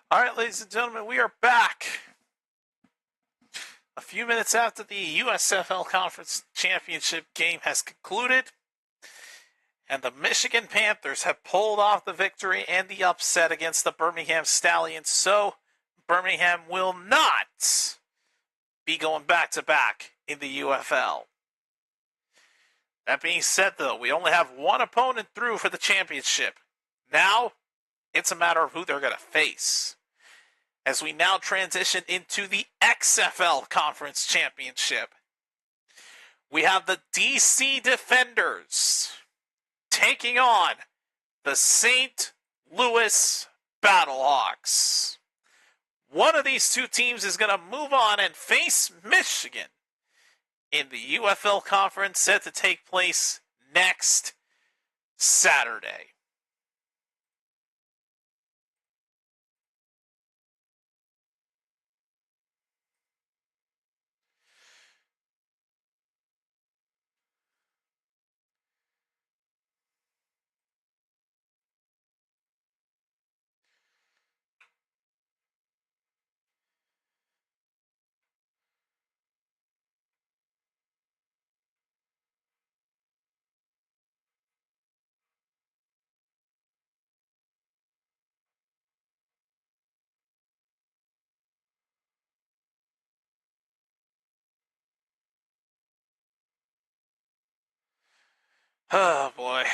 All right, ladies and gentlemen, we are back. A few minutes after the USFL Conference Championship game has concluded, and the Michigan Panthers have pulled off the victory and the upset against the Birmingham Stallions, so Birmingham will not be going back-to-back in the UFL. That being said, though, we only have one opponent through for the championship. Now, it's a matter of who they're going to face. As we now transition into the XFL Conference Championship, we have the DC Defenders taking on the St. Louis Battlehawks. One of these two teams is going to move on and face Michigan in the UFL Conference, set to take place next Saturday. Oh, boy.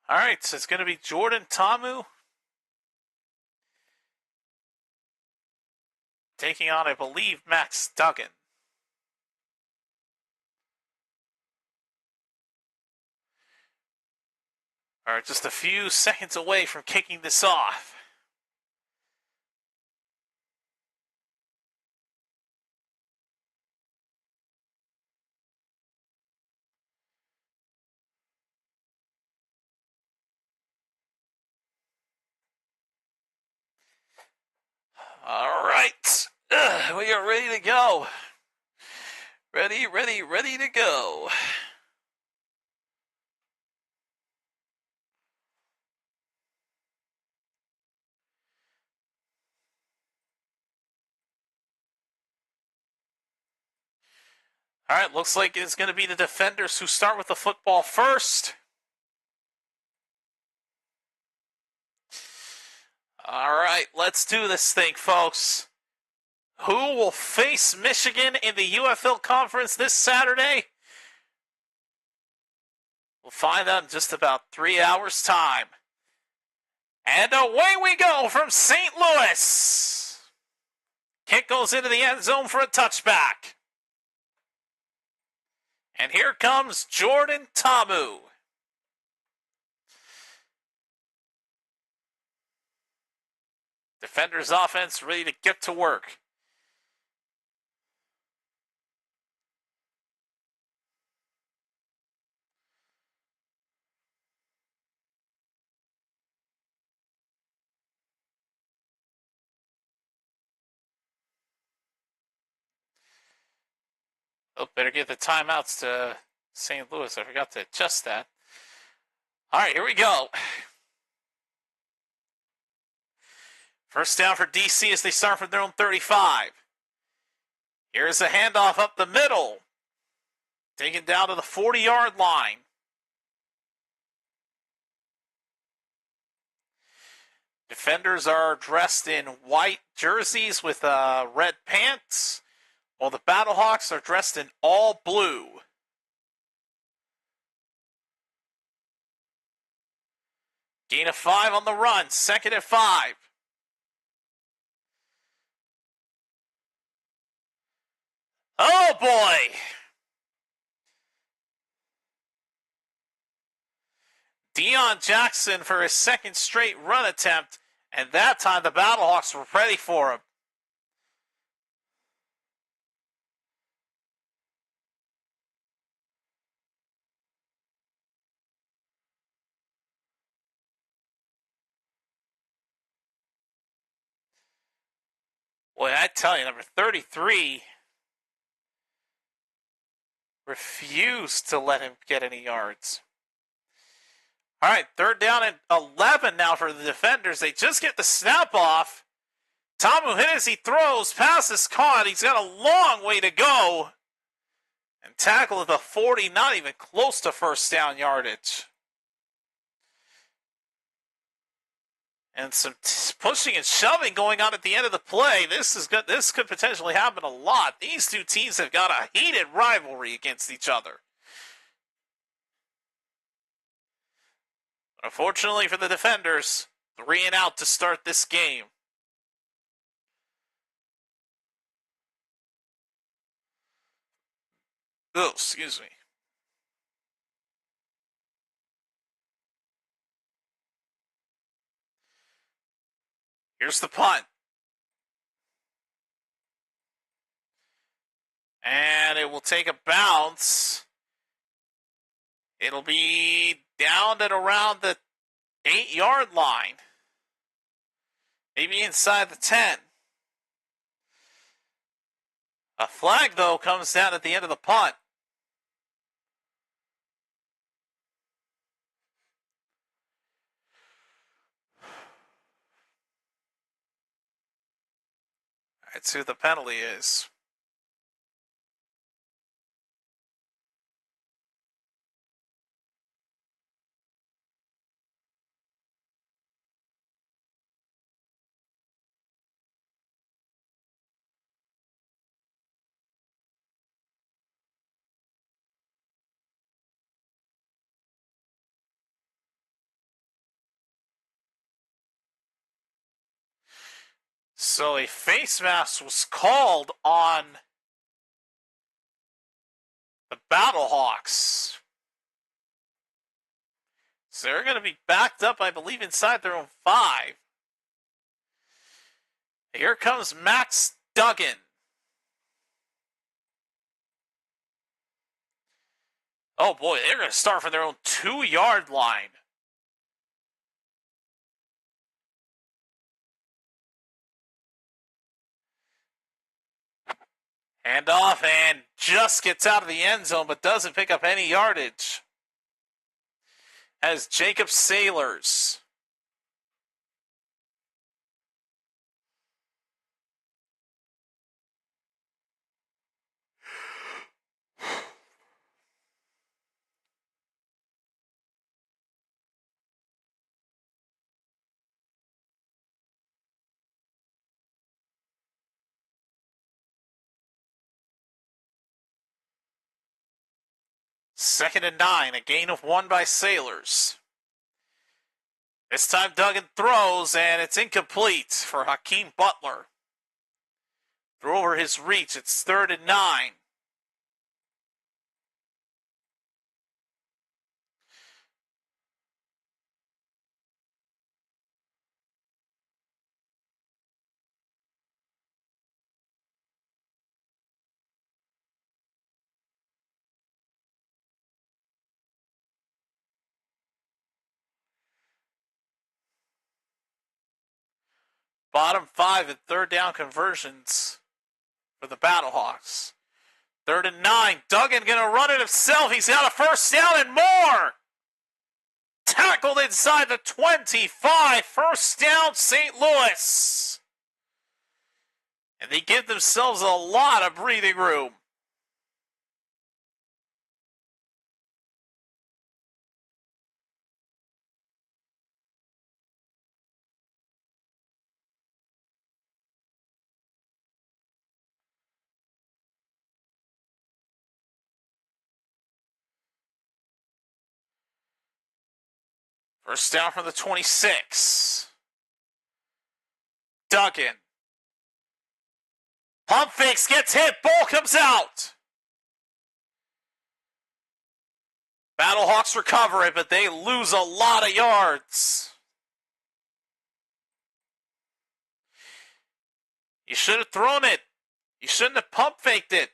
All right, so it's going to be Jordan Tamu taking on, I believe, Max Duggan. All right, just a few seconds away from kicking this off. All right, we are ready to go. Ready to go. All right, looks like it's going to be the Defenders who start with the football first. All right, let's do this thing, folks. Who will face Michigan in the UFL Conference this Saturday? We'll find out in just about 3 hours' time. And away we go from St. Louis. Kick goes into the end zone for a touchback. And here comes Jordan Tamu. Defenders offense ready to get to work. Oh, better give the timeouts to St. Louis. I forgot to adjust that. All right, here we go. First down for DC as they start from their own 35. Here's a handoff up the middle. Taken down to the 40-yard line. Defenders are dressed in white jerseys with red pants, while the Battlehawks are dressed in all blue. Gain of 5 on the run, 2nd and 5. Oh, boy! Deion Jackson for his second straight run attempt And that time the Battlehawks were ready for him. Boy, I tell you, number 33 refused to let him get any yards. All right, third down and 11 now for the Defenders. They just get the snap off. Tamu hit as he throws. Pass is caught. He's got a long way to go. And tackle at the 40, not even close to first down yardage. And some pushing and shoving going on at the end of the play. This is good. This could potentially happen a lot. These two teams have got a heated rivalry against each other. Unfortunately for the Defenders, 3 and out to start this game. Oh, excuse me. Here's the punt. And it will take a bounce. It'll be down at around the 8-yard line. Maybe inside the 10. A flag, though, comes down at the end of the punt. Let's see what the penalty is. So a face mask was called on the Battlehawks. So they're going to be backed up, I believe, inside their own 5. Here comes Max Duggan. Oh boy, they're going to start from their own 2-yard line. Handoff and just gets out of the end zone, but doesn't pick up any yardage. As Jacob Sailors. Second and 9, a gain of 1 by Sailors. This time Duggan throws, and it's incomplete for Hakeem Butler. Throw over his reach, it's 3rd and 9. Bottom 5 and 3rd down conversions for the Battlehawks. 3rd and 9. Duggan going to run it himself. He's got a first down and more. Tackled inside the 25. First down, St. Louis. And they give themselves a lot of breathing room. First down from the 26. Duggan. Pump fakes, gets hit, ball comes out. Battlehawks recover it, but they lose a lot of yards. You should have thrown it. You shouldn't have pump faked it.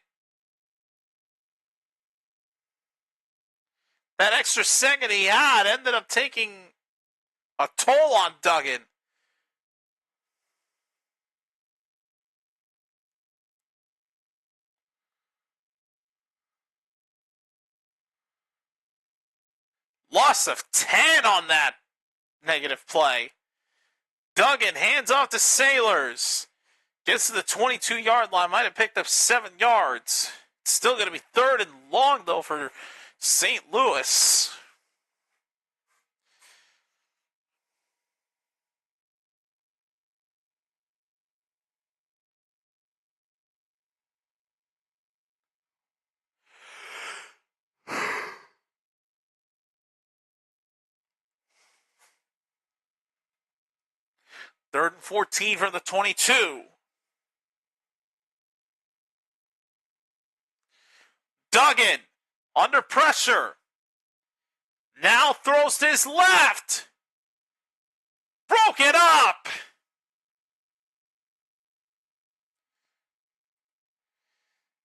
That extra second he had ended up taking a toll on Duggan. Loss of 10 on that negative play. Duggan hands off to Sailors. Gets to the 22-yard line. Might have picked up 7 yards. It's still going to be 3rd and long, though, for St. Louis. Third and 14 from the 22. Duggan under pressure. Now throws to his left. Broke it up.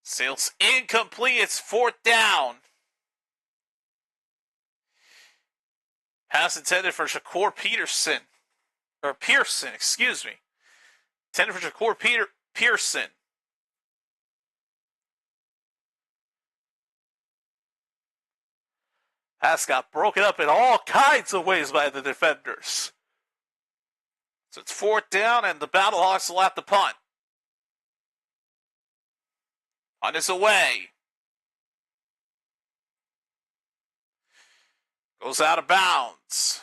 Sails incomplete. It's 4th down. Pass intended for Shakur Pearson. Intended for Shakur Pearson. Pass got broken up in all kinds of ways by the defenders. So it's 4th down, and the Battlehawks will have to punt. On his away. Goes out of bounds.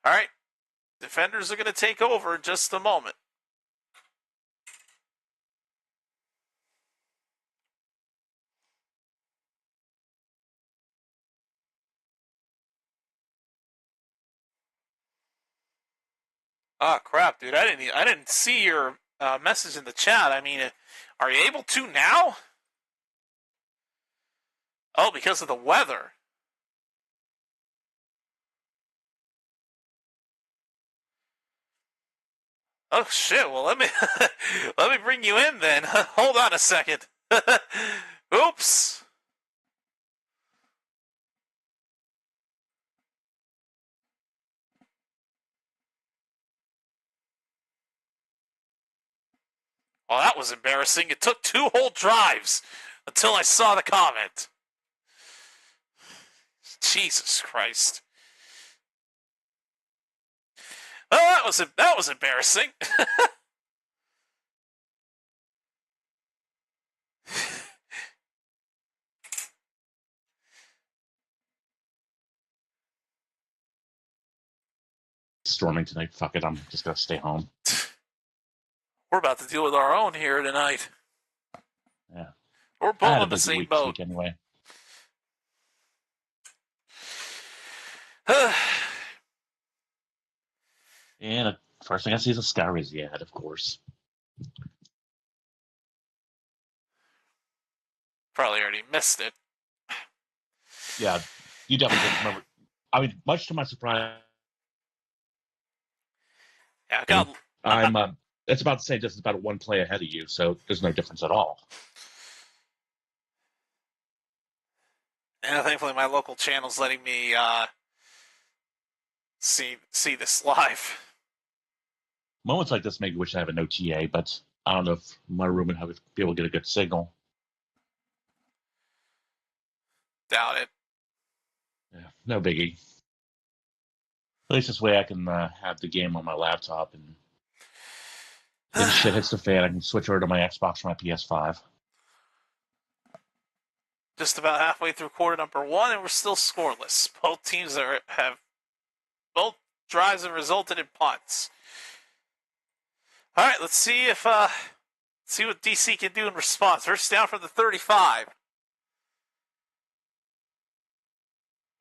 All right. Defenders are going to take over in just a moment. Oh, crap, dude. I didn't see your message in the chat. I mean, are you able to now? Oh, because of the weather. Oh, shit. Well, let me bring you in then. Hold on a second. Oops. Well, that was embarrassing. It took 2 whole drives until I saw the comment. Jesus Christ. Well, that was embarrassing. Storming tonight. Fuck it. I'm just gonna stay home. We're about to deal with our own here tonight. Yeah. We're both in the same boat. Anyway. And first thing I see is a Skyrizi ad, of course. Probably already missed it. Yeah, you definitely didn't remember. I mean, much to my surprise. Yeah, I'm. It's about to say just about 1 play ahead of you, so there's no difference at all. And thankfully, my local channel's letting me see this live. Moments like this make me wish I have an OTA, but I don't know if my room would be able to get a good signal. Doubt it. Yeah, no biggie. At least this way I can have the game on my laptop, and if shit hits the fan, I can switch over to my Xbox or my PS5. Just about halfway through quarter number 1, and we're still scoreless. Both teams both drives have resulted in punts. All right, let's see what DC can do in response. First down from the 35.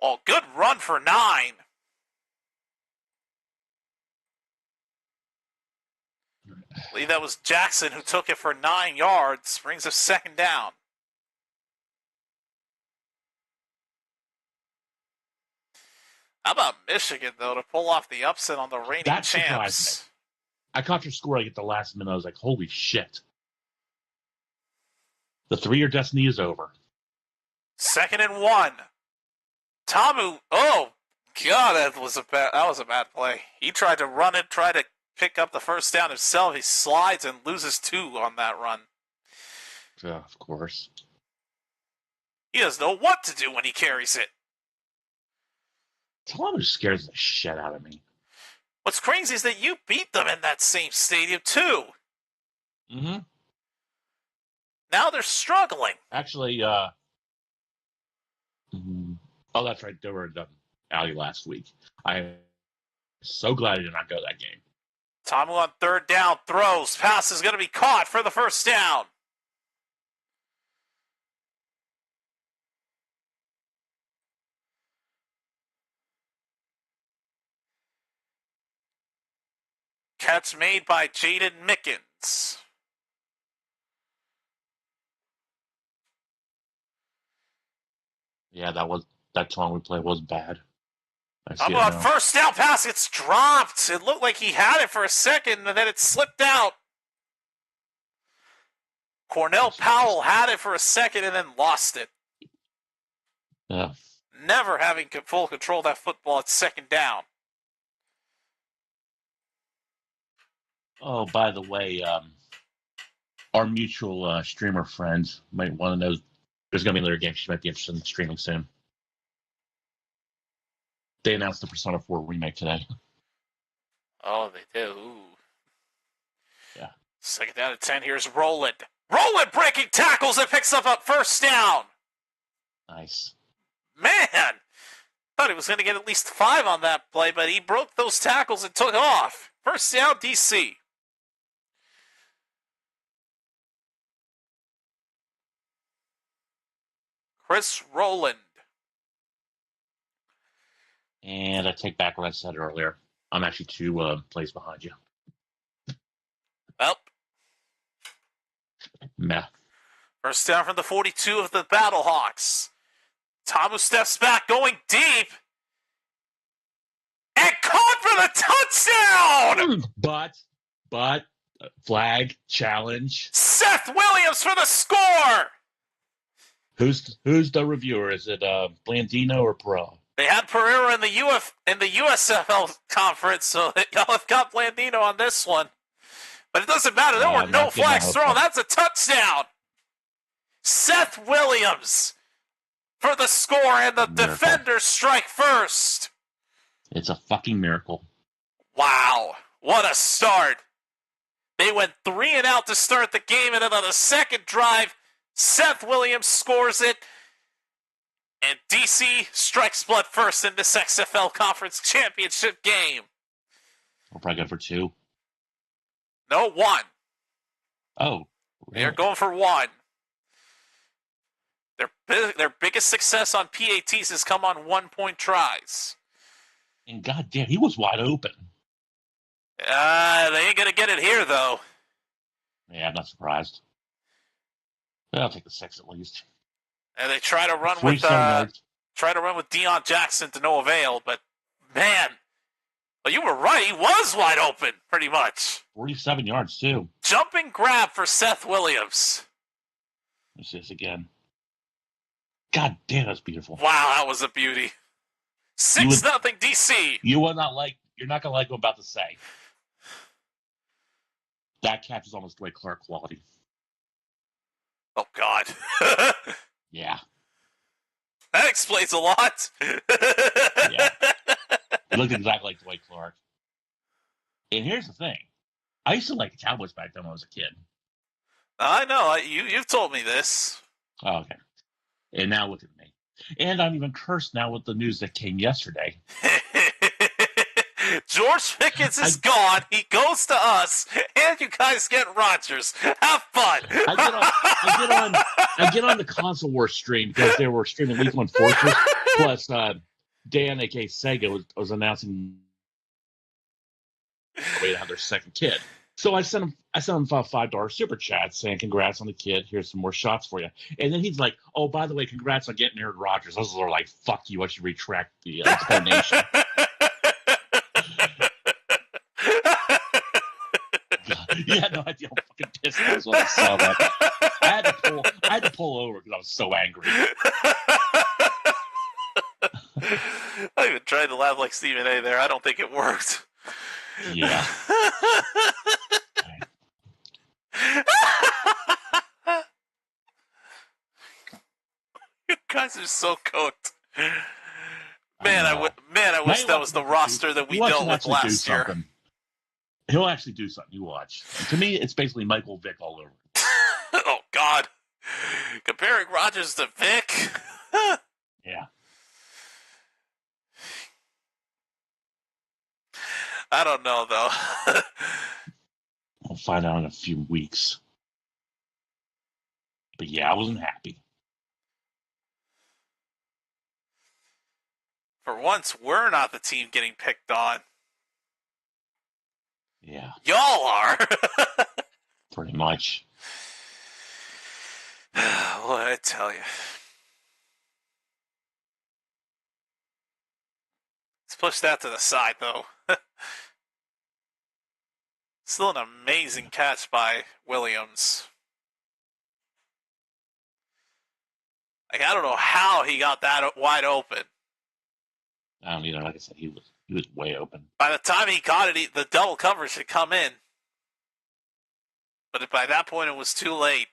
Oh, good run for 9. I believe that was Jackson who took it for 9 yards, brings a second down. How about Michigan, though, to pull off the upset on the reigning That champs? surprised me. I caught your score like at the last minute. I was like, holy shit. The 3-year destiny is over. 2nd and 1. Tamu, oh, God, that was a bad play. He tried to run it, tried to pick up the first down himself. He slides and loses 2 on that run. Yeah, of course. He doesn't know what to do when he carries it. Tamu scares the shit out of me. What's crazy is that you beat them in that same stadium, too. Mm-hmm. Now they're struggling. Actually, oh, that's right. They were at Alley last week. I'm so glad I did not go to that game. Tamu on 3rd down, throws. Pass is going to be caught for the first down. Catch made by Jaden Mickens. Yeah, that song we played was bad. Tamu on first down pass, it's dropped. It looked like he had it for a second, and then it slipped out. Cornell Powell had it for a second and then lost it. Yeah. Never having full control of that football at 2nd down. Oh, by the way, our mutual streamer friend might want to know there's going to be another game she might be interested in streaming soon. They announced the Persona 4 remake today. Oh, they do. Ooh. Yeah. 2nd down and 10. Here's Roland. Roland breaking tackles and picks up a first down. Nice. Man! Thought he was going to get at least 5 on that play, but he broke those tackles and took off. First down, DC. Chris Roland. And I take back what I said earlier. I'm actually 2 plays behind you. Well. Meh. First down from the 42 of the Battlehawks. Tamu steps back, going deep. And caught for the touchdown! But, flag, challenge. Seth Williams for the score! Who's the reviewer? Is it Blandino or Pro? They had Pereira in the USFL conference, so y'all have got Blandino on this one. But it doesn't matter. There were no flags thrown. That's a touchdown. Seth Williams for the score, and the Defenders strike first. It's a fucking miracle. Wow. What a start. They went 3 and out to start the game, and then on the second drive, Seth Williams scores it. And DC strikes blood first in this XFL Conference Championship game. We're probably going for 2. No, 1. Oh. Really? They're going for 1. Their biggest success on PATs has come on 1-point tries. And goddamn, he was wide open. They ain't going to get it here, though. Yeah, I'm not surprised. I'll take the 6 at least. And they try to run with Deion Jackson to no avail, but man, well, you were right. He was wide open, pretty much. 47 yards too. Jumping grab for Seth Williams. Let's see this again. God damn, that's beautiful. Wow, that was a beauty. 6-0 DC. You're not gonna like what I'm about to say. That catch is almost Dwight Clark quality. Oh God. Yeah. That explains a lot. Yeah. He looked exactly like Dwight Clark. And here's the thing. I used to like the Cowboys back then when I was a kid. I know. You've told me this. Oh, okay. And now look at me. And I'm even cursed now with the news that came yesterday. George Pickens is gone. He goes to us, and you guys get Rodgers. Have fun. I get on the Console Wars stream because they were streaming Week 1 Fortress. Plus, Dan, aka Sega, was announcing way to have their second kid. So I sent him $5 super chat saying congrats on the kid. Here's some more shots for you. And then he's like, oh, by the way, congrats on getting Aaron Rodgers. I was like, fuck you. I should retract the explanation. You had no idea how fucking pissed I was when I saw that. I had to pull over because I was so angry. I even tried to laugh like Stephen A. there. I don't think it worked. Yeah. You guys are so cooked. Man, I wish that was the roster that we dealt with last year. He'll actually do something. You watch. To me, it's basically Michael Vick all over. Oh, God. Comparing Rodgers to Vick? Yeah. I don't know, though. We'll find out in a few weeks. But yeah, I wasn't happy. For once, we're not the team getting picked on. Yeah. Y'all are. Pretty much. What I tell you. Let's push that to the side, though. Still an amazing catch by Williams. Like, I don't know how he got that wide open. I don't either. Like I said, he was way open. By the time he got it, the double coverage had come in. But by that point, it was too late.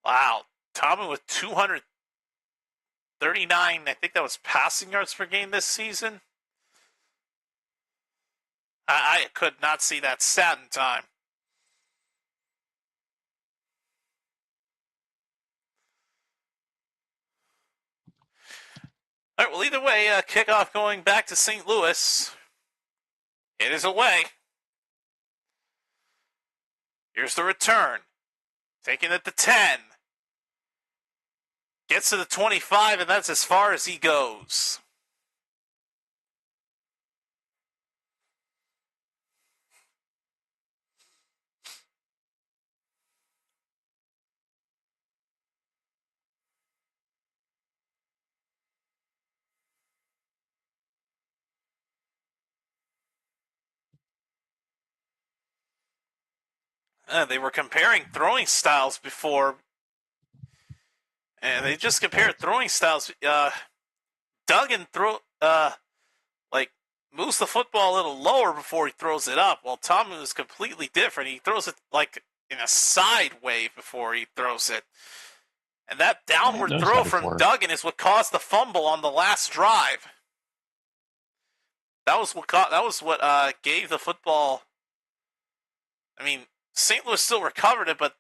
Wow. Tomlin with 239, I think that was passing yards per game this season. I could not see that stat in time. All right, well, either way, kickoff going back to St. Louis. It is away. Here's the return. Taking it to 10. Gets to the 25, and that's as far as he goes. They were comparing throwing styles before, and they just compared throwing styles. Duggan moves the football a little lower before he throws it up, while Tomlin is completely different. He throws it like in a side wave before he throws it. And that downward throw from Duggan is what caused the fumble on the last drive. That was what gave the football. I mean, St. Louis still recovered it, but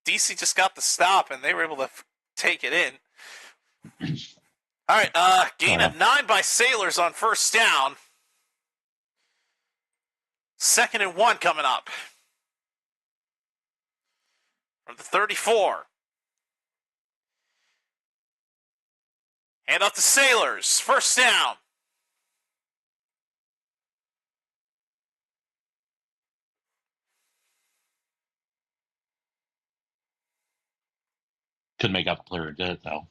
DC just got the stop, and they were able to take it in. All right, gain of 9 by Sailors on first down. 2nd and 1 coming up. From the 34. Hand off to Sailors. First down. Couldn't make out the player who did it, though.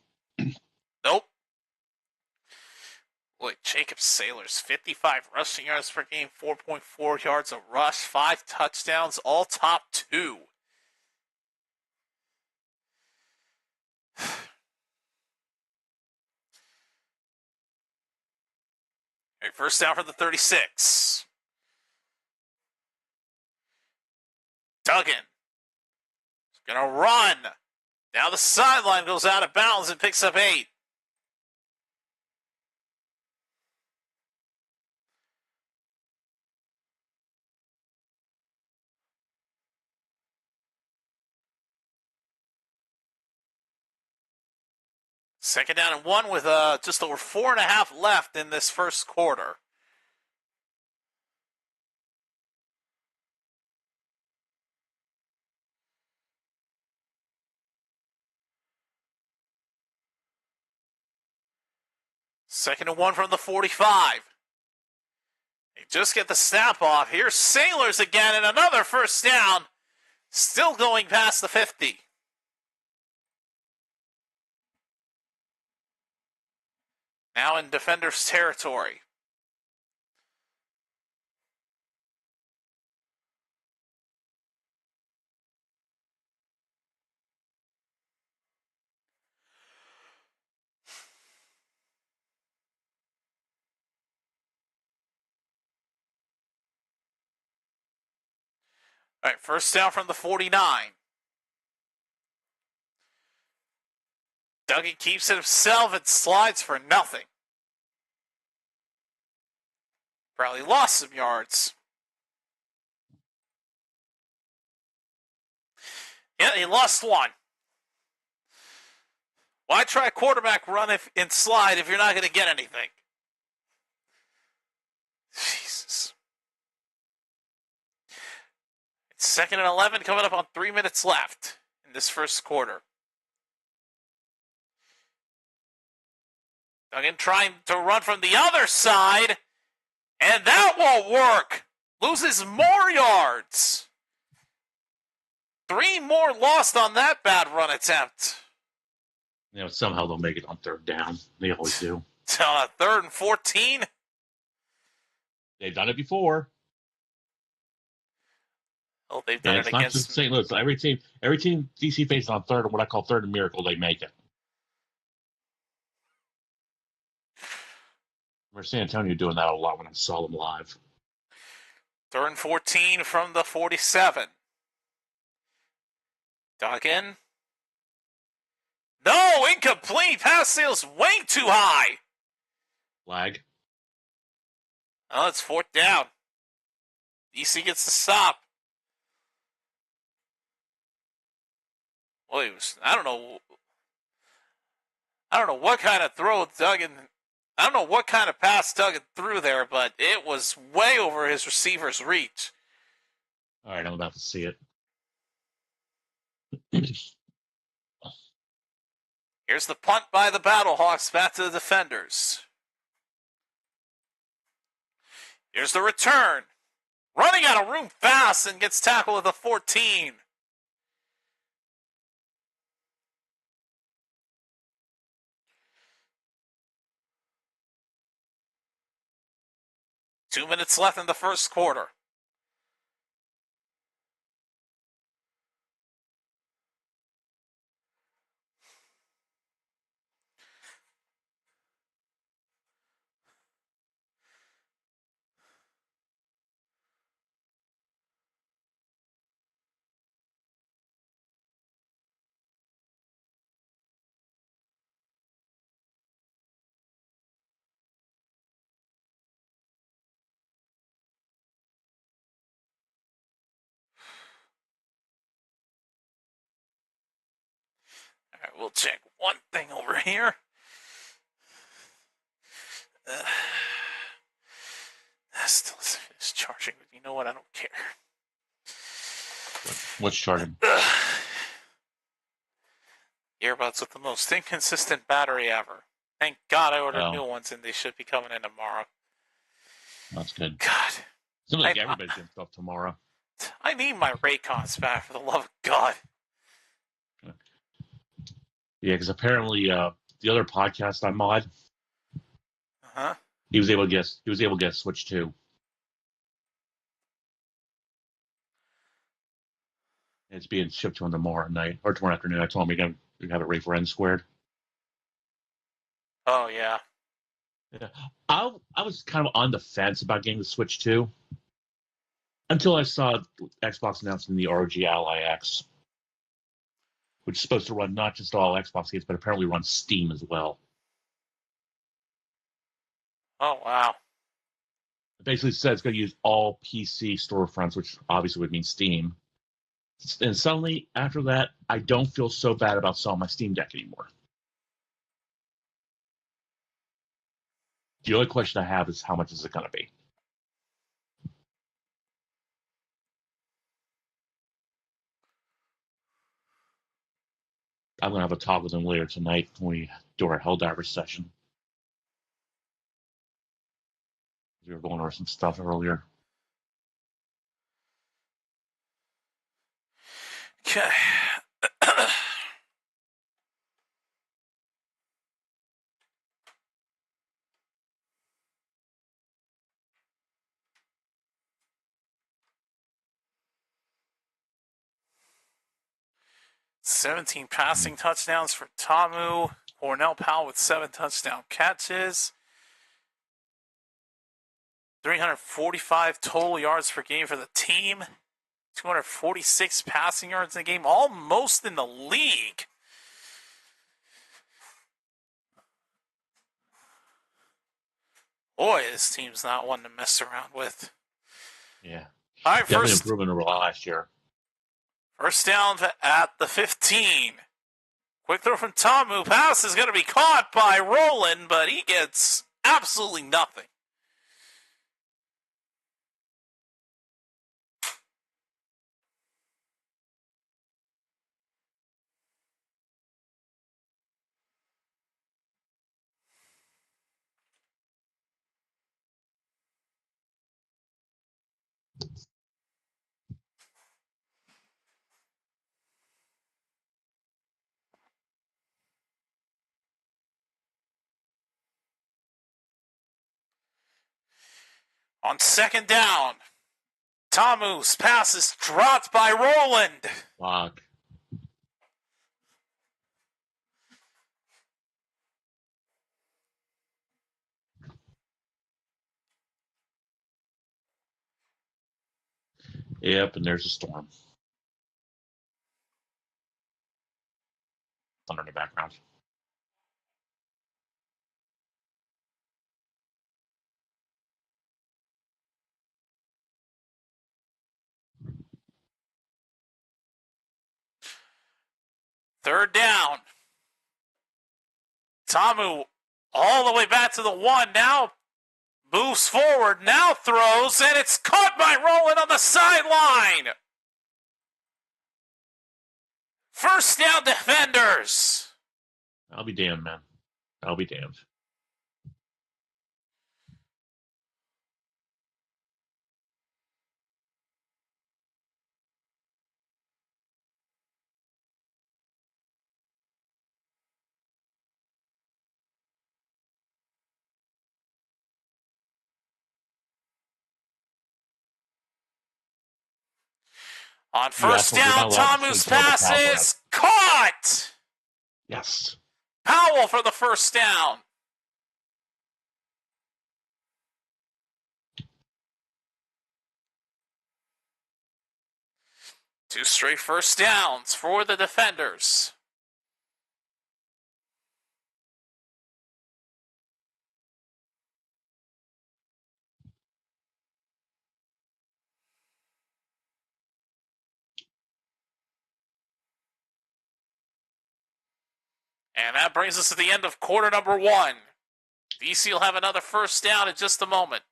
Nope. Boy, Jacob Sailors, 55 rushing yards per game, 4.4 yards a rush, 5 touchdowns, all top 2. Right, first down for the 36. Duggan. Gonna run. Now the sideline goes out of bounds and picks up 8. Second down and 1 with just over 4.5 left in this first quarter. Second and 1 from the 45. They just get the snap off. Here's Sailors again, and another first down. Still going past the 50. Now in Defenders territory. All right, first down from the 49. Duggan keeps it himself and slides for nothing. Probably lost some yards. Yeah, he lost one. Why try a quarterback run and slide if you're not going to get anything? Jesus. It's second and 11 coming up on 3 minutes left in this first quarter. Duggan trying to run from the other side, and that won't work. Loses more yards. 3 more lost on that bad run attempt. Somehow they'll make it on third down. They always do. So third and 14. They've done it before. Oh, they've done it against not just St. Louis. Every team DC faces on third, and what I call third and miracle, they make it. I remember San Antonio doing that a lot when I saw them live. Third and 14 from the 47. Duggan. No, incomplete. Pass sails way too high. Flag. Oh, it's fourth down. DC gets the stop. Well, I don't know what kind of throw Duggan. I don't know what kind of pass Duggan threw there, but it was way over his receiver's reach. All right, I'm about to see it. Here's the punt by the Battlehawks back to the Defenders. Here's the return. Running out of room fast and gets tackled at the 14. Two minutes left in the first quarter. All right, we'll check one thing over here. Still is charging, but you know what? I don't care. What's charging? Earbuds with the most inconsistent battery ever. Thank God I ordered new ones, and they should be coming in tomorrow. That's good. God. Seems like everybody's getting stuff tomorrow. I need my Raycons back, for the love of God. Yeah, because apparently the other podcast I mod, Uh-huh. he was able to get Switch 2. It's being shipped to him tomorrow night or tomorrow afternoon. I told him we have it ready for N squared. Oh yeah. Yeah, I was kind of on the fence about getting the Switch 2 until I saw Xbox announcing the ROG Ally X, which is supposed to run not just all Xbox games, but apparently run Steam as well. Oh wow. It basically says it's going to use all PC storefronts, which obviously would mean Steam. And suddenly, after that, I don't feel so bad about selling my Steam Deck anymore. The only question I have is how much is it going to be? I'm going to have a talk with him later tonight when we do our Helldivers session. We were going over some stuff earlier. Okay. 17 passing touchdowns for Tamu. Cornell Powell with 7 touchdown catches. 345 total yards per game for the team. 246 passing yards in the game, almost in the league. Boy, this team's not one to mess around with. Yeah. All right, Definitely improvement over last year. First down at the 15. Quick throw from Tamu. Pass is going to be caught by Roland, but he gets absolutely nothing. On second down, Tamu's pass is dropped by Roland. Fuck. Yep, and there's a storm. Thunder in the background. Third down. Tamu all the way back to the 1. Now moves forward. Now throws, and it's caught by Roland on the sideline. First down, Defenders. I'll be damned, man. I'll be damned. On first down, Tamu's pass is caught. Yes. Powell for the first down. Two straight first downs for the Defenders. And that brings us to the end of quarter number 1. VC will have another first down in just a moment.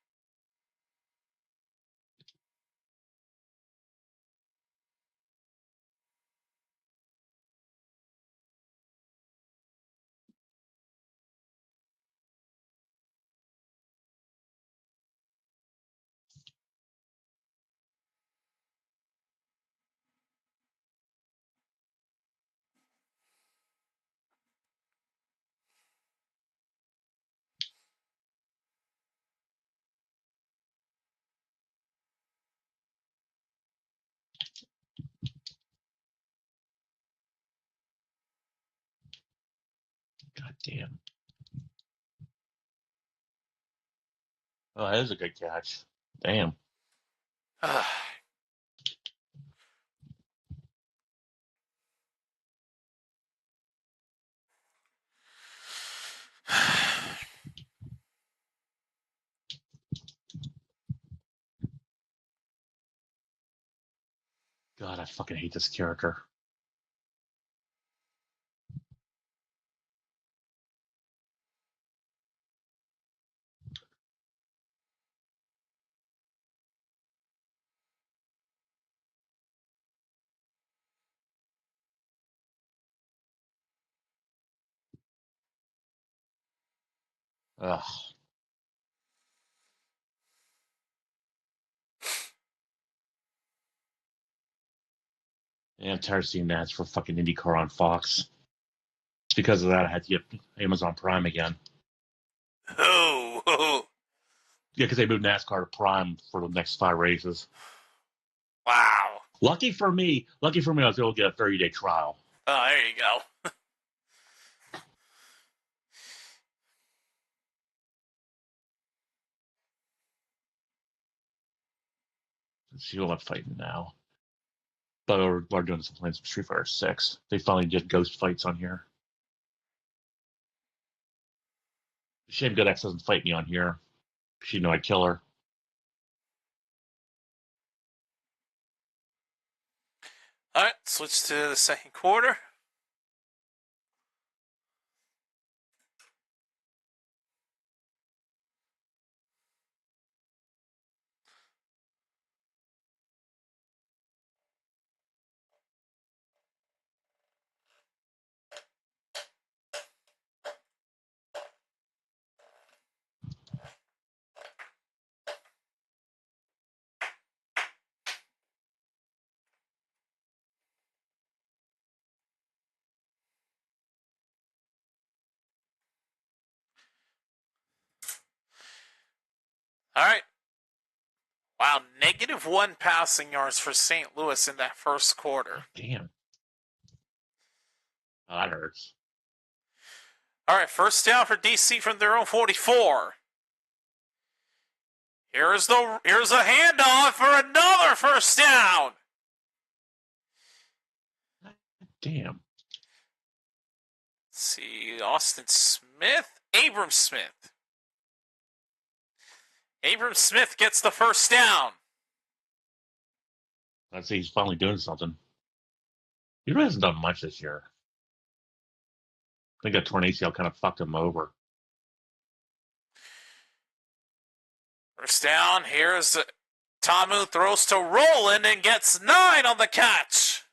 God damn. Oh, that is a good catch. Damn. God, I fucking hate this character. Ugh. Yeah, I'm tired of seeing ads for fucking IndyCar on Fox. Because of that, I had to get Amazon Prime again. Oh, Yeah, because they moved NASCAR to Prime for the next 5 races. wow. Lucky for me, I was able to get a 30-day trial. Oh, there you go. Let's see what I'm fighting now. But we're doing some playing some Street Fighter 6. They finally did ghost fights on here. Shame Good X doesn't fight me on here. She'd know I'd kill her. All right, switch to the second quarter. All right. Wow, -1 passing yards for St. Louis in that first quarter. Damn. Oh, that hurts. All right, first down for DC from their own 44. Here's a handoff for another first down. Damn. Let's see, Austin Smith, Abram Smith. Abram Smith gets the first down. I'd say he's finally doing something. He really hasn't done much this year. I think that torn ACL kind of fucked him over. First down, here's Tamu throws to Roland and gets 9 on the catch.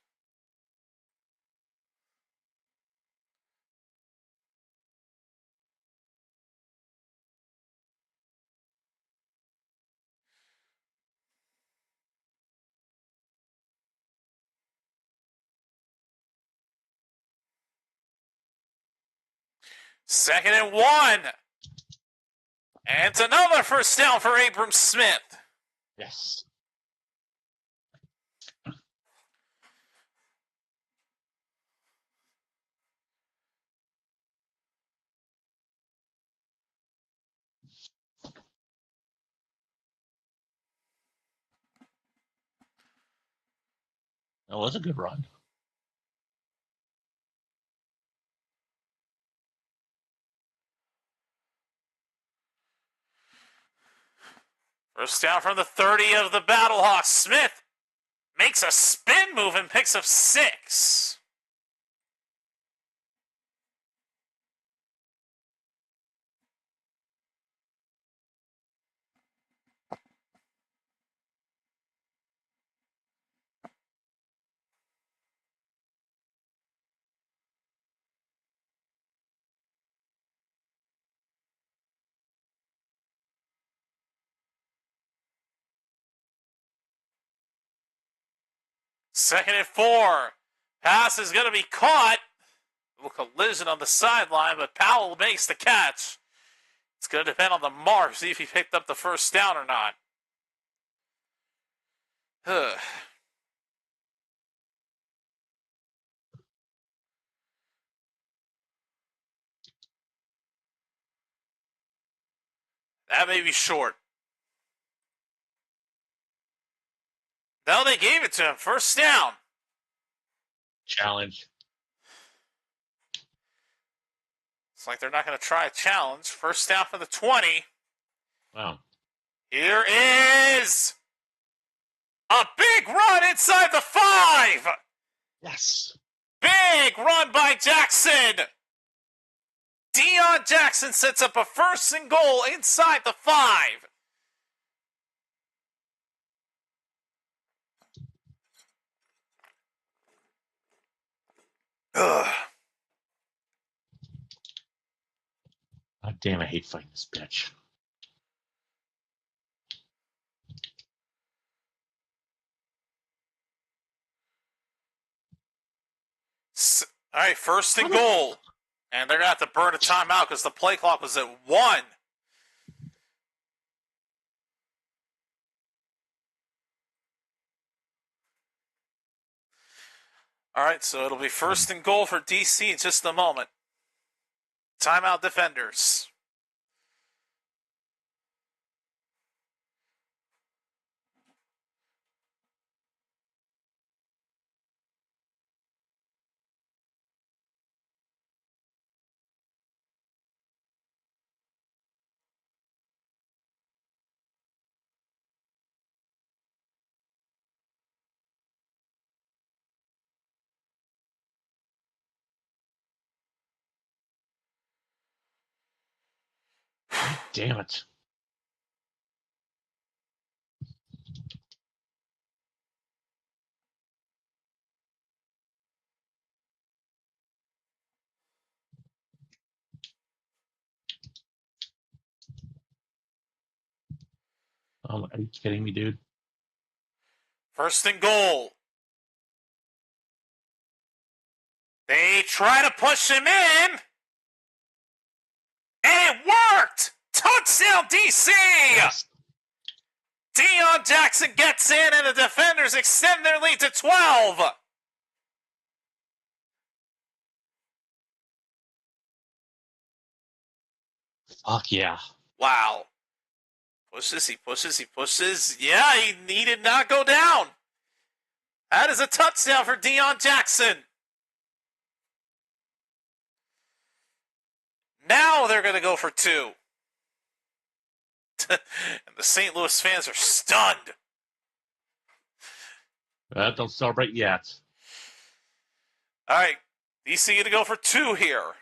Second and 1. And it's another first down for Abram Smith. Yes. That was a good run. First down from the 30 of the Battlehawks. Smith makes a spin move and picks up 6. Second and 4. Pass is going to be caught. A collision on the sideline, but Powell makes the catch. It's going to depend on the mark, see if he picked up the first down or not. That may be short. No, they gave it to him. First down. Challenge. It's like they're not going to try a challenge. First down for the 20. Wow. Here is a big run inside the 5. Yes. Big run by Jackson. Deion Jackson sets up a 1st and goal inside the 5. Ugh. God damn, I hate fighting this bitch. All right, first and goal. And they're going to have to burn a timeout because the play clock was at 1. All right, so it'll be first and goal for DC in just a moment. Timeout, Defenders. Damn it. Oh, are you kidding me, dude? First and goal. They try to push him in. And it worked! Touchdown, DC! Yes. Deion Jackson gets in, and the Defenders extend their lead to 12. Fuck yeah. Wow. He pushes. Yeah, he did not go down. That is a touchdown for Deion Jackson. Now they're going to go for 2. And the St. Louis fans are stunned. Don't celebrate yet. All right, DC going to go for 2 here.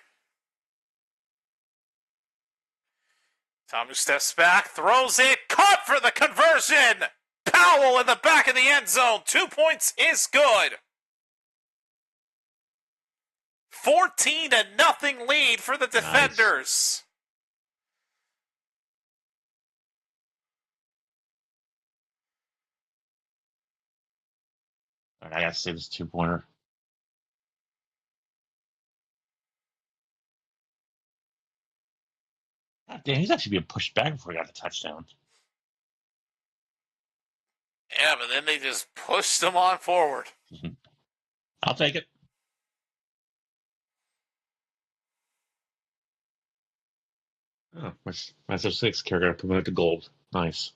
Tom, who steps back, throws it, caught for the conversion. Powell in the back of the end zone. 2 points is good. 14-0 lead for the Defenders. Nice. All right, I got to save this 2-pointer. God damn, he's actually being pushed back before he got the touchdown. Yeah, but then they just pushed him on forward. I'll take it. Oh, my 6 character got promoted to gold. Nice.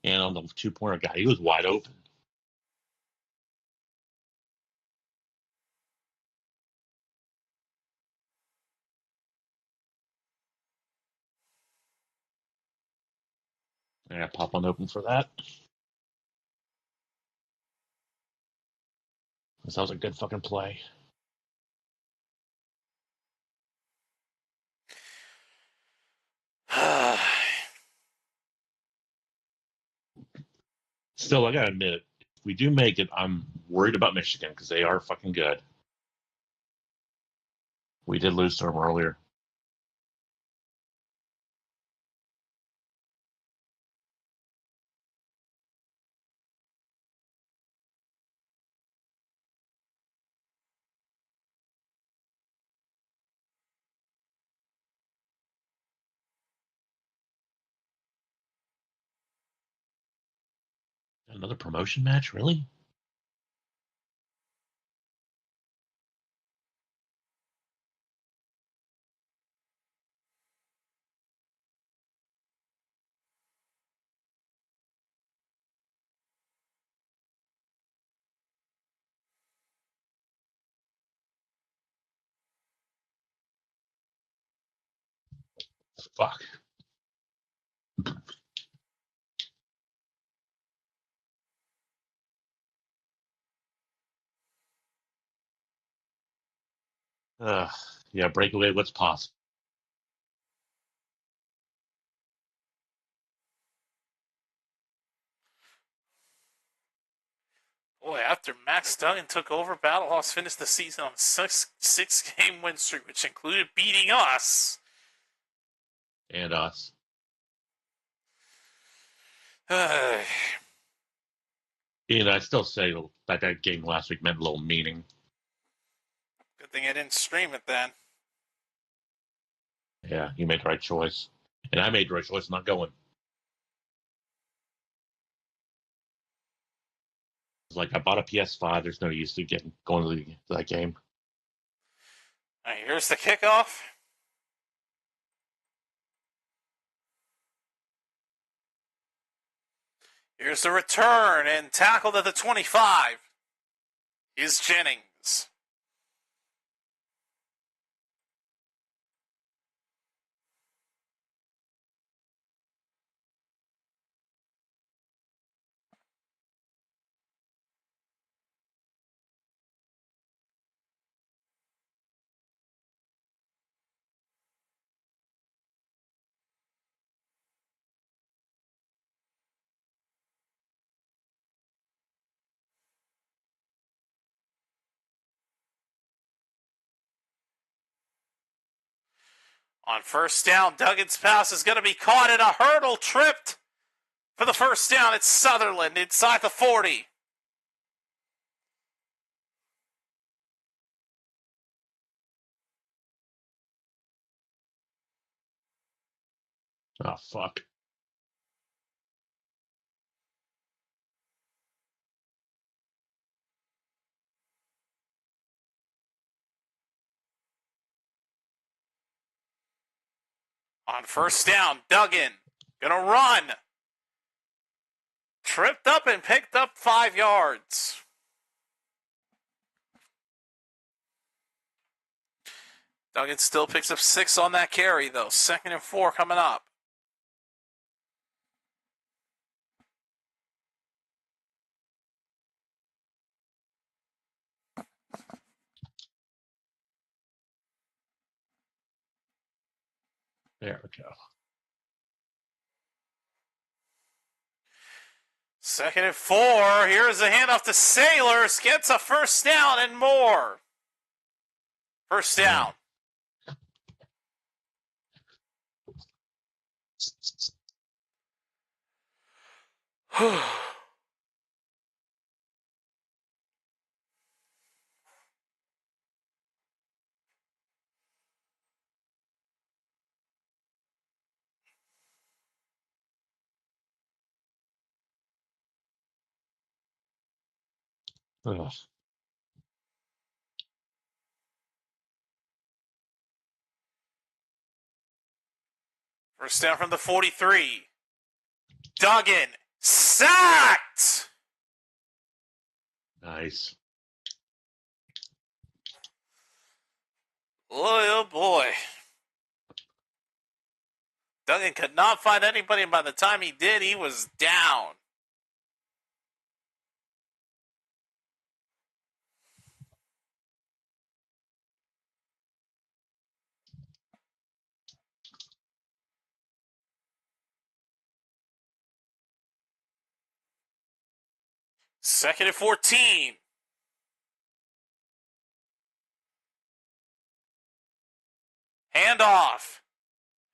And on the 2-pointer guy, he was wide open. I got pop on open for that. That was a good fucking play. Still, I gotta admit it. If we do make it, I'm worried about Michigan because they are fucking good. We did lose to them earlier. Another promotion match, really? Fuck. Yeah, breakaway, what's possible? Boy, after Max Duggan took over, Battlehawks finished the season on a 6-game win streak, which included beating us. and us. Good And I still say that game last week meant a little meaning. thing I didn't stream it then. Yeah, you made the right choice. And I made the right choice not going. It's like I bought a PS5. There's no use to going to that game. All right, here's the kickoff. Here's the return, and tackled at the 25 is Jennings. On first down, Duggan's pass is going to be caught in a hurdle, tripped for the first down. It's Sutherland inside the 40. Oh, fuck. On first down, Duggan going to run. Tripped up and picked up 5 yards. Duggan still picks up 6 on that carry, though. 2nd and 4 coming up. There we go. 2nd and 4. Here's a handoff to Sailors. Gets a first down and more. First down. Ugh. First down from the 43. Duggan sacked. Nice. Oh boy. Duggan could not find anybody, and by the time he did, he was down. Second and 14. Handoff.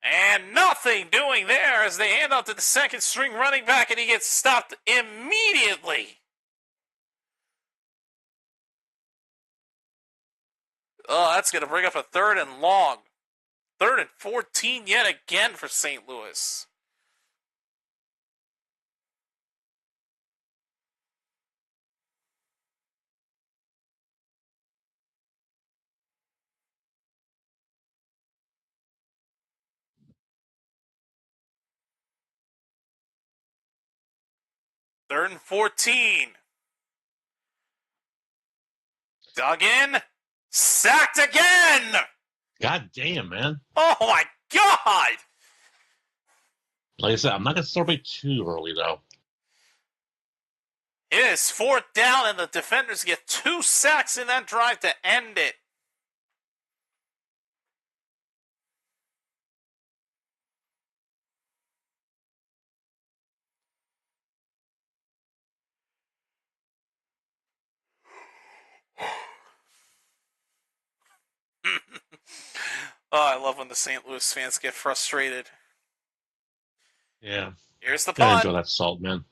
And nothing doing there as they hand off to the second string running back, and he gets stopped immediately. Oh, that's going to bring up a 3rd and long. 3rd and 14 yet again for St. Louis. Third and 14. Duggan. Sacked again. God damn, man. Oh, my God. Like I said, I'm not going to celebrate too early, though. It is 4th down, and the Defenders get 2 sacks in that drive to end it. Oh, I love when the St. Louis fans get frustrated. Yeah. Here's the Gotta punt. enjoy that salt, man.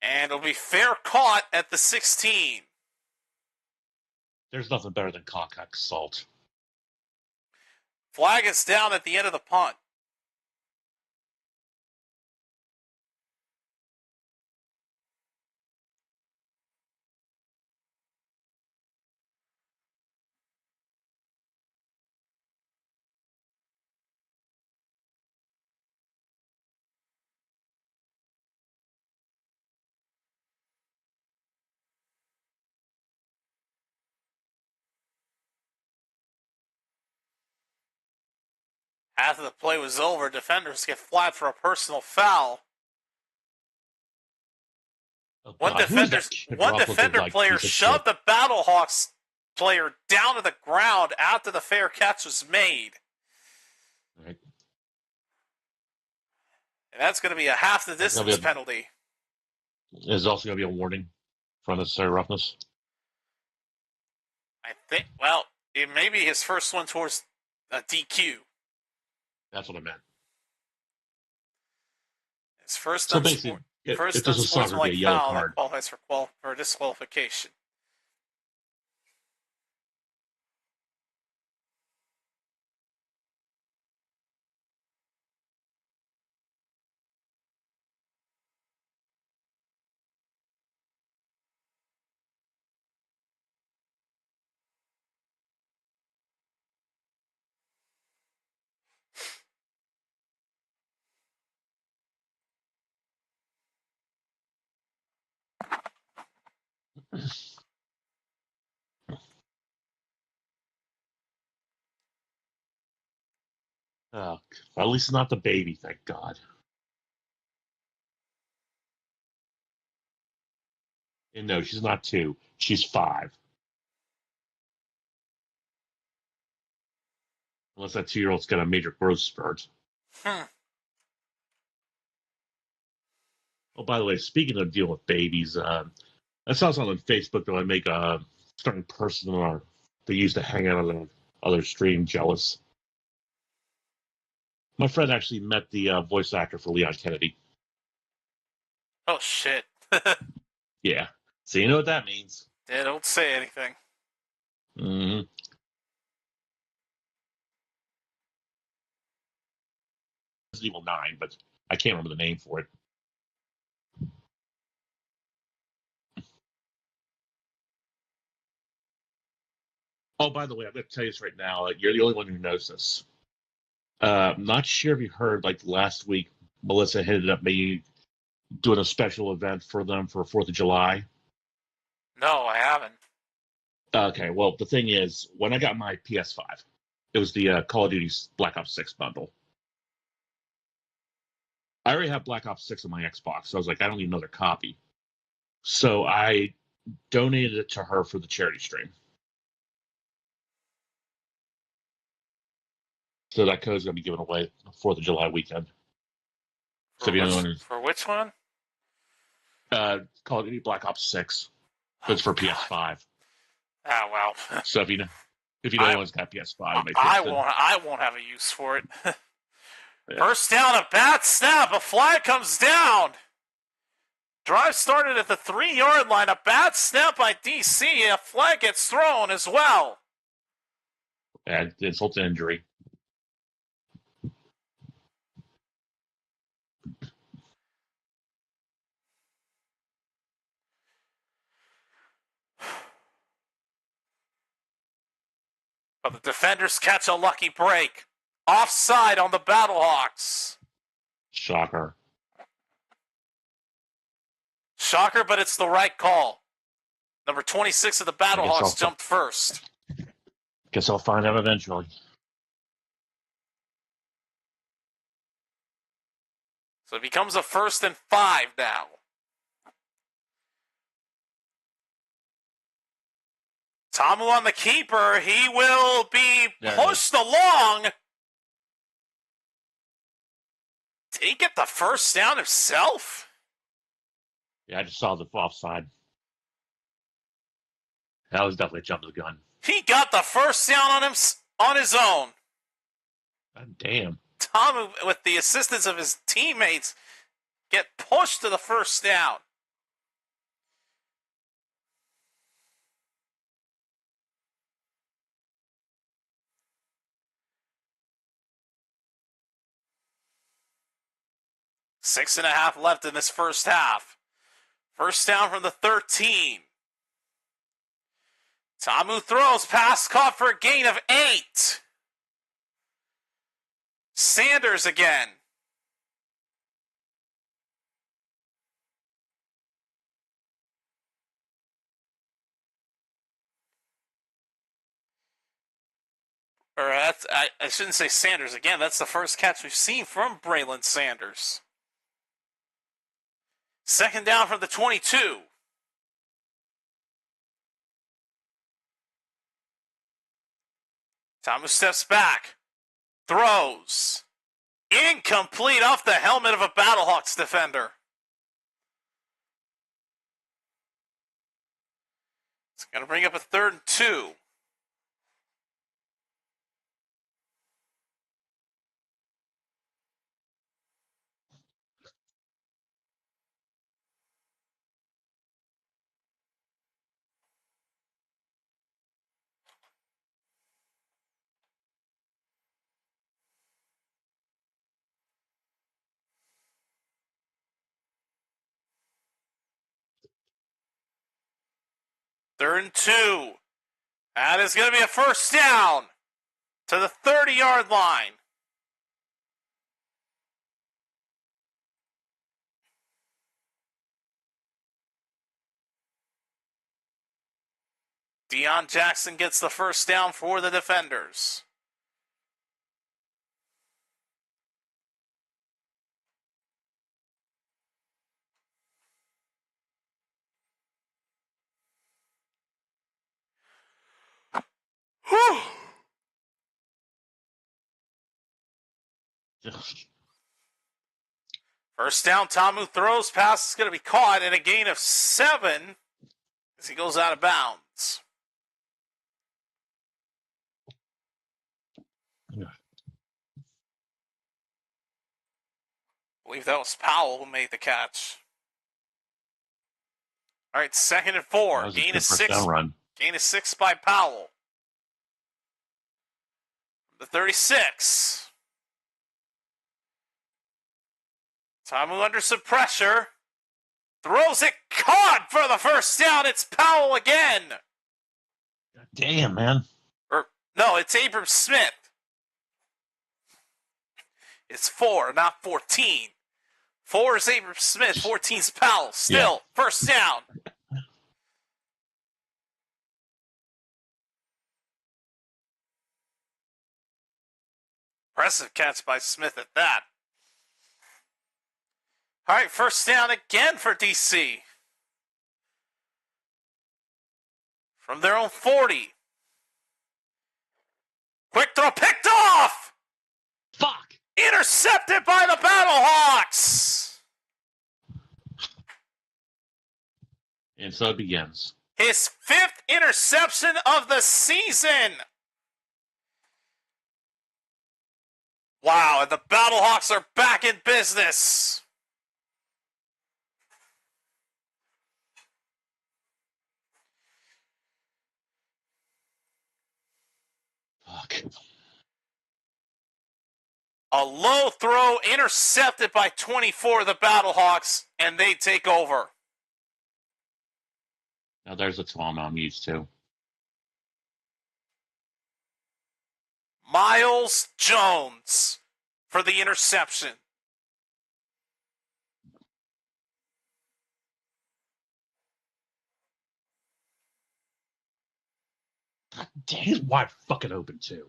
And it'll be fair caught at the 16. There's nothing better than cockeyed salt. Flag is down at the end of the punt. After the play was over, defenders get flagged for a personal foul. Oh, One God, who is that defender player shoved the Battlehawks player down to the ground after the fair catch was made. Right. And that's going to be a half the distance penalty. There's also going to be a warning for unnecessary roughness. I think, well, it may be his first one towards a DQ. That's what I meant. His first so basically, if this was soccer, it'd be a yellow card. Qualifies for disqualification. Oh, at least not the baby, thank God. And no, she's not 2. She's 5. Unless that 2-year-old's got a major growth spurt. Oh, by the way, speaking of dealing with babies, I saw something on Facebook that I make a certain person they used to hang out on the other stream jealous. My friend actually met the voice actor for Leon Kennedy. Oh, shit. Yeah. So you know what that means. Yeah, don't say anything. Mm-hmm. Resident Evil 9, but I can't remember the name for it. Oh, by the way, I'm going to tell you this right now. You're the only one who knows this. I'm not sure if you heard, like last week, Melissa ended up maybe doing a special event for them for 4th of July. No, I haven't. Okay, well, the thing is, when I got my PS5, it was the Call of Duty Black Ops 6 bundle. I already have Black Ops 6 on my Xbox, so I was like, I don't need another copy. So I donated it to her for the charity stream. So that code's going to be given away 4th of July weekend. For which one? Call of Duty Black Ops 6. But it's for PS5. Oh, well. So if you know anyone's got PS5, I won't have a use for it. Yeah. First down, a bad snap. A flag comes down. Drive started at the 3-yard line. A bad snap by DC. A flag gets thrown as well. And insult to injury. But the defenders catch a lucky break. Offside on the Battlehawks. Shocker. Shocker, but it's the right call. Number 26 of the Battlehawks jumped first. Guess I'll find out eventually. So it becomes a 1st and 5 now. Tamu on the keeper. He will be pushed along. Did he get the first down himself? Yeah, I just saw the offside. That was definitely a jump of the gun. He got the first down on his own. God damn. Tom, with the assistance of his teammates, get pushed to the first down. Six and a half left in this first half. First down from the 13. Tamu throws, pass caught for a gain of 8. Sanders again. Or I shouldn't say Sanders again. That's the first catch we've seen from Braylon Sanders. Second down from the 22. Thomas steps back. Throws. Incomplete off the helmet of a Battlehawks defender. It's going to bring up a 3rd and 2. Third and 2. That is going to be a first down to the 30-yard line. Deion Jackson gets the first down for the Defenders. Whew. First down, Tamu throws, pass is going to be caught, and a gain of 7 as he goes out of bounds. I believe that was Powell who made the catch. All right, 2nd and 4. Gain of 6. Gain of 6 by Powell. The 36. Tamu under some pressure. Throws it, caught for the first down. It's Powell again. God damn, man. No, it's Abram Smith. It's 4, not 14. 4 is Abram Smith, 14 is Powell. Still, first down. Impressive catch by Smith at that. All right, first down again for DC. From their own 40. Quick throw, picked off! Fuck! Intercepted by the Battlehawks! And so it begins. His 5th interception of the season! Wow, and the Battlehawks are back in business! Fuck. A low throw intercepted by 24 of the Battlehawks, and they take over. Now there's a trauma I'm used to. Miles Jones for the interception. God damn, he's wide fucking open too.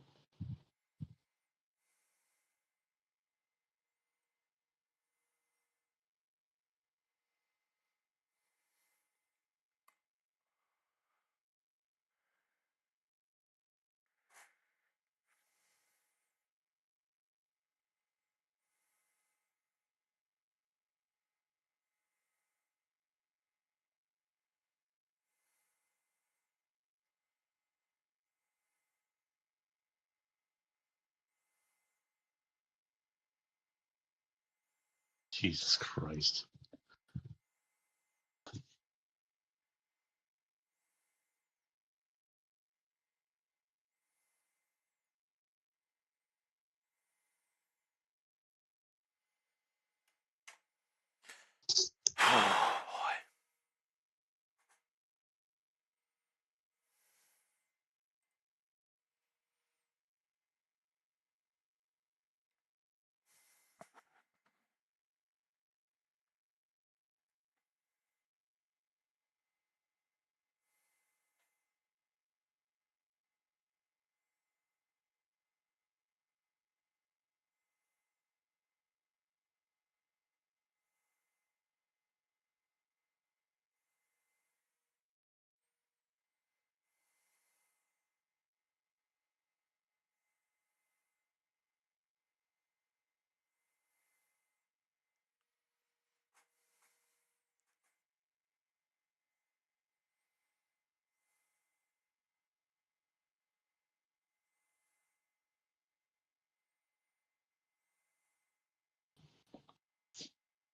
Jesus Christ. Oh, boy.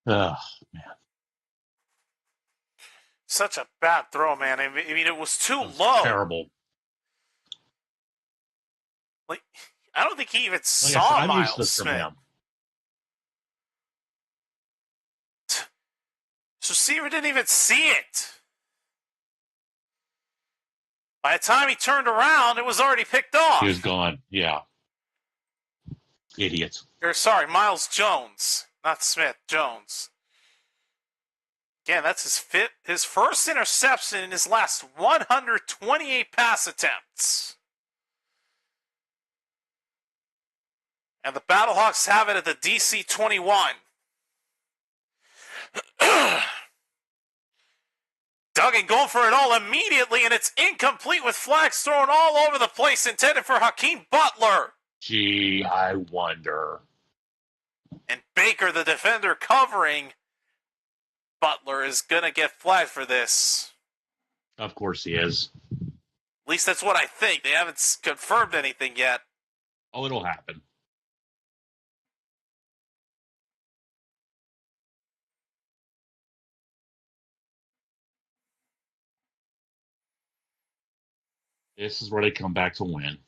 Oh, man. Such a bad throw, man. I mean, it was too That was low. terrible. Like, I don't think he even Like I said, saw I'm used to Miles this from Smith. him. So Seaver didn't even see it. By the time he turned around, it was already picked off. He was gone. Yeah. Idiot. Or, sorry, Miles Jones. Not Smith, Jones. Again, that's his first interception in his last 128 pass attempts. And the Battlehawks have it at the DC 21. Duggan going for it all immediately, and it's incomplete with flags thrown all over the place, intended for Hakeem Butler. Gee, I wonder. And Baker, the defender covering Butler, is going to get flagged for this. Of course he is. At least that's what I think. They haven't confirmed anything yet. Oh, it'll happen. This is where they come back to win.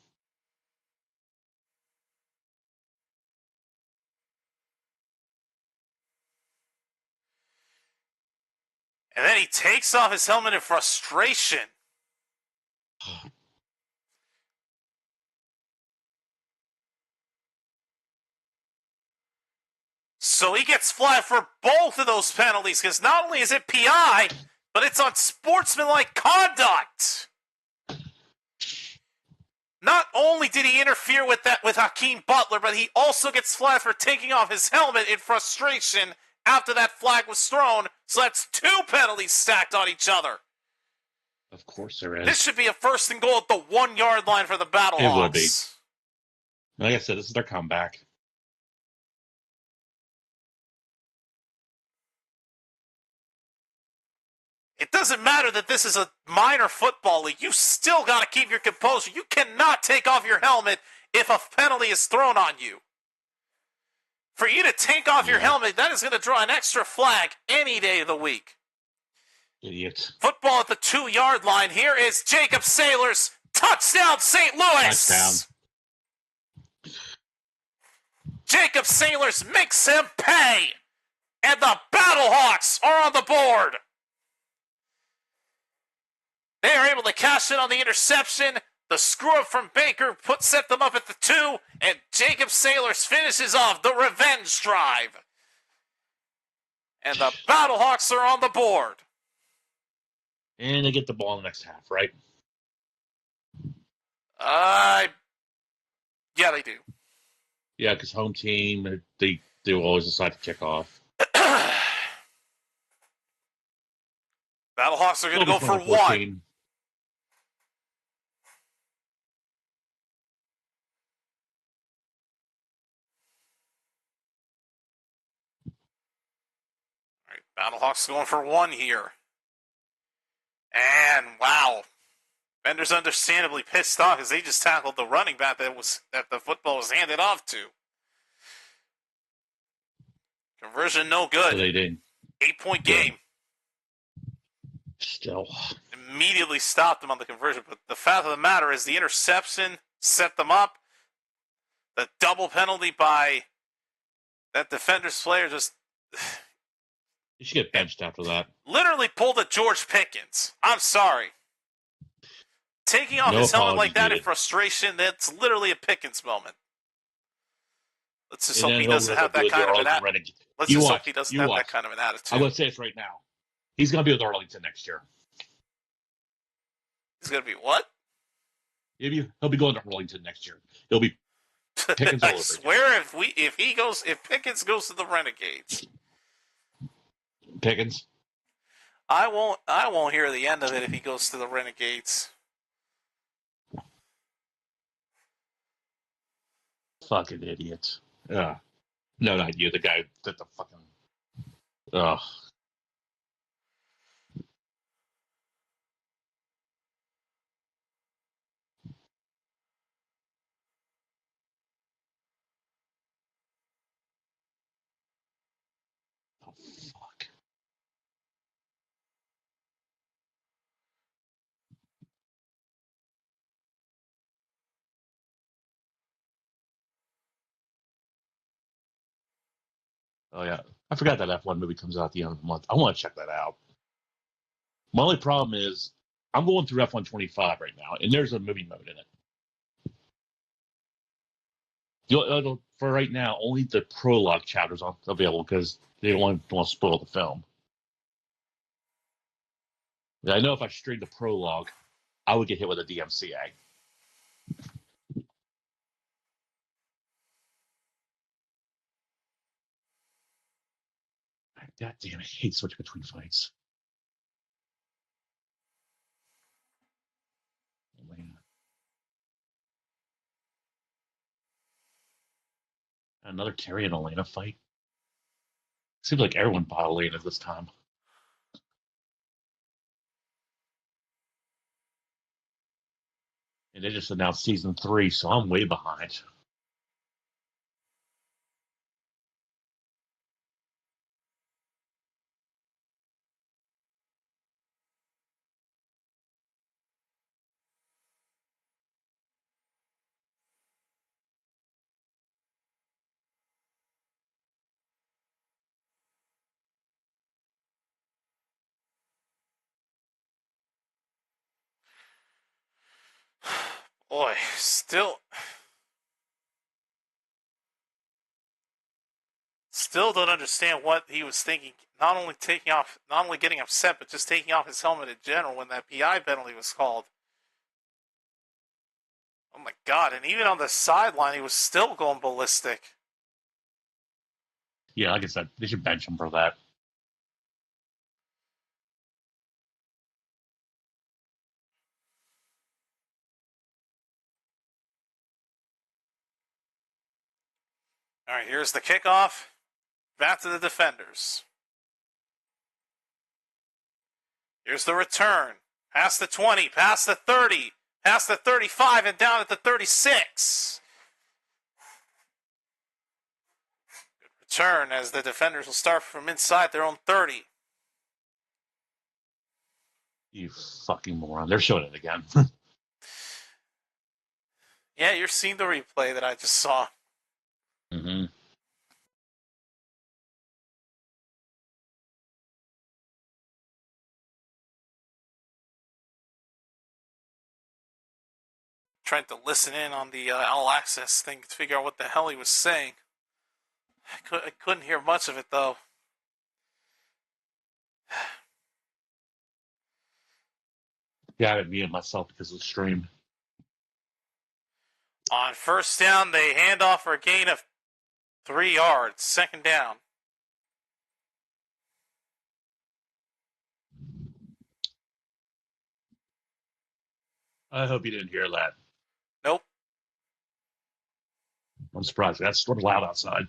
And then he takes off his helmet in frustration. So he gets flagged for both of those penalties, because not only is it PI, but it's unsportsmanlike conduct. Not only did he interfere with Hakeem Butler, but he also gets flagged for taking off his helmet in frustration after that flag was thrown. So that's two penalties stacked on each other. Of course there is. This should be a first and goal at the 1 yard line for the Battlehawks. It will be. Like I said, this is their comeback. It doesn't matter that this is a minor football league. You still got to keep your composure. You cannot take off your helmet if a penalty is thrown on you. For you to take off your helmet, that is going to draw an extra flag any day of the week. Idiots. Football at the 2 yard line. Here is Jacob Saylor's touchdown, St. Louis. Touchdown. Jacob Saylors makes him pay. And the Battlehawks are on the board. They are able to cash in on the interception. The screw-up from Baker set them up at the 2, and Jacob Saylors finishes off the revenge drive. And the Battlehawks are on the board. And they get the ball in the next half, right? Yeah, they do. Yeah, because home team, they will always decide to kick off. Battlehawks are going to go for 14. 1. Battlehawks going for 1 here. And wow. Bender's understandably pissed off because they just tackled the running back that the football was handed off to. Conversion no So good. they didn't. 8-point game. Still. Immediately stopped them on the conversion. But the fact of the matter is the interception set them up. The double penalty by that Defenders player just You should get benched after that. literally pulled a George Pickens. I'm sorry. Taking off his helmet like that in frustration, that's literally a Pickens moment. Let's just hope he doesn't have that kind of an attitude. Let's just hope he doesn't have that kind of an attitude. I'm going to say this right now. He's going to be with Arlington next year. He's going to be what? He'll be going to Arlington next year. He'll be Pickens all over. I swear, if Pickens goes to the Renegades, Pickens, I won't hear the end of it if he goes to the Renegades. Fucking idiots. No, not you. The guy that the fucking. Ugh. Oh, fuck. Oh, yeah. I forgot that F1 movie comes out at the end of the month. I want to check that out. My only problem is I'm going through F1 25 right now, and there's a movie mode in it. For right now, only the prologue chapters are available because they don't want to spoil the film. I know if I streamed the prologue, I would get hit with a DMCA. God damn, I hate switching between fights. Another Terry and Elena fight. Seems like everyone bought Elena this time. And they just announced season 3, so I'm way behind. Boy, still don't understand what he was thinking. Not only getting upset, but just taking off his helmet in general when that PI penalty was called. Oh my God! And even on the sideline, he was still going ballistic. Yeah, like I said, they should bench him for that. All right, here's the kickoff. Back to the Defenders. Here's the return. Past the 20, past the 30, past the 35, and down at the 36. Good return as the Defenders will start from inside their own 30. You fucking moron. They're showing it again. Yeah, you're seeing the replay that I just saw. Mm-hmm. Trying to listen in on the All Access thing to figure out what the hell he was saying. I couldn't hear much of it, though. Yeah, I muted myself because of the stream. On first down, they hand off for a gain of 3 yards. Second down. I hope you didn't hear that. Nope. I'm surprised. That's sort of loud outside.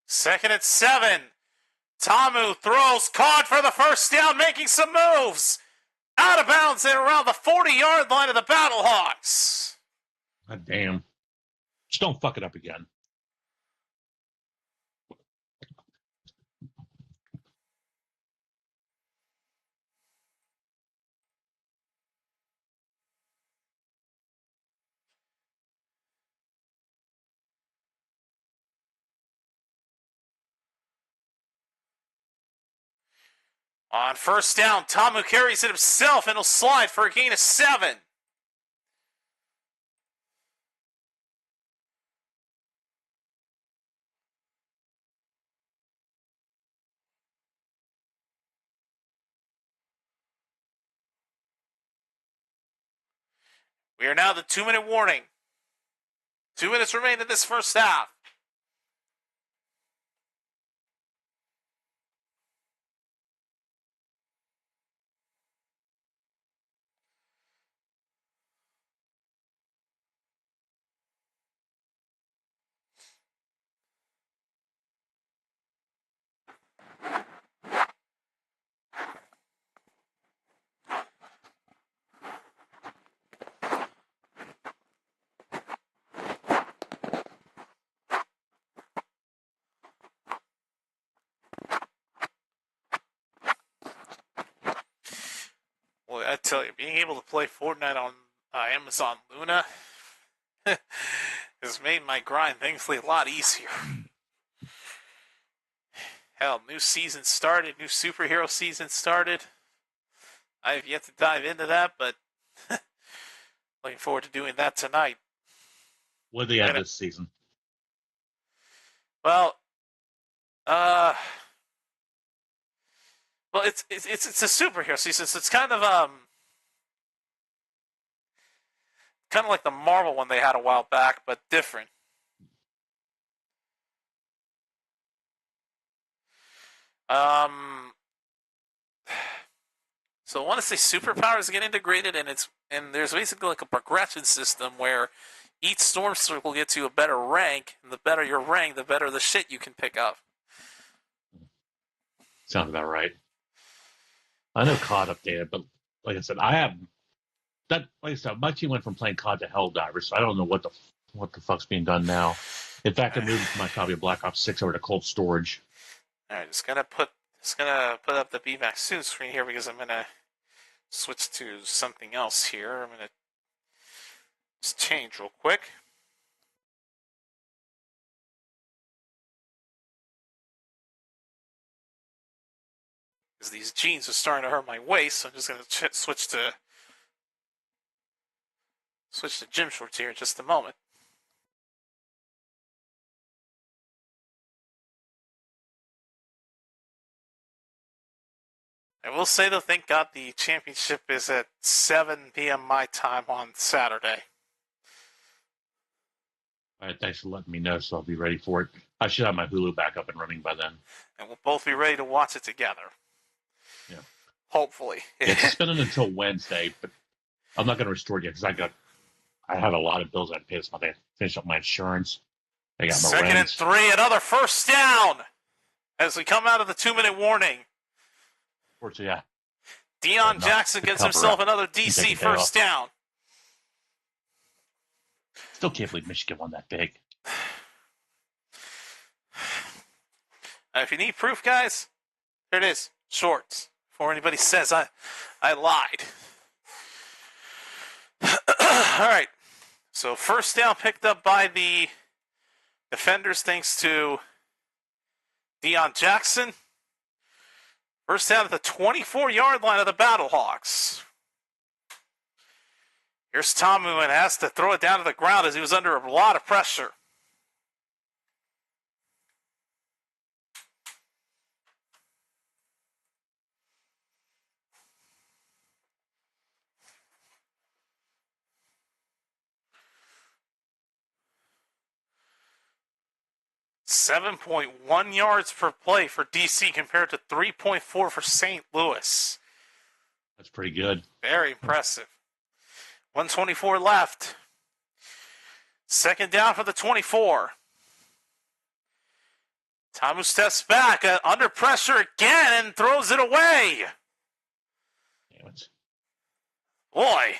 Second and 7. Tamu throws, caught for the first down, making some moves. Out of bounds and around the 40-yard line of the Battlehawks. God damn. Just don't fuck it up again. On first down, Tamu carries it himself and he'll slide for a gain of 7. We are now the 2-minute warning. 2 minutes remain in this first half. Well, I tell you, being able to play Fortnite on Amazon Luna has made my grind, thankfully, a lot easier. Hell, new season started, new superhero season started. I have yet to dive into that, but looking forward to doing that tonight. What do they have this season? Well, it's a superhero season, so it's kind of like the Marvel one they had a while back, but different. So I want to say superpowers get integrated, and there's basically like a progression system where each storm circle gets you a better rank, and the better your rank, the better the shit you can pick up. Sounds about right. I know COD updated, but like I said, my team went from playing COD to Helldivers, so I don't know what the fuck's being done now. In fact, I moved my copy of Black Ops 6 over to cold storage. All right, just gonna put up the BMAX soon screen here because I'm gonna switch to something else here. I'm gonna just change real quick. Because these jeans are starting to hurt my waist, so I'm just gonna switch to gym shorts here in just a moment. I will say, though, thank God the championship is at 7 p.m. my time on Saturday. All right, thanks for letting me know, so I'll be ready for it. I should have my Hulu back up and running by then. And we'll both be ready to watch it together. Yeah. Hopefully. Yeah, it's spending until Wednesday, but I'm not going to restore it yet because I have a lot of bills I had to pay this month. I had to finish up my insurance. I got my Second and 3, another first down as we come out of the 2-minute warning. Fortunately, yeah. Deion Jackson gets himself another DC first down. Still can't believe Michigan won that big. If you need proof, guys, here it is. Shorts. Before anybody says I lied. All right. So first down picked up by the Defenders thanks to Deion Jackson. First down at the 24-yard line of the Battlehawks. Here's Tamu and has to throw it down to the ground as he was under a lot of pressure. .1 yards per play for DC compared to 3.4 for St. Louis. That's pretty good. Very impressive. 124 left. Second down for the 24. Tamu steps back, under pressure again, and throws it away. Damn it. Boy,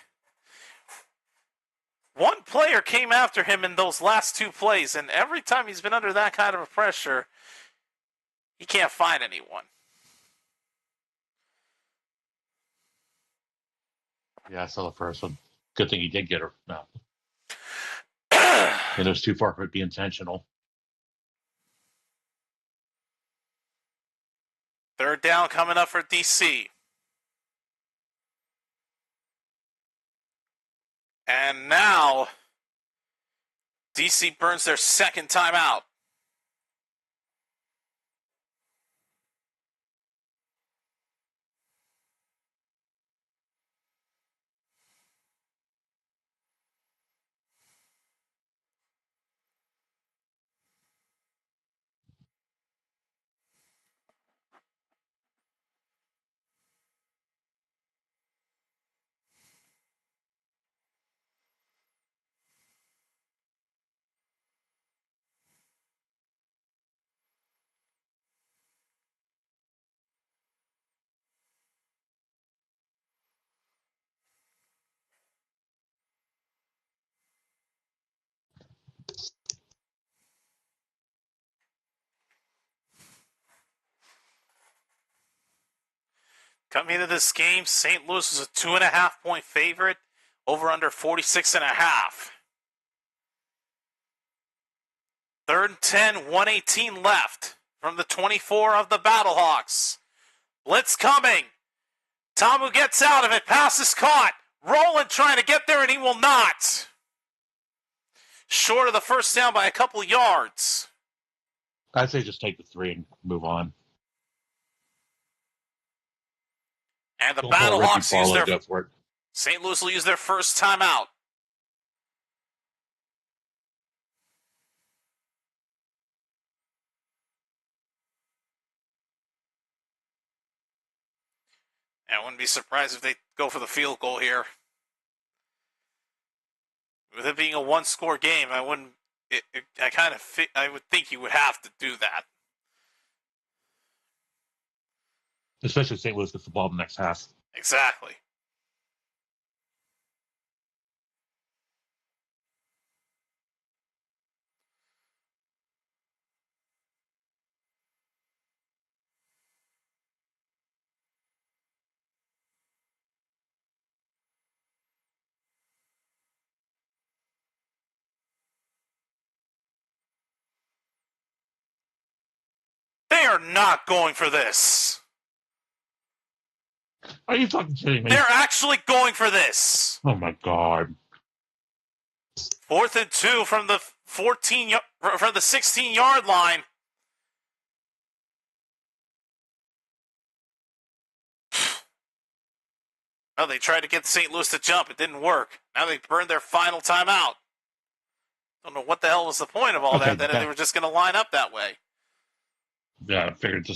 one player came after him in those last two plays, and every time he's been under that kind of a pressure, he can't find anyone. Yeah, I saw the first one. Good thing he did get her. No. And it was too far for it to be intentional. Third down coming up for DC. And now, DC burns their second timeout. Coming into this game, St. Louis was a 2.5-point favorite, over under 46.5. Third and 10, 1:18 left from the 24 of the Battlehawks. Blitz coming. Tamu gets out of it. Pass is caught. Roland trying to get there, and he will not. Short of the first down by a couple yards. I'd say just take the 3 and move on. And the Don't call Ricky Battlehawks use Barlow their... to go for it. St. Louis will use their first timeout. I wouldn't be surprised if they go for the field goal here. With it being a one-score game, I wouldn't. I would think you would have to do that. Especially if St. Louis gets the ball in the next half. Exactly. They are not going for this. Are you fucking kidding me? They're actually going for this. Oh my god. 4th and 2 from the 16-yard line. Well, they tried to get St. Louis to jump. It didn't work. Now they burned their final timeout. Don't know what the hell was the point of all that. Then they were just going to line up that way. Yeah, I figured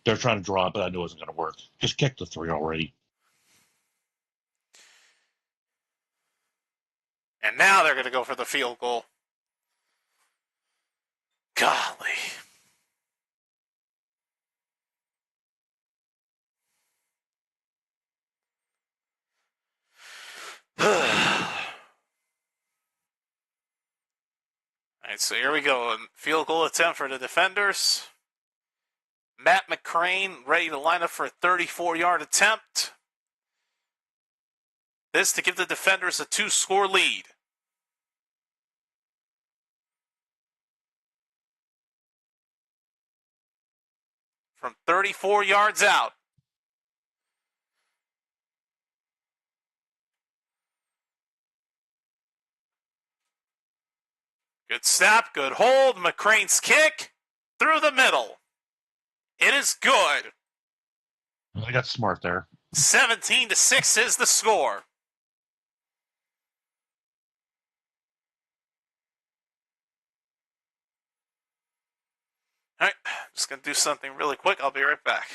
they're trying to draw it, but I knew it wasn't going to work. Just kick the 3 already. And now they're going to go for the field goal. Golly. All right, so here we go. A field goal attempt for the Defenders. Matt McCrane ready to line up for a 34-yard attempt. This to give the Defenders a 2-score lead. From 34 yards out. Good snap, good hold. McCrane's kick through the middle. It is good. They got smart there. 17-6 is the score. All right, just going to do something really quick. I'll be right back.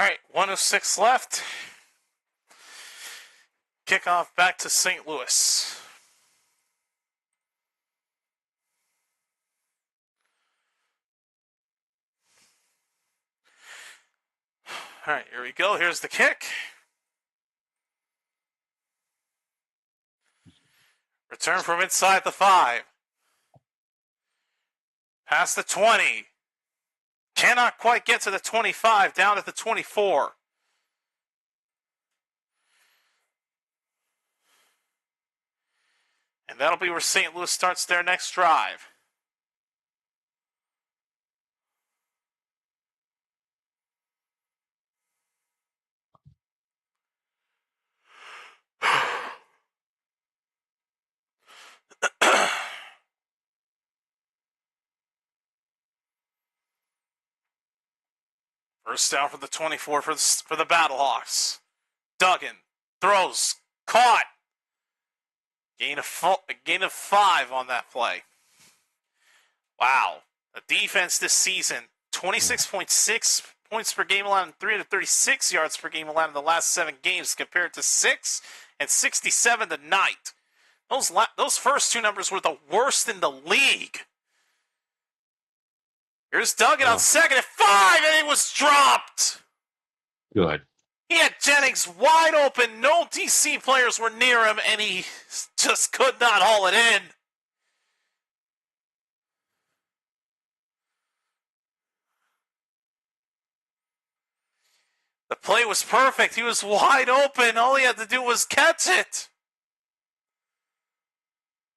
All right, 106 left. Kickoff back to St. Louis. All right, here we go. Here's the kick. Return from inside the 5. Past the 20. Cannot quite get to the 25, down at the 24. And that'll be where St. Louis starts their next drive. First down for the 24 for the Battlehawks. Duggan throws, caught. Gain of 5 on that play. Wow. The defense this season, 26.6 points per game allowed and 336 yards per game allowed in the last 7 games compared to 6 and 67 tonight. Those first 2 numbers were the worst in the league. Here's Duggan on second at 5, and it was dropped. Good. He had Jennings wide open. No DC players were near him, and he just could not haul it in. The play was perfect. He was wide open. All he had to do was catch it.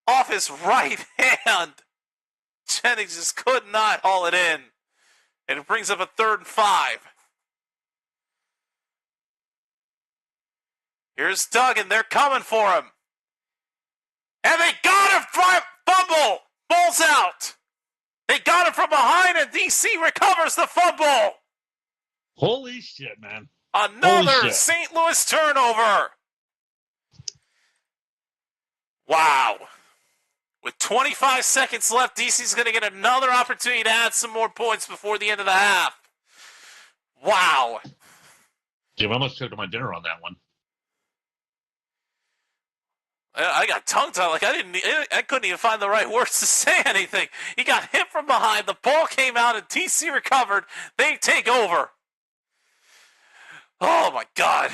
Off his right hand. Jennings just could not haul it in. And it brings up a 3rd and 5. Here's Duggan. They're coming for him. And they got him. Fumble. Ball's out. They got him from behind, and DC recovers the fumble. Holy shit, man. Another St. Louis turnover. Wow. With 25 seconds left, DC's going to get another opportunity to add some more points before the end of the half. Wow. Jim, I almost choked on my dinner on that one. I got tongue-tied. Like I couldn't even find the right words to say anything. He got hit from behind. The ball came out, and DC recovered. They take over. Oh, my God.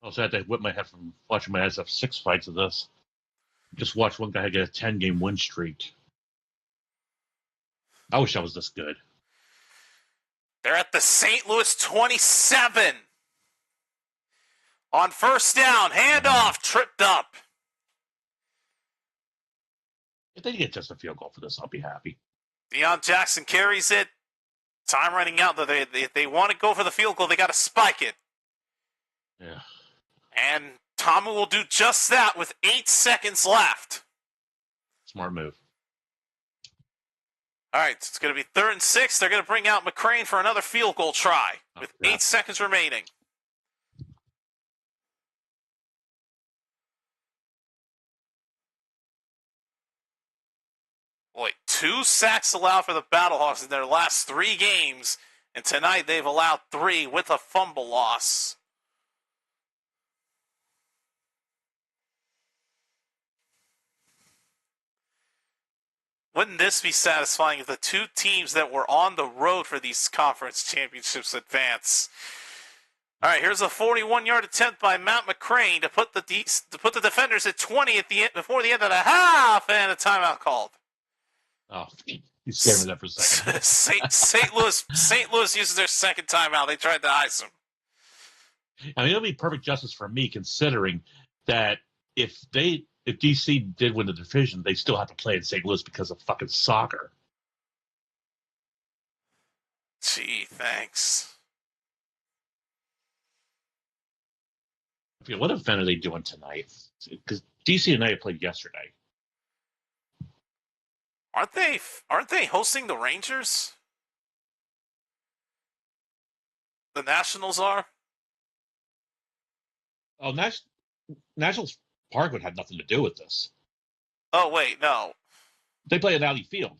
I also had to whip my head from watching my ass have 6 fights of this. Just watch one guy get a 10-game win streak. I wish I was this good. They're at the St. Louis 27. On first down, handoff, tripped up. If they get just a field goal for this, I'll be happy. Deion Jackson carries it. Time running out. If they want to go for the field goal, they got to spike it. Yeah. And Tomu will do just that with 8 seconds left. Smart move. All right, it's going to be 3rd and 6. They're going to bring out McCrane for another field goal try with 8 seconds remaining. Boy, 2 sacks allowed for the Battlehawks in their last 3 games, and tonight they've allowed 3 with a fumble loss. Wouldn't this be satisfying if the 2 teams that were on the road for these conference championships advance? All right, here's a 41-yard attempt by Matt McCrane to put the Defenders at 20 at the end, before the end of the half, and a timeout called. Oh, you scared me there for a second. St. Louis uses their second timeout. They tried to ice him. I mean, it'll be perfect justice for me, considering that if DC did win the division, they still have to play in St. Louis because of fucking soccer. Gee, thanks. What event are they doing tonight? Because DC and I played yesterday. Aren't they hosting the Rangers? The Nationals are? Oh, Nationals Parkwood had nothing to do with this. Oh, wait, no. They play at Alley Field.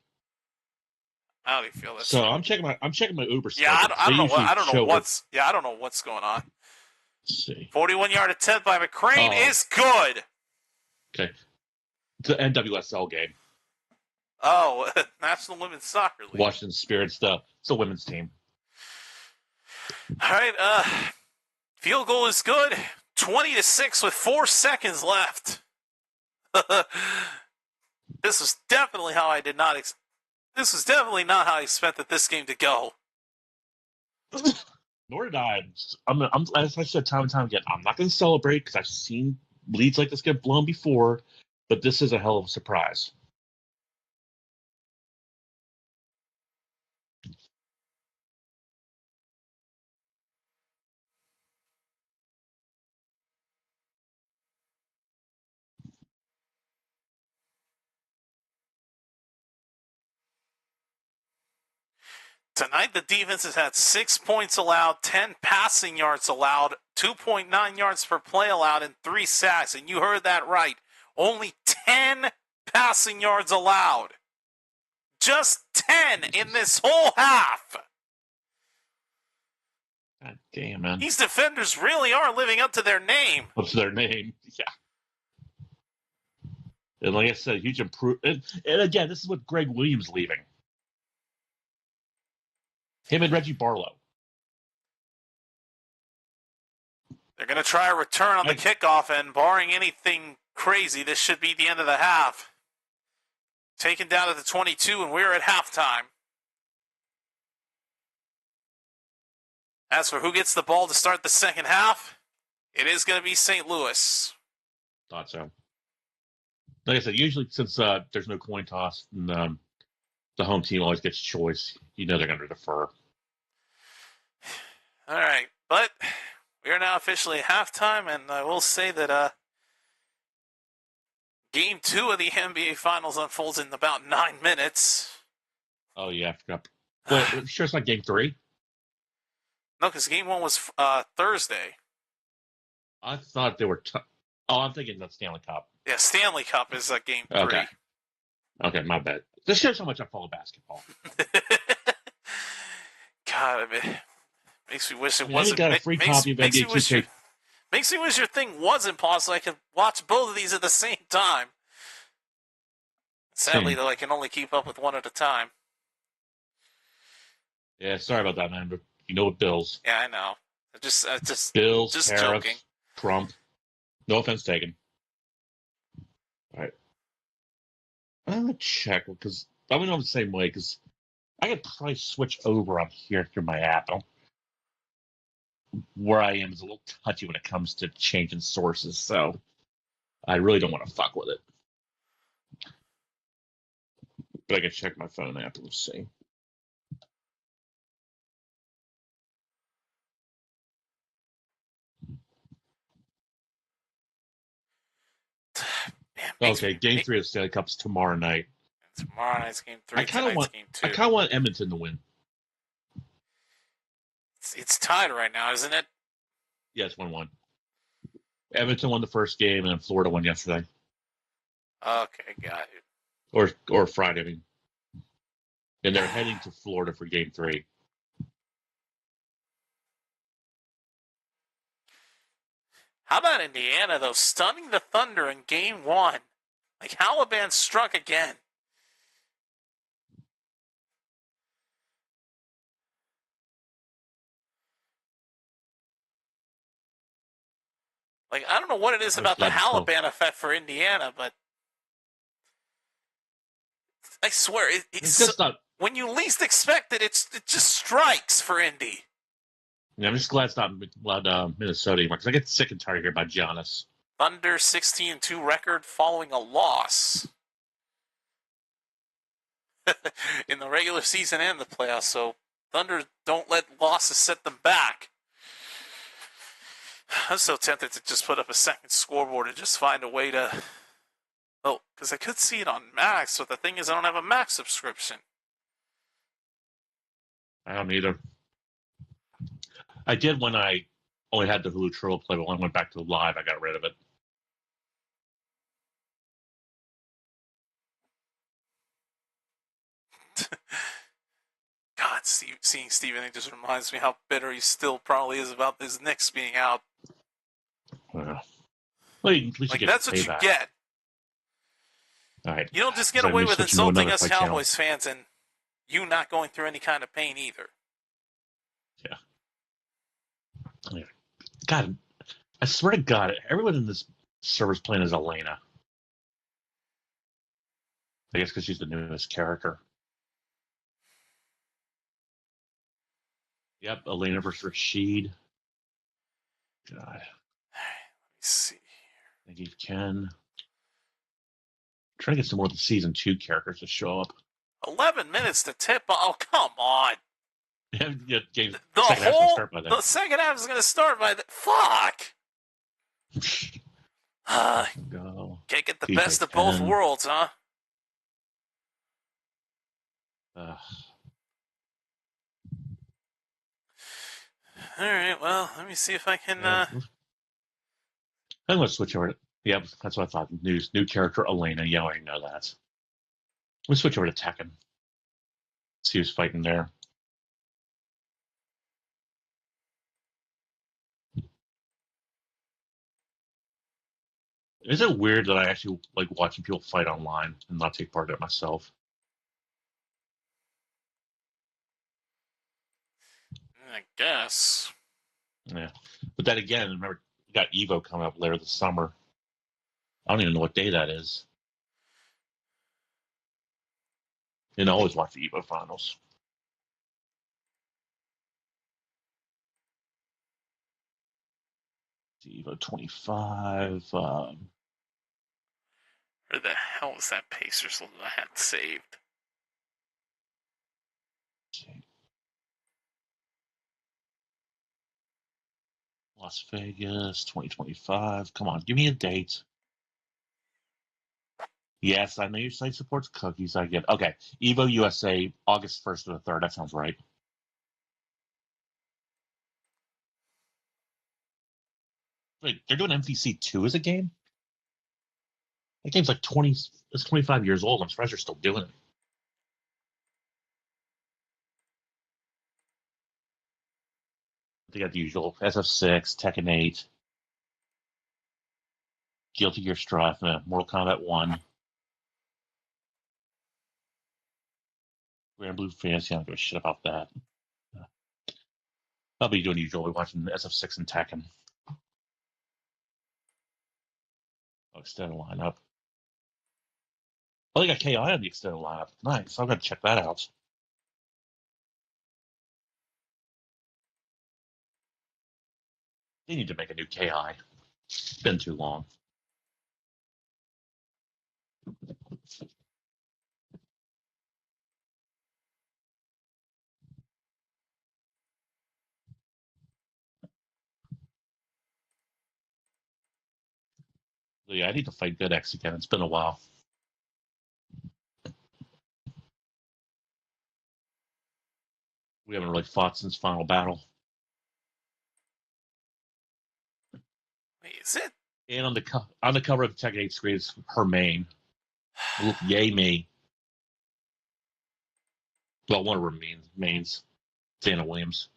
How do you feel this? So I'm checking my Uber schedule. Yeah, I don't know what. I don't know what's going on. Let's see. 41-yard attempt by McCrane is good. Okay. It's an NWSL game. Oh, National Women's Soccer League. Washington Spirit stuff. It's a women's team. All right. Field goal is good. 20-6 with 4 seconds left. This was definitely how I did not. This was definitely not how I expected this game to go. Nor did I. As I said time and time again, I'm not going to celebrate because I've seen leads like this get blown before, but this is a hell of a surprise. Tonight, the defense has had 6 points allowed, 10 passing yards allowed, 2.9 yards per play allowed, and 3 sacks. And you heard that right. Only 10 passing yards allowed. Just 10 in this whole half. God damn, man. These defenders really are living up to their name. Up to their name, yeah. And like I said, huge improvement. And again, this is with Greg Williams leaving. Him and Reggie Barlow. They're going to try a return on the kickoff, and barring anything crazy, this should be the end of the half. Taken down at the 22, and we're at halftime. As for who gets the ball to start the second half, it is going to be St. Louis. Thought so. Like I said, usually since there's no coin toss, and the home team always gets choice, they're going to defer. All right, but we are now officially at halftime, and I will say that Game 2 of the NBA Finals unfolds in about 9 minutes. Oh, yeah, I forgot. Wait, sure it's not Game 3? No, because Game 1 was Thursday. I thought they were... I'm thinking that's Stanley Cup. Yeah, Stanley Cup is Game 3. Okay, my bad. This shows how much I follow basketball. God, makes me wish it wasn't. Got a free copy of NBA 2K. Makes me wish your thing wasn't paused so I could watch both of these at the same time. Sadly, though, I can only keep up with one at a time. Yeah, sorry about that, man. But with bills. Yeah, I know. Just bills, just tariffs, joking. Trump. No offense taken. All right. I'm gonna check because I'm the same way because I could probably switch over on here through my app. Where I am is a little touchy when it comes to changing sources, so I really don't want to fuck with it. But I can check my phone app and we'll see. Okay, Game 3 of Stanley Cup's tomorrow night. Tomorrow night's Game 3. Game 2. I kind of want Edmonton to win. It's tied right now, isn't it? Yeah, it's 1-1. Edmonton won the first game, and Florida won yesterday. Okay, got it. Or Friday, I mean. And they're heading to Florida for Game 3. How about Indiana, though, stunning the Thunder in Game 1? Like, Halliburton struck again. Like, I don't know what it is about the Halliburton effect for Indiana, but I swear, it's just not, when you least expect it, it just strikes for Indy. Yeah, I'm just glad it's not Minnesota anymore, because I get sick and tired here about Giannis. Thunder 16-2 record following a loss in the regular season and the playoffs, so Thunder don't let losses set them back. I'm so tempted to just put up a second scoreboard and just find a way to... Oh, because I could see it on Max, but the thing is I don't have a Max subscription. I don't either. I did when I only had the Hulu Troll play, but when I went back to live, I got rid of it. seeing Steven. It just reminds me how bitter he still probably is about his Knicks being out. Well, at least you Like, get that's what payback. you get. All right. You don't just get So away we with switch into insulting another us fight channel. Cowboys fans and you not going through any kind of pain either. Yeah. God, I swear to God, everyone in this server's playing as Elena. I guess because she's the newest character. Yep, Elena versus Rashid. God. Let me see. Thank you, Ken. Trying to get some more of the season 2 characters to show up. 11 minutes to tip. Oh, come on. Yeah, game, The second half's gonna start by then. The second half is going to start by the... Fuck! Go. Can't get the TJ best of both 10. worlds, huh? Alright, well, let me see if I can... I'm going to switch over. Yeah, that's what I thought. New character, Elena. Yeah, I already know that. We'll switch over to Tekken. See who's fighting there. Is it weird that I actually like watching people fight online and not take part in it myself? I guess. Yeah. But then again, remember, you got Evo coming up later this summer. I don't even know what day that is. And I always watch the Evo finals. The Evo 25. Where the hell is that Pacers logo I had saved? Okay. Las Vegas 2025. Come on, give me a date. Yes, I know your site supports cookies. I get okay. Evo USA, August 1st to the 3rd. That sounds right. Wait, they're doing MVC 2 as a game? That game's like 20, it's 25 years old. I'm surprised they're still doing it. They got the usual SF6, Tekken 8, Guilty Gear Strife, Mortal Kombat 1, Grand Blue Fantasy. I don't give a shit about that. I'll be doing the usual, watching SF6 and Tekken. Oh, extended lineup. Oh, they got KI on the extended lineup. Nice. I'm going to check that out. They need to make a new KI. It's been too long. So yeah, I need to fight Good X again. It's been a while. We haven't really fought since Final Battle. Wait, is it? And on the cover of the Tekken 8 screen is her main. Yay me. Well, one of her mains. Dana Williams.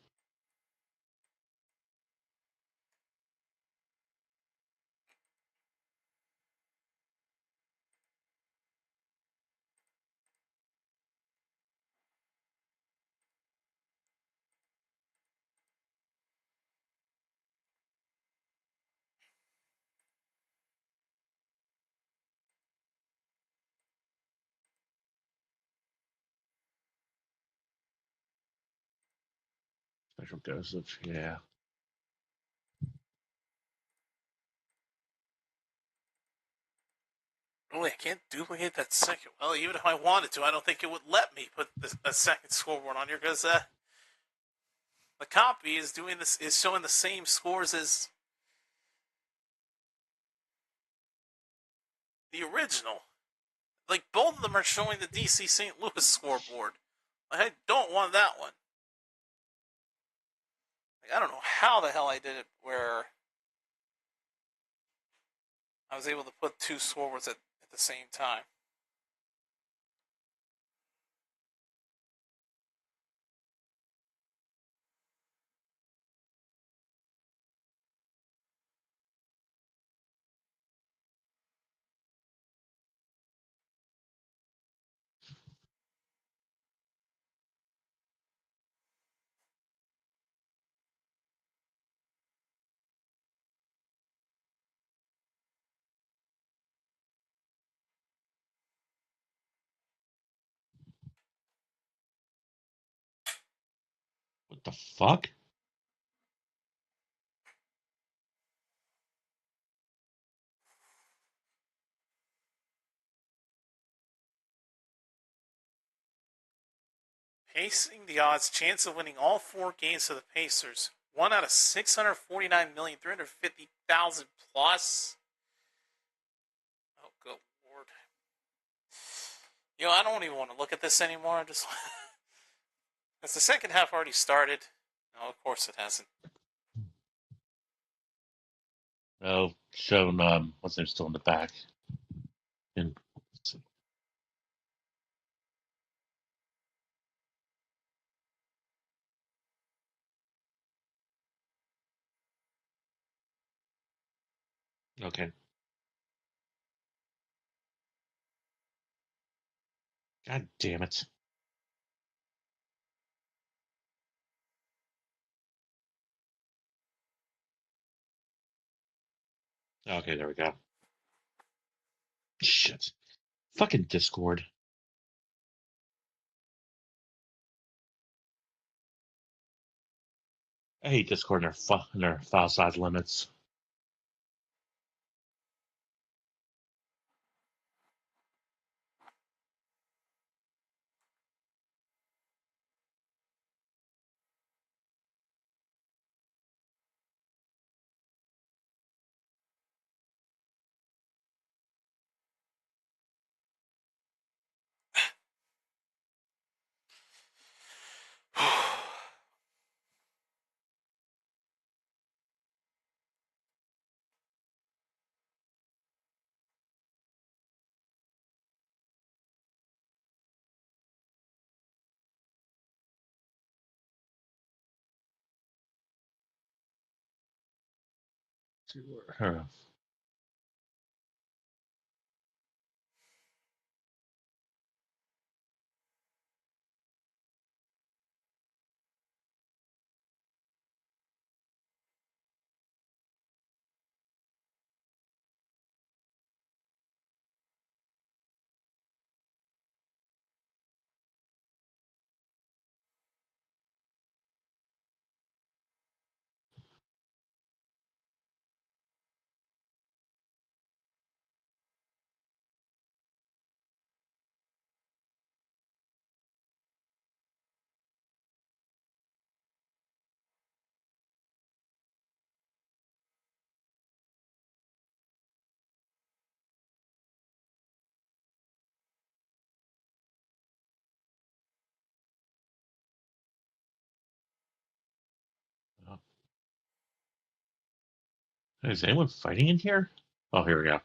Special dosage, yeah. Really, I can't duplicate that second. Well, even if I wanted to, I don't think it would let me put a second scoreboard on here because the copy is showing the same scores as the original. Like, both of them are showing the DC St. Louis scoreboard. Like, I don't want that one. Like, I don't know how the hell I did it where I was able to put two scoreboards at the same time. What the fuck? Pacing the odds, chance of winning all 4 games for the Pacers. 1 out of 649,350,000 plus. Oh, good lord. I don't even want to look at this anymore. I'm just. Has the second half already started? No, of course it hasn't. Oh, shown, what's name still in the back. And let's see. Okay. God damn it. Okay, there we go. Shit. Fucking Discord. I hate Discord and their file size limits. Huh. Is anyone fighting in here? Oh, here we go.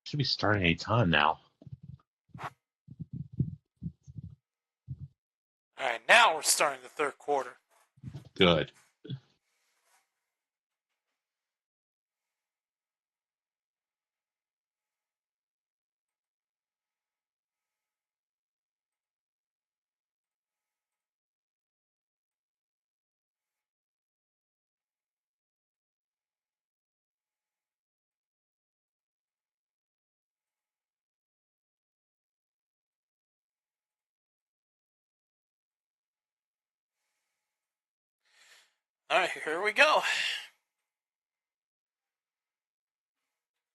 Should be starting any time now. All right, now we're starting the third quarter. Good. All right, here we go.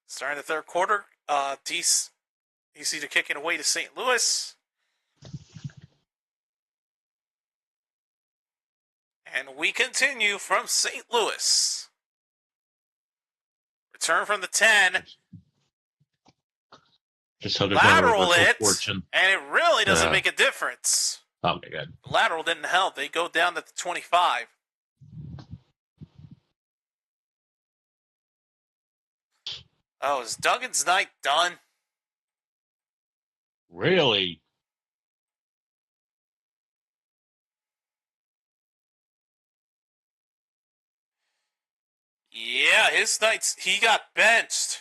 Starting the third quarter. DC to kick it away to St. Louis. And we continue from St. Louis. Return from the 10. Just hope there's Lateral no it, fortune. and it really doesn't make a difference. Oh, my God. The lateral didn't help. They go down to the 25. Oh, is Duggan's night done? Really? Yeah, he got benched.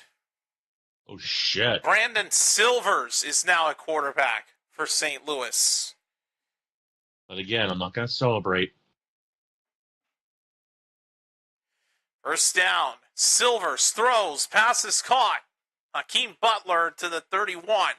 Oh, shit. Brandon Silvers is now a quarterback for St. Louis. But again, I'm not going to celebrate. First down. Silvers throws, passes caught. Hakeem Butler to the 31.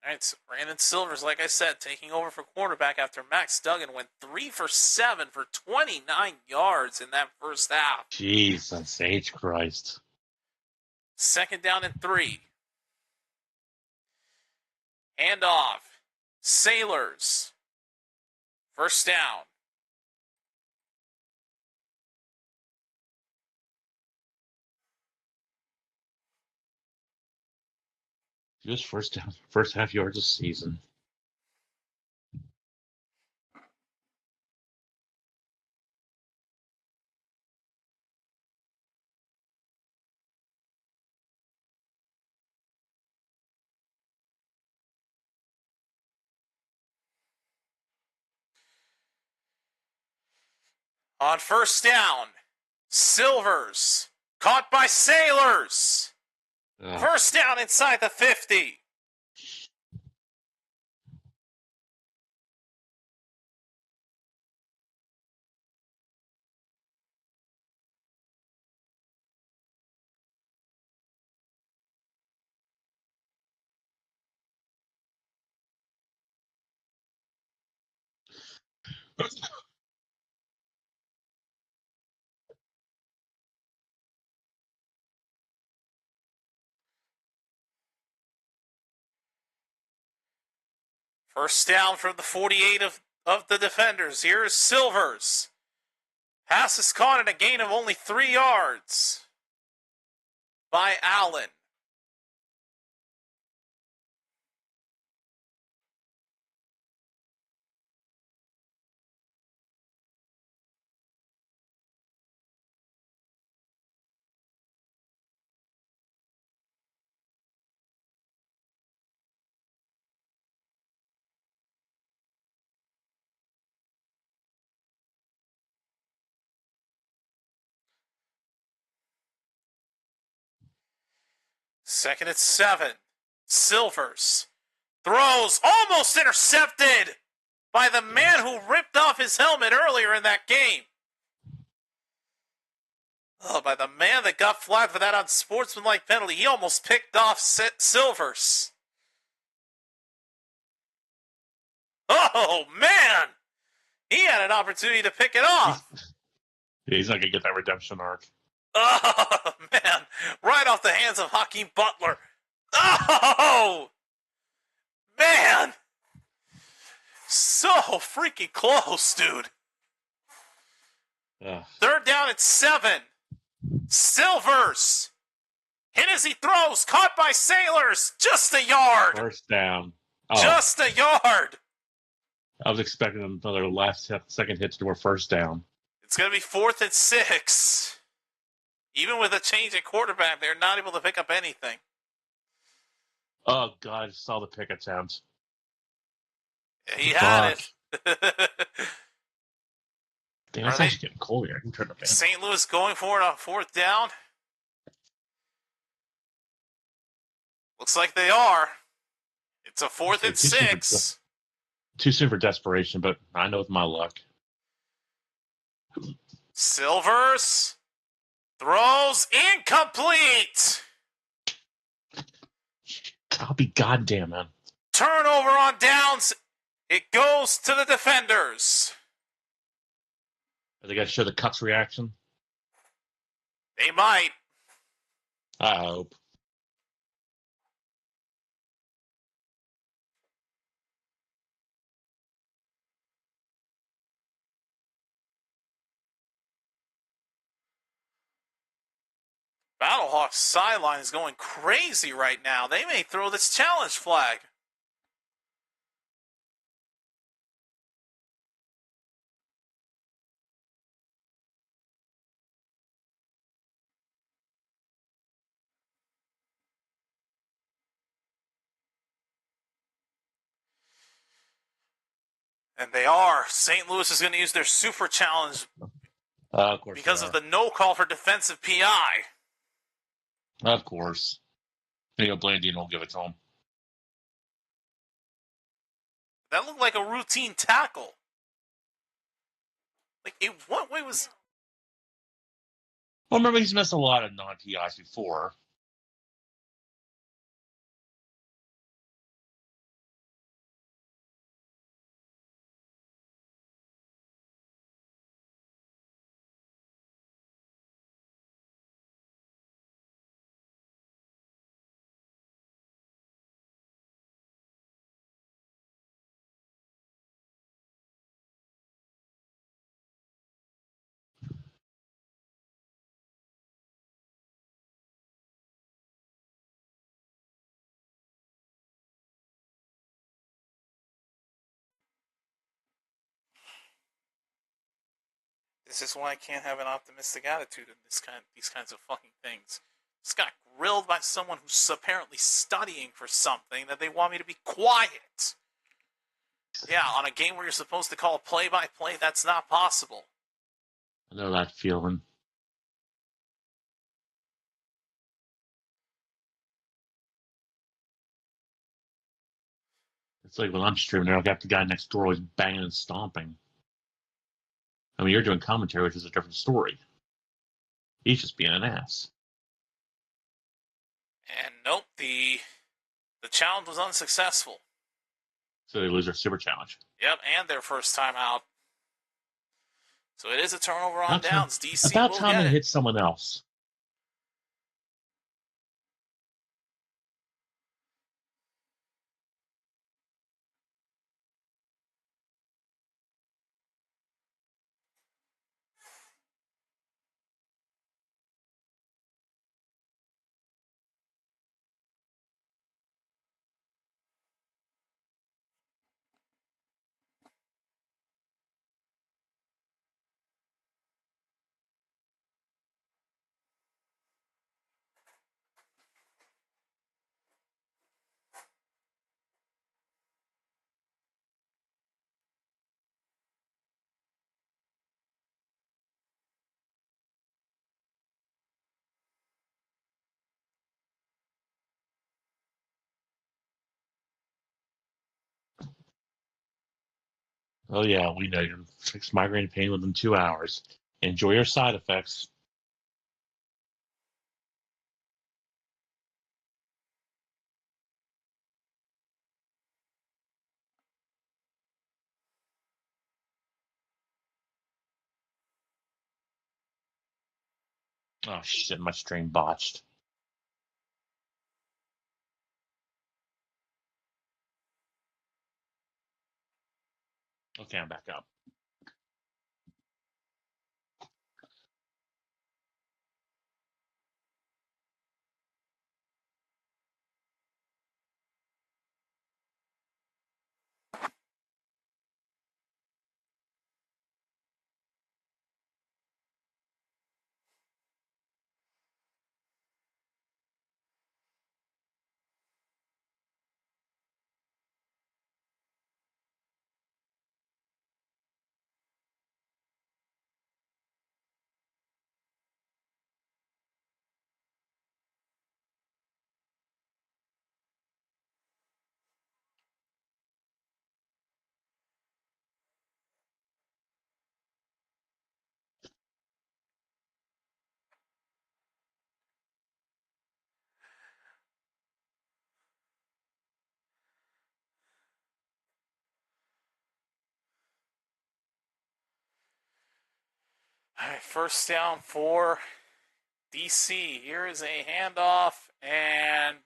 All right, so Brandon Silvers, like I said, taking over for quarterback after Max Duggan went 3 for 7 for 29 yards in that first half. Jesus H. Christ. Second down and 3. Hand off. Sailors. First down. Just first half yards of season. On first down, Silvers caught by Sailors. First down inside the 50. First down from the 48 of the Defenders. Here's Silvers. Pass is caught in a gain of only 3 yards by Allen. Second and 7. Silvers throws, almost intercepted by the man who ripped off his helmet earlier in that game. Oh, by the man that got flagged for that unsportsmanlike penalty. He almost picked off Silvers. Oh, man! He had an opportunity to pick it off. He's not going to get that redemption arc. Oh, man. Right off the hands of Hakeem Butler. Oh! Man! So freaking close, dude. Third down at 7. Silvers. Hit as he throws. Caught by Sailors. Just a yard. First down. Oh. Just a yard. I was expecting another second hit to do a first down. It's going to be 4th and 6. Even with a change at quarterback, they're not able to pick up anything. Oh, God. I saw the pick attempt. Yeah, he had it. Damn, it's actually getting cold here. I can turn the fan. St. Louis going for it on 4th down. Looks like they are. It's a 4th and 6. Too soon for desperation, but I know with my luck. Silvers throws incomplete. I'll be goddamn, man. Turnover on downs. It goes to the Defenders. Are they going to show the Cuts reaction? They might. I hope. Battlehawks sideline is going crazy right now. They may throw this challenge flag. And they are. St. Louis is going to use their super challenge Of course. because of the no call for defensive PI. Of course. Blandine will give it to him. That looked like a routine tackle. Like, in what way was... Well, remember, he's missed a lot of non-PIs before. This is why I can't have an optimistic attitude in these kinds of fucking things. Just got grilled by someone who's apparently studying for something that they want me to be quiet. Yeah, on a game where you're supposed to call play-by-play, that's not possible. I know that feeling. It's like when I'm streaming, I've got the guy next door always banging and stomping. I mean, you're doing commentary, which is a different story. He's just being an ass. And nope, the challenge was unsuccessful. So they lose their super challenge. Yep, and their first time out. So it is a turnover on downs. DC about will time get they it. hit someone else. Oh yeah, we know you fix migraine pain within 2 hours. Enjoy your side effects. Oh shit, my stream botched. Okay, I'm back up. right, first down for DC. Here is a handoff and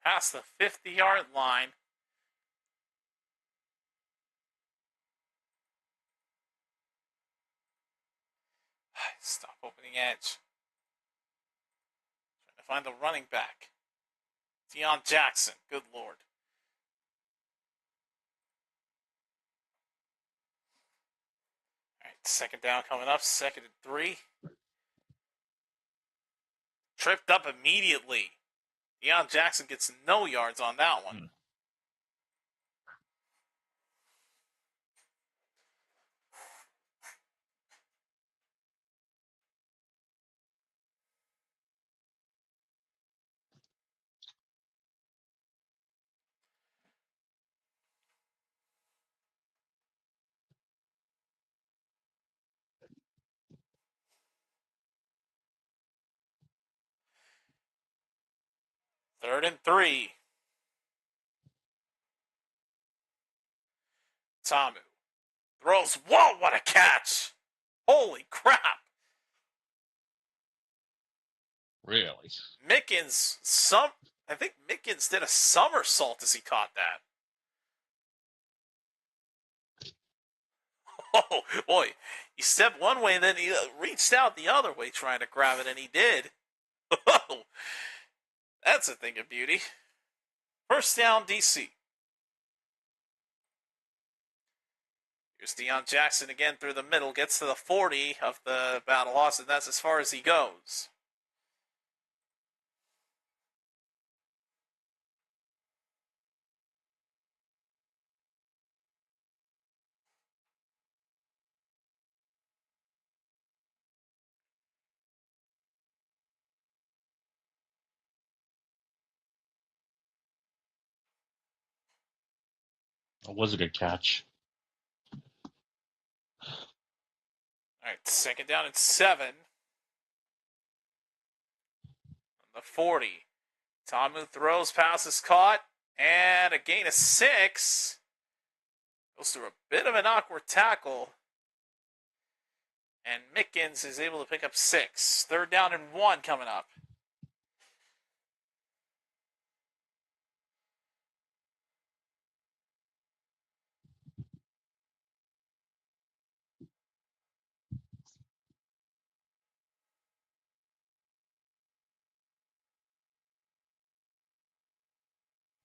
past the 50-yard line. Stop opening edge. Trying to find the running back. Deion Jackson. Good Lord. All right, second down coming up. 2nd and 3. Tripped up immediately. Deion Jackson gets no yards on that one. Third and 3. Tamu throws. Whoa, what a catch! Holy crap! Really? Mickens, I think Mickens did a somersault as he caught that. Oh, boy. He stepped one way and then he reached out the other way trying to grab it, and he did. Oh, that's a thing of beauty. First down, DC. Here's Deion Jackson again through the middle, gets to the 40 of the Battlehawks, and that's as far as he goes. That was a good catch. All right, second down and 7. On the 40. Tamu throws, pass is caught, and a gain of 6. Goes through a bit of an awkward tackle. And Mickens is able to pick up 6. Third down and 1 coming up.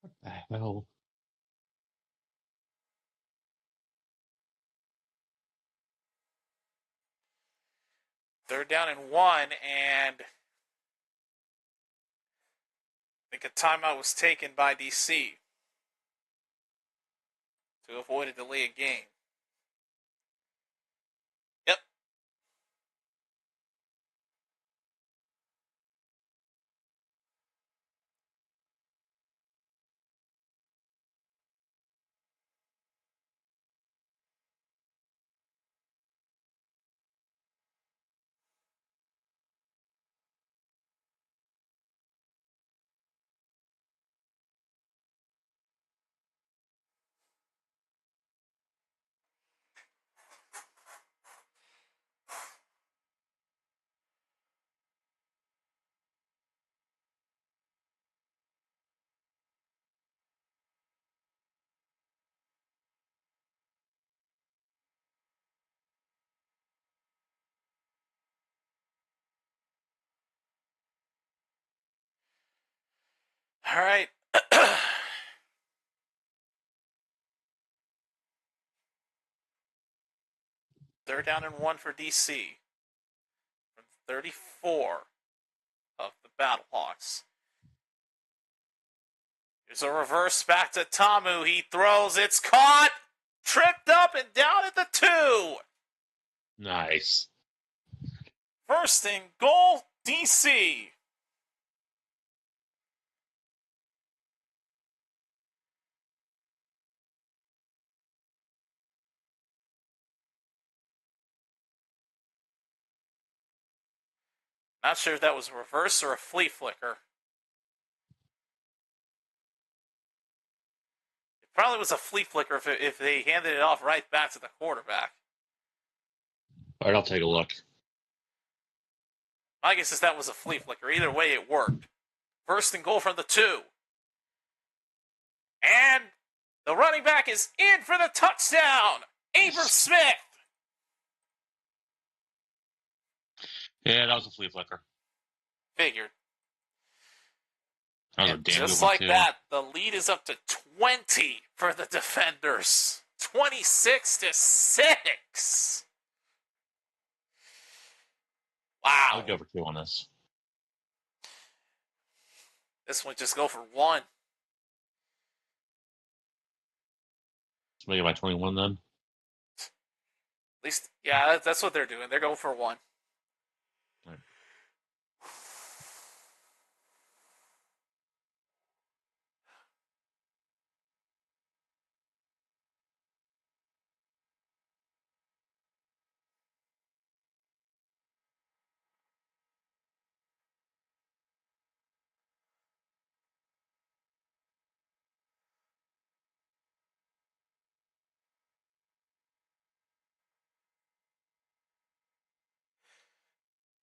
What the hell? Third down and 1, and I think a timeout was taken by DC to avoid a delay of game. Yep. All right. Third down and 1 for DC. From 34 of the Battlehawks. Here's a reverse back to Tamu. He throws. It's caught. Tripped up and down at the 2. Nice. First and goal, DC. Not sure if that was a reverse or a flea flicker. It probably was a flea flicker if they handed it off right back to the quarterback. All right, I'll take a look. I guess that was a flea flicker. Either way, it worked. 1st and goal from the 2. And the running back is in for the touchdown. Abram Smith. Yeah, that was a flea flicker. Figured. That was And a damn just good one, like too. that, the lead is up to 20 for the Defenders. 26-6. Wow. I would go for 2 on this. This one just go for 1. So maybe by 21 then. At least, yeah, that's what they're doing. They're going for 1. Right.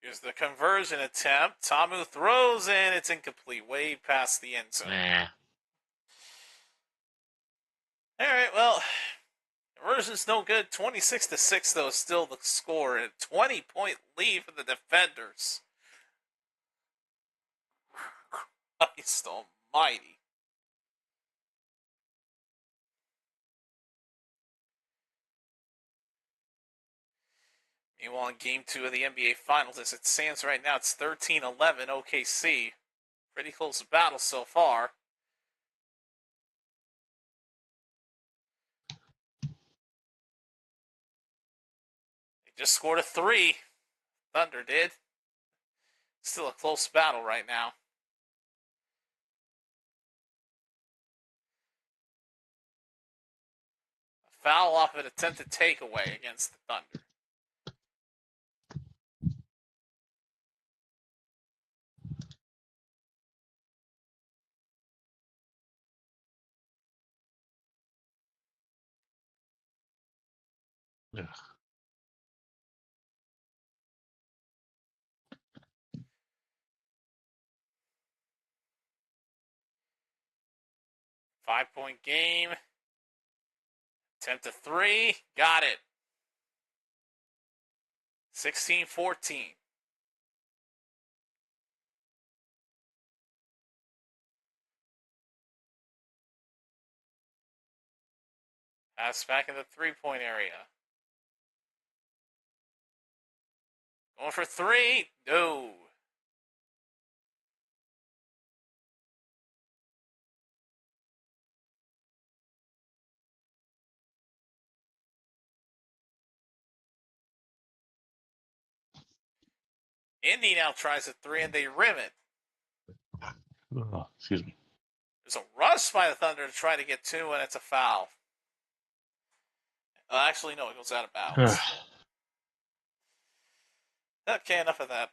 Here's the conversion attempt. Tamu throws in. It's incomplete. Way past the end zone. Nah. All right, well, conversion's no good. 26-6, though, is still the score. And a 20-point lead for the Defenders. Christ almighty. Meanwhile, in Game 2 of the NBA Finals, as it stands right now, it's 13-11 OKC. Pretty close battle so far. They just scored a 3. Thunder did. Still a close battle right now. A foul off of an attempted takeaway against the Thunder. Ugh. Five-point game. Attempt to 3. Got it. 16-14. Pass back in the 3-point area. Going for 3. No. Indy now tries a 3 and they rim it. Oh, excuse me. There's a rush by the Thunder to try to get 2 and it's a foul. Actually, no, it goes out of bounds. Okay, enough of that.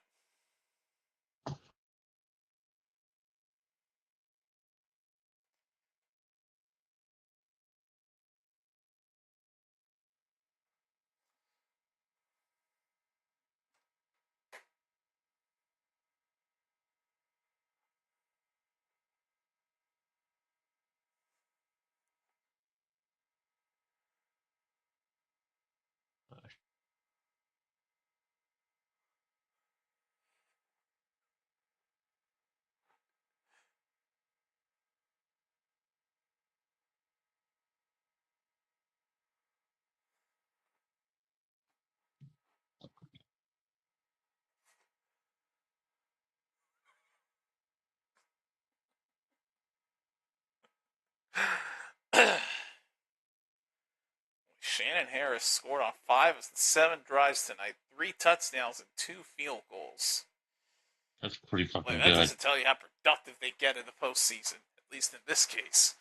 Shannon Harris scored on 5 of 7 drives tonight. 3 touchdowns and 2 field goals. That's pretty fucking That good. doesn't tell you how productive they get in the postseason, at least in this case.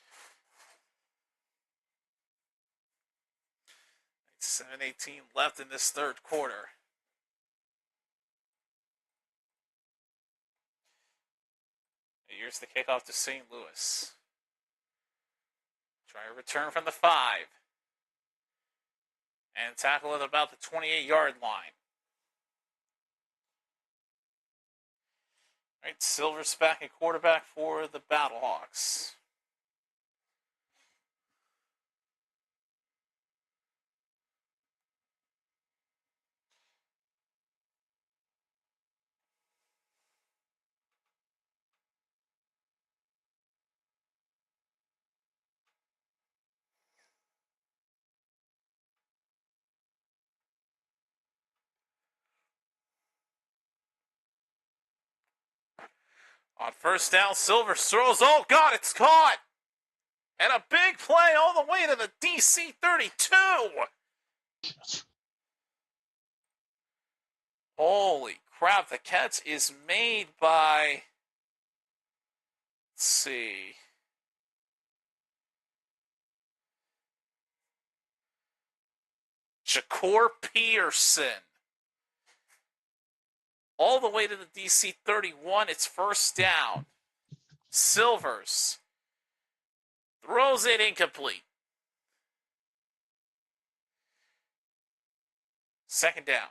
It's 7:18 left in this third quarter. Here's the kickoff to St. Louis. Try a return from the 5. And tackle at about the 28-yard line. All right, Silver's back at quarterback for the Battlehawks. On first down, Silver throws. Oh, God, it's caught! And a big play all the way to the DC 32. Holy crap, the catch is made by, let's see, Shakur Pearson. All the way to the DC 31, it's first down. Silvers throws it incomplete. Second down.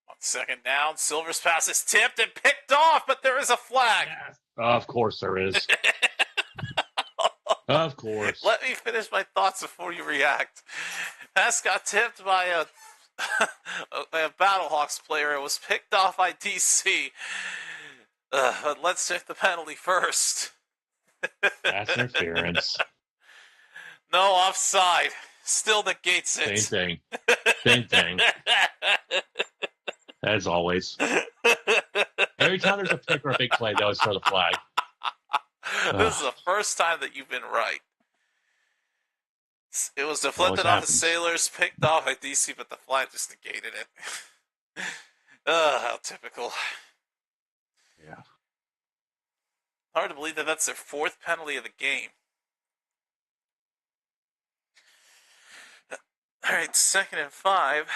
On second down, Silver's pass is tipped and picked off, but there is a flag. Yes. Of course there is. Of course. Let me finish my thoughts before you react. Pass got tipped by a Battlehawks player. It was picked off by DC. But let's check the penalty first. Pass interference. No offside. Still negates it. Same thing. As always. Every time there's a pick or a big play, they always throw the flag. This is the first time that you've been right. It was deflected off the Sailors, picked off by DC, but the flag just negated it. How typical. Yeah. Hard to believe that that's their fourth penalty of the game. All right, 2nd and 5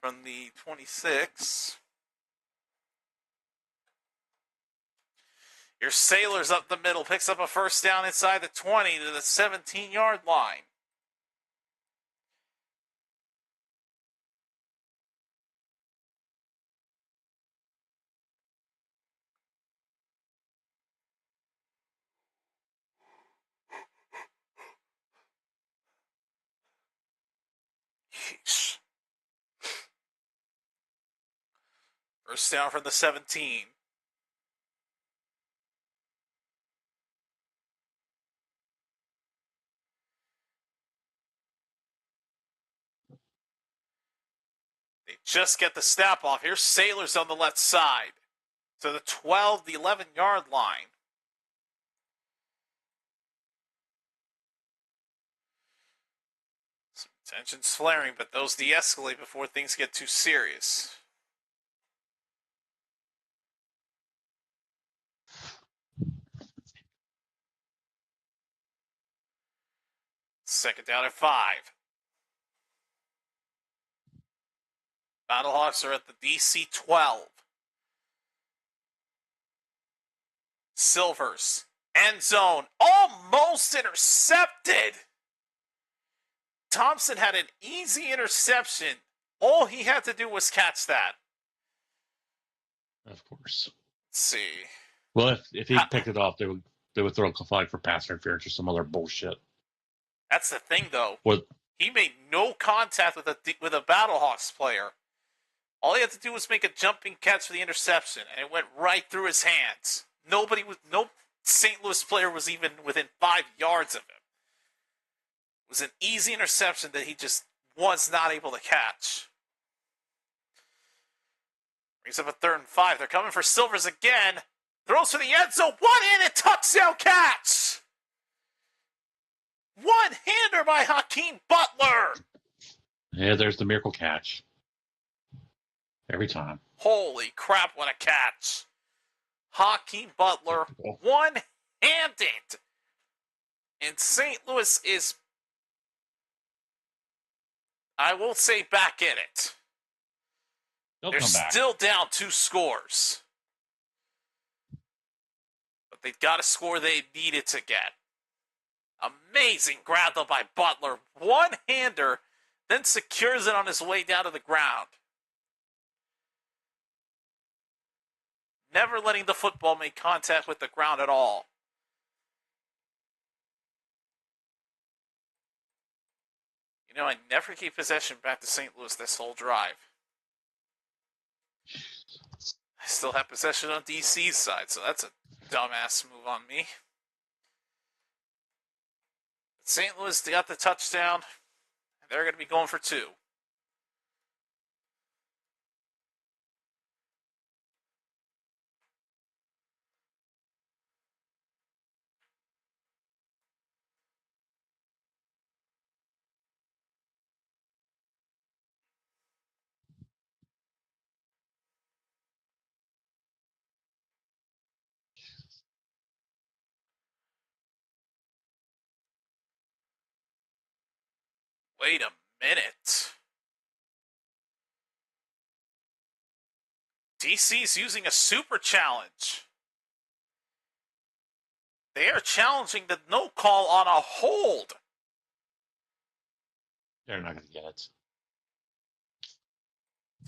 from the 26. Your Sailors up the middle, picks up a first down inside the 20 to the 17-yard line. Yeesh. First down from the 17. They just get the snap off. Here's Sailors on the left side. To the 12, the 11-yard line. Some tensions flaring, but those de-escalate before things get too serious. Second down at 5. Battlehawks are at the DC 12. Silvers. End zone. Almost intercepted. Thompson had an easy interception. All he had to do was catch that. Of course. Let's see. Well, if he picked it off, they would throw a flag for pass interference or some other bullshit. That's the thing, though. What? He made no contact with a Battlehawks player. All he had to do was make a jumping catch for the interception, and it went right through his hands. No St. Louis player was even within 5 yards of him. It was an easy interception that he just was not able to catch. Brings up a 3rd and 5. They're coming for Silvers again. Throws for the end zone. One-handed touchdown catch. One-hander by Hakeem Butler. Yeah, there's the miracle catch. Every time. Holy crap, what a catch. Hakeem Butler Typical. one-handed. And St. Louis is, I won't say back in it. They'll They're come back. still down 2 scores. But they got a score they needed to get. Amazing grab though by Butler. One-hander, then secures it on his way down to the ground. Never letting the football make contact with the ground at all. You know, I never gave possession back to St. Louis this whole drive. I still have possession on DC's side, so that's a dumbass move on me. St. Louis got the touchdown, and they're going to be going for 2. Wait a minute. DC's using a super challenge. They are challenging the no call on a hold. They're not going to get it.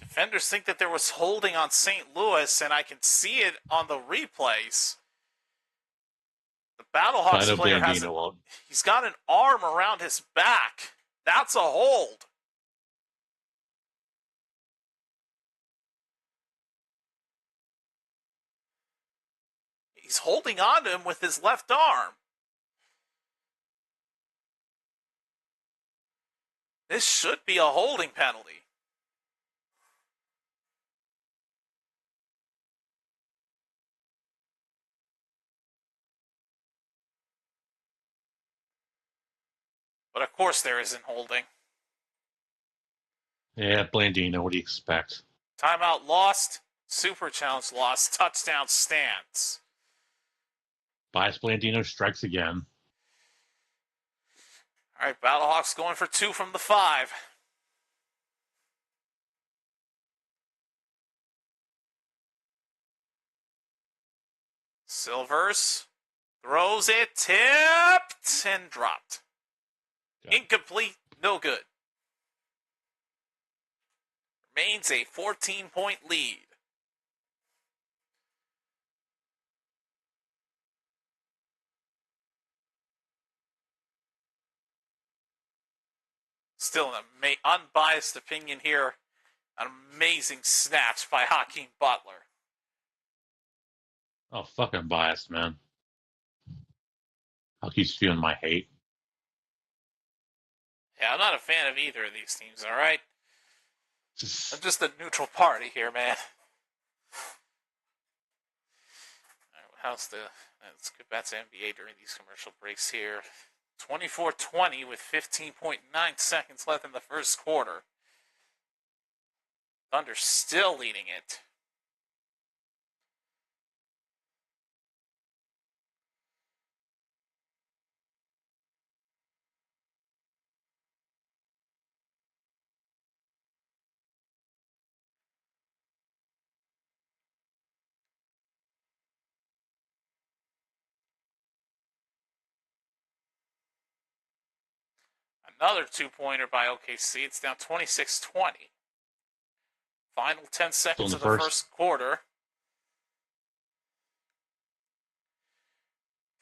Defenders think that there was holding on St. Louis, and I can see it on the replays. The Battlehawks player has he's got an arm around his back. That's a hold. He's holding on to him with his left arm. This should be a holding penalty. But of course there isn't holding. Yeah, Blandino, what do you expect? Timeout lost. Super challenge lost. Touchdown stands. Bias Blandino strikes again. All right, Battlehawks going for 2 from the 5. Silvers throws it, tipped, and dropped. Okay. Incomplete, no good. Remains a 14-point lead. Still an unbiased opinion here. An amazing snatch by Hakeem Butler. Oh, fucking biased, man. I'll keep feeling my hate. Yeah, I'm not a fan of either of these teams, all right? I'm just a neutral party here, man. All right, let's get back to NBA during these commercial breaks here. 24-20 with 15.9 seconds left in the first quarter. Thunder still leading it. Another 2-pointer by OKC. It's down 26-20. Final 10 seconds of the first quarter.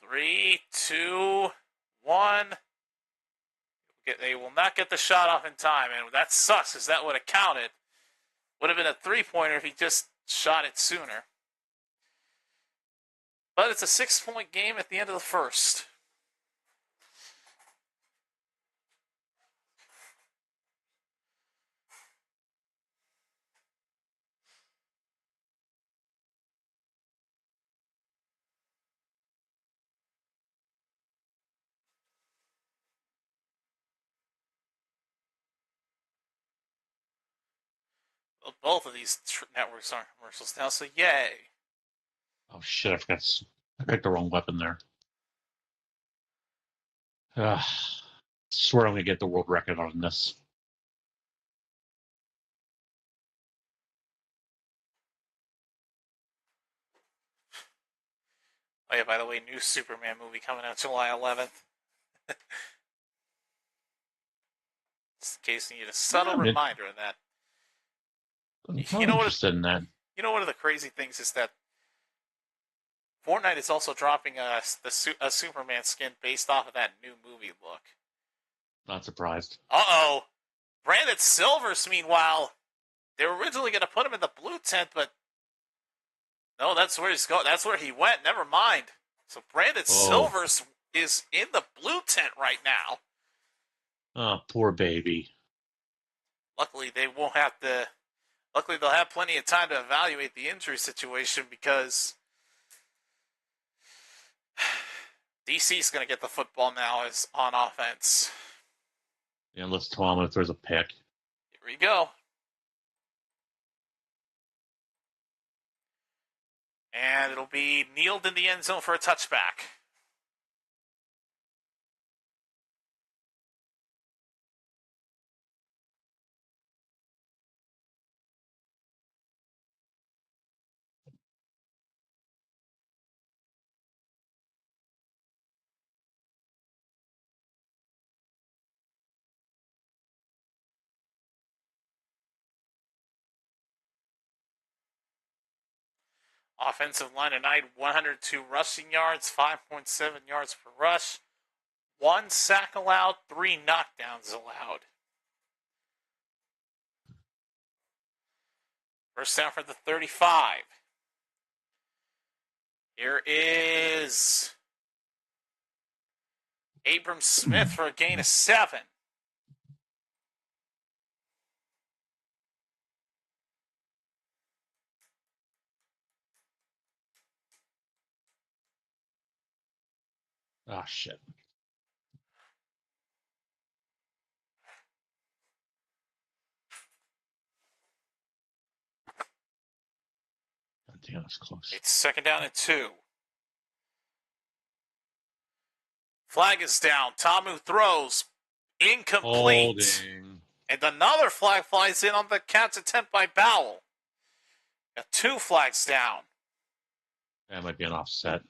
3, 2, 1. They will not get the shot off in time, and that sucks because that would have counted. Would have been a 3-pointer if he just shot it sooner. But it's a 6-point game at the end of the first. Well, both of these networks aren't commercials now, so yay. Oh shit! I picked the wrong weapon there. Swear I'm gonna get the world record on this. Oh yeah, by the way, new Superman movie coming out July 11th. Just in case you need a subtle reminder of that. I'm kind of interested in that. You know, one of the crazy things is that Fortnite is also dropping a Superman skin based off of that new movie look. Not surprised. Uh-oh. Brandon Silvers, meanwhile, they were originally going to put him in the blue tent, but no, that's where he's going. That's where he went. Never mind. So Brandon Silvers is in the blue tent right now. Oh, poor baby. Luckily, they won't have to. Luckily, they'll have plenty of time to evaluate the injury situation because DC's going to get the football now as on offense. Yeah, unless Tuama throws a pick. Here we go. And it'll be kneeled in the end zone for a touchback. Offensive line tonight, 102 rushing yards, 5.7 yards per rush, 1 sack allowed, 3 knockdowns allowed. First down for the 35. Here is Abram Smith for a gain of 7. Oh, shit. God damn, that's close. It's second down and 2. Flag is down. Tamu throws. Incomplete. Holding. And another flag flies in on the catch attempt by Bowell. Got 2 flags down. That might be an offset.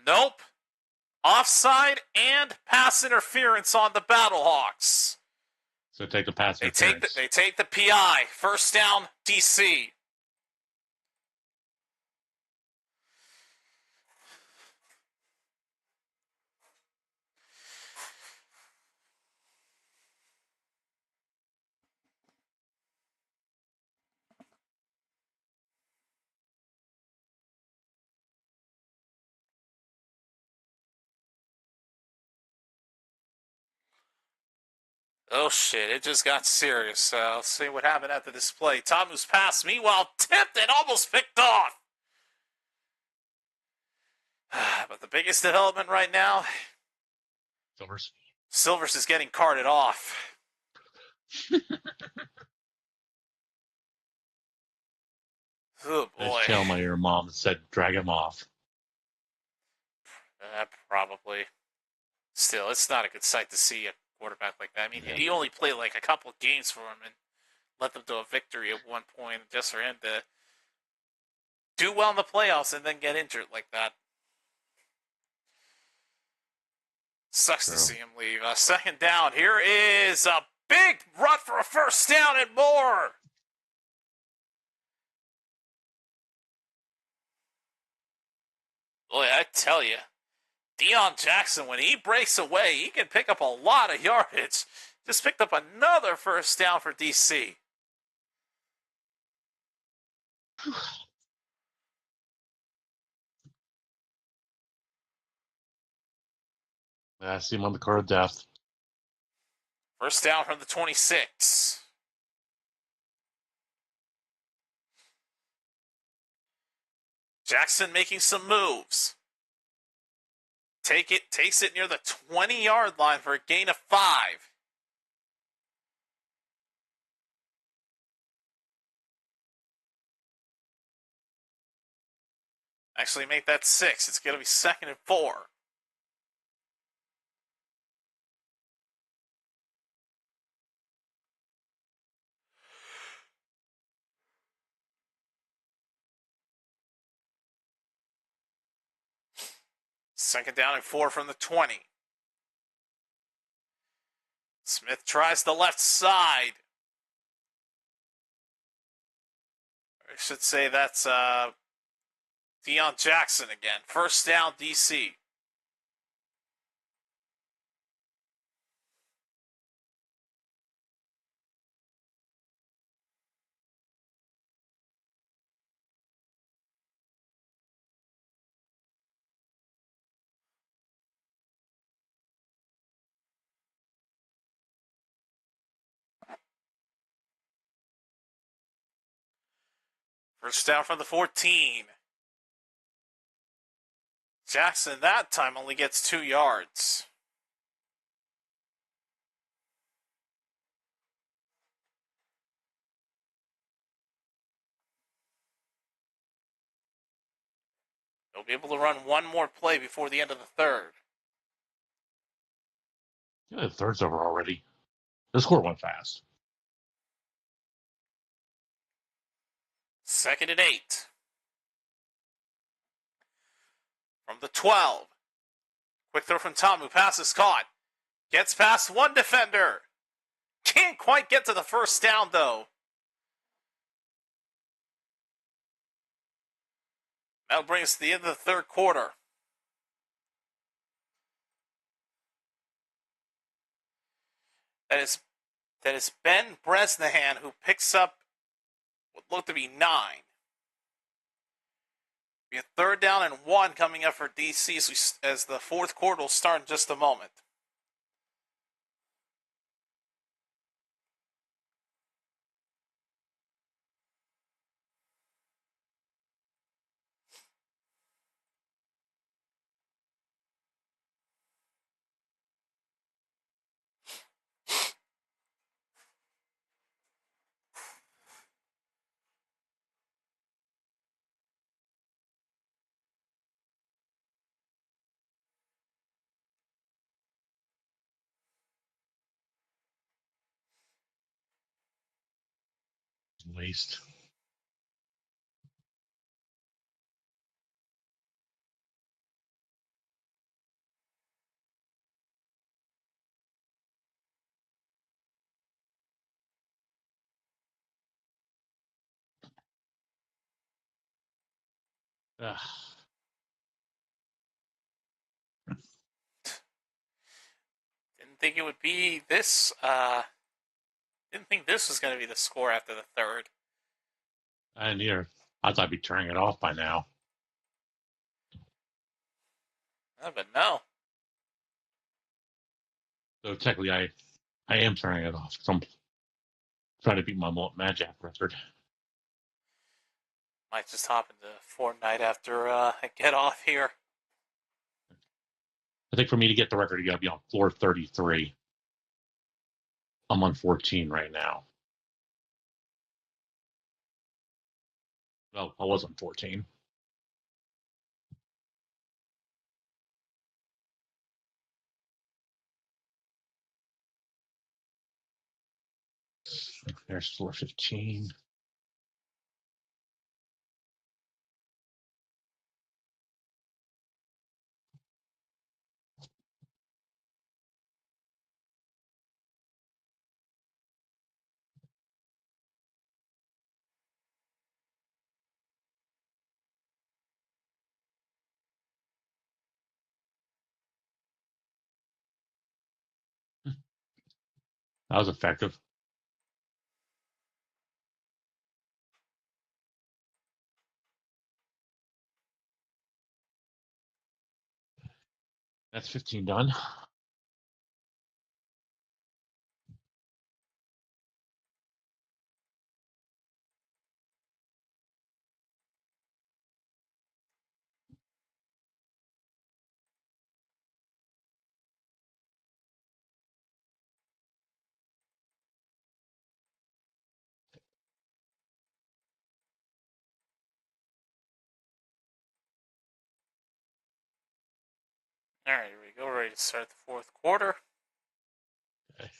Nope. Offside and pass interference on the Battlehawks. So take the pass interference. They take the PI. First down, DC. Oh shit, it just got serious. Let's see what happened after this play. Tamu's pass, meanwhile, tipped and almost picked off. But the biggest development right now, Silvers is getting carted off. Oh boy. Tell your mom said drag him off. Probably. Still, it's not a good sight to see a quarterback like that. I mean, he only played like a couple of games for him and led them to a victory at one point. Just for him to do well in the playoffs and then get injured like that. Sucks to see him leave. Second down. Here is a big run for a first down and more. Boy, I tell you, Deion Jackson, when he breaks away, he can pick up a lot of yardage. Just picked up another first down for DC. I see him on the card of death. First down from the 26. Jackson making some moves. Takes it near the 20-yard line for a gain of 5. Actually, make that 6. It's going to be 2nd and 4. Second down and 4 from the 20. Smith tries the left side. I should say that's Deion Jackson again. First down, DC. First down from the 14. Jackson that time only gets 2 yards. They'll be able to run one more play before the end of the third. Yeah, the third's over already. The score went fast. 2nd and 8. From the 12. Quick throw from Tom, who passes caught. Gets past one defender. Can't quite get to the first down, though. That'll bring us to the end of the third quarter. That is Ben Bresnahan, who picks up what looked to be 9. Be a 3rd down and 1 coming up for DC as the fourth quarter will start in just a moment. Waste. Ugh. Didn't think it would be this. Didn't think this was going to be the score after the third. I near. I thought I'd be turning it off by now. But no. So technically, I am turning it off. So I'm trying to beat my Magic record. Might just hop into Fortnite after I get off here. I think for me to get the record, you got to be on floor 33. I'm on 14 right now. Well, I was on 14. There's floor 15. That was effective. That's 15 done. All right, here we go. Ready to start the fourth quarter. Okay.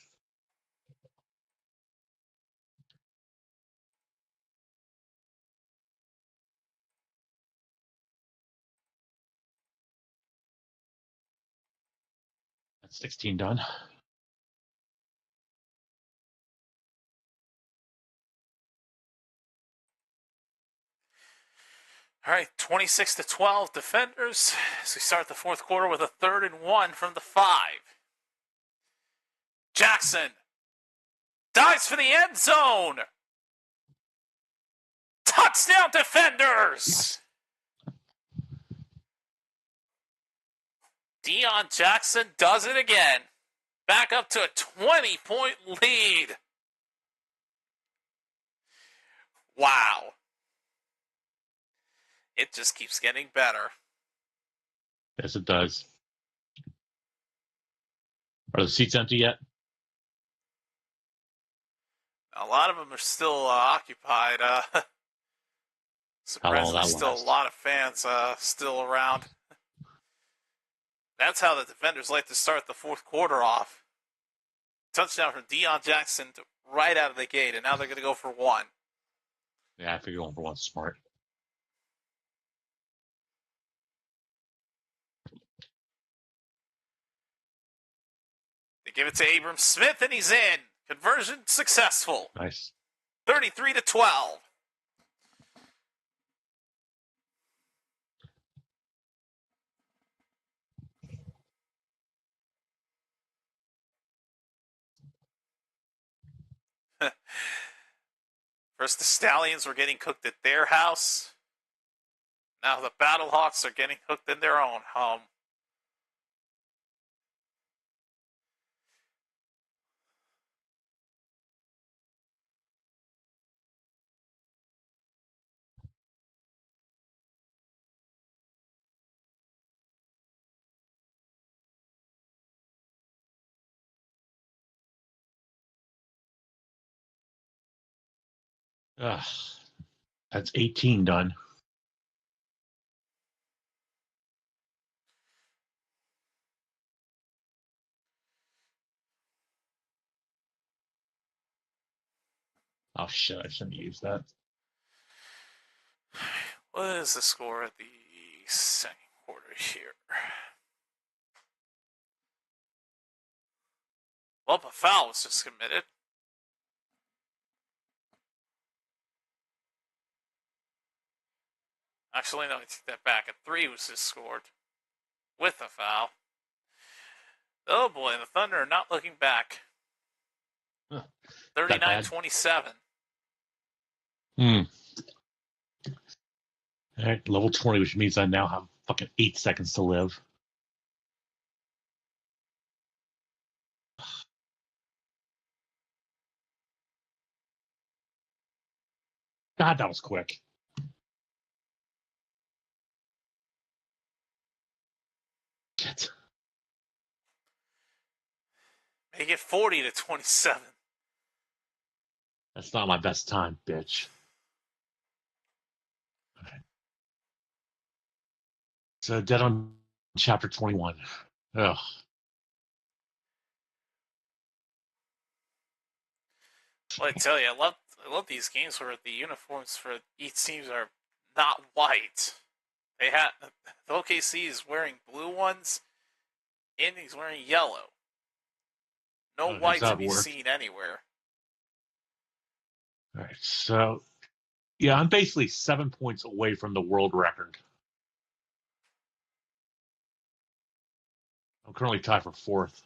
That's 16 done. All right, 26-12 Defenders. As we start the fourth quarter with a 3rd and 1 from the 5. Jackson dives for the end zone. Touchdown, Defenders! Deion Jackson does it again. Back up to a 20-point lead. Wow. It just keeps getting better. Yes, it does. Are the seats empty yet? A lot of them are still occupied. Surprisingly, that still last? a lot of fans still around. That's how the Defenders like to start the fourth quarter off. Touchdown from Deion Jackson right out of the gate, and now they're going to go for 1. Yeah, I figure going for 1's smart. They give it to Abram Smith, and he's in. Conversion successful. Nice. 33-12. First, the Stallions were getting cooked at their house. Now the Battlehawks are getting cooked in their own home. Ugh. That's 18 done. Oh, shit. I shouldn't use that. What is the score at the second quarter here? Well, a foul was just committed. Actually, no, I take that back. A 3 was just scored with a foul. Oh boy, the Thunder are not looking back. 39-27. All right, level 20, which means I now have fucking 8 seconds to live. God, that was quick. Shit. Make it 40-27. That's not my best time, bitch. Okay. So, dead on chapter 21. Ugh. Well, I tell you, I love these games where the uniforms for each teams are not white. They have the OKC is wearing blue ones, and he's wearing yellow. No white to be seen anywhere. All right, so yeah, I'm basically 7 points away from the world record. I'm currently tied for 4th.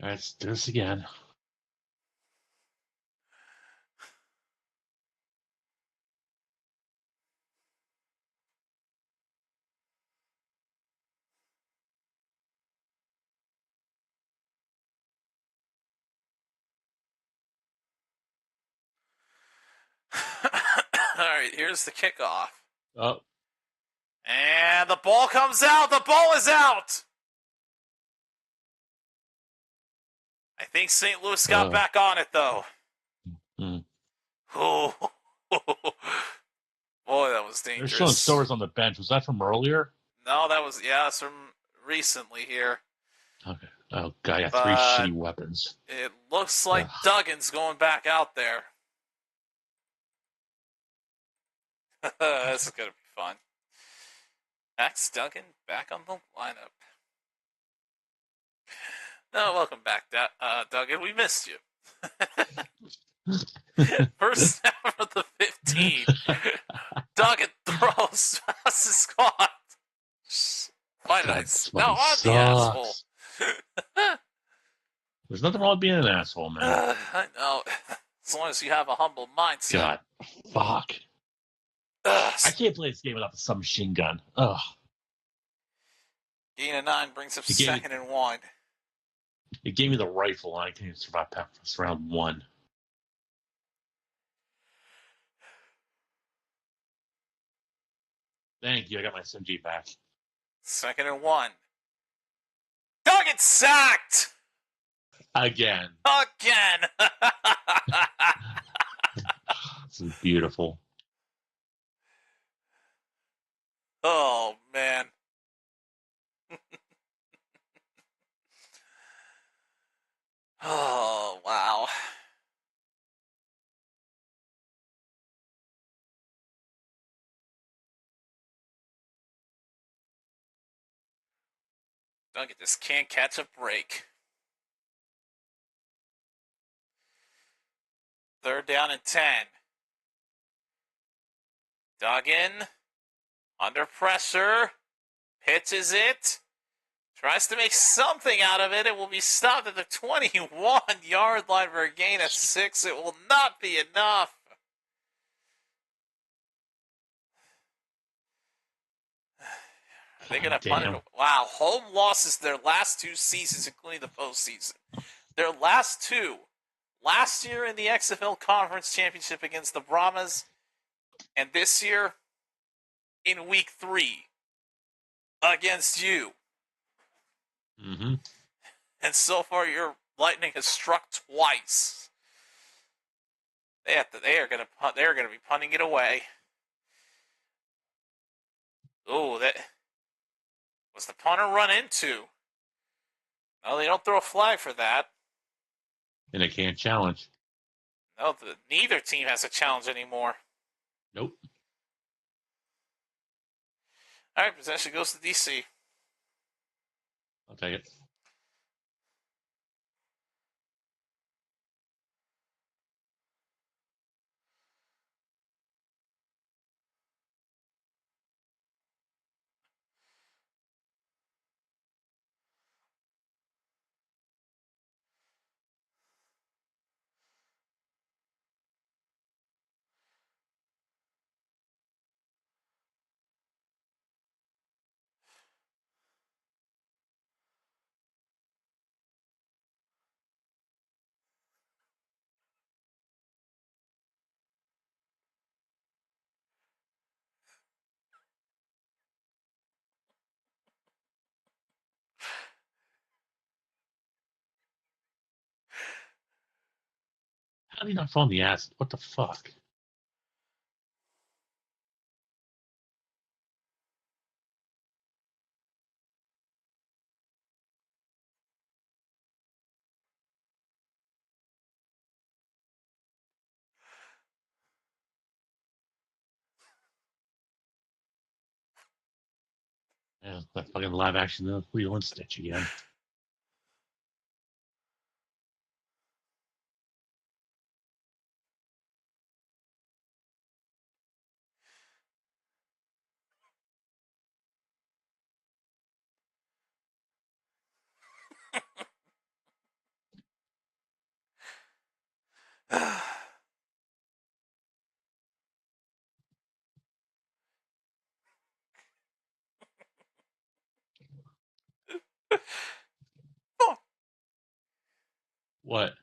Let's do this again. All right, here's the kickoff. Oh. And the ball comes out. The ball is out. I think St. Louis got back on it, though. Oh. Boy, that was dangerous. They're showing Stowers on the bench. Was that from earlier? No, that's from recently here. Okay. Oh, God, I got 3 shitty weapons. It looks like Duggan's going back out there. This is going to be fun. Max Duggan back on the lineup. No, welcome back, Duggan. We missed you. First snap of the 15. Duggan throws past the squad. Why did I? No, I'm the asshole. There's nothing wrong with being an asshole, man. I know. As long as you have a humble mindset. God, fuck. I can't play this game without the submachine gun. Ugh. Gain of 9 brings up 2nd and 1. It gave me the rifle, and I can't survive past round 1. Thank you. I got my SMG back. 2nd and 1. Duggan sacked! Again. This is beautiful. Oh, man. Oh, wow. Duggan just can't catch a break. 3rd down and 10. Duggan under pressure. Pitches it. Tries to make something out of it. It will be stopped at the 21-yard line for a gain of 6. It will not be enough. Are they going to punt it? Wow, home losses their last 2 seasons, including the postseason. Their last 2. Last year in the XFL Conference Championship against the Brahmas, and this year in Week 3 against you. Mm-hmm. And so far, your Lightning has struck twice. They are going to punt. They are going to be punting it away. Oh, that was the punter run into. No, they don't throw a flag for that. And they can't challenge. No, neither team has a challenge anymore. Nope. All right, possession goes to DC. I'll take it. How did he not fall in the ass? What the fuck? Yeah, that fucking live action Lilo and Stitch again. What?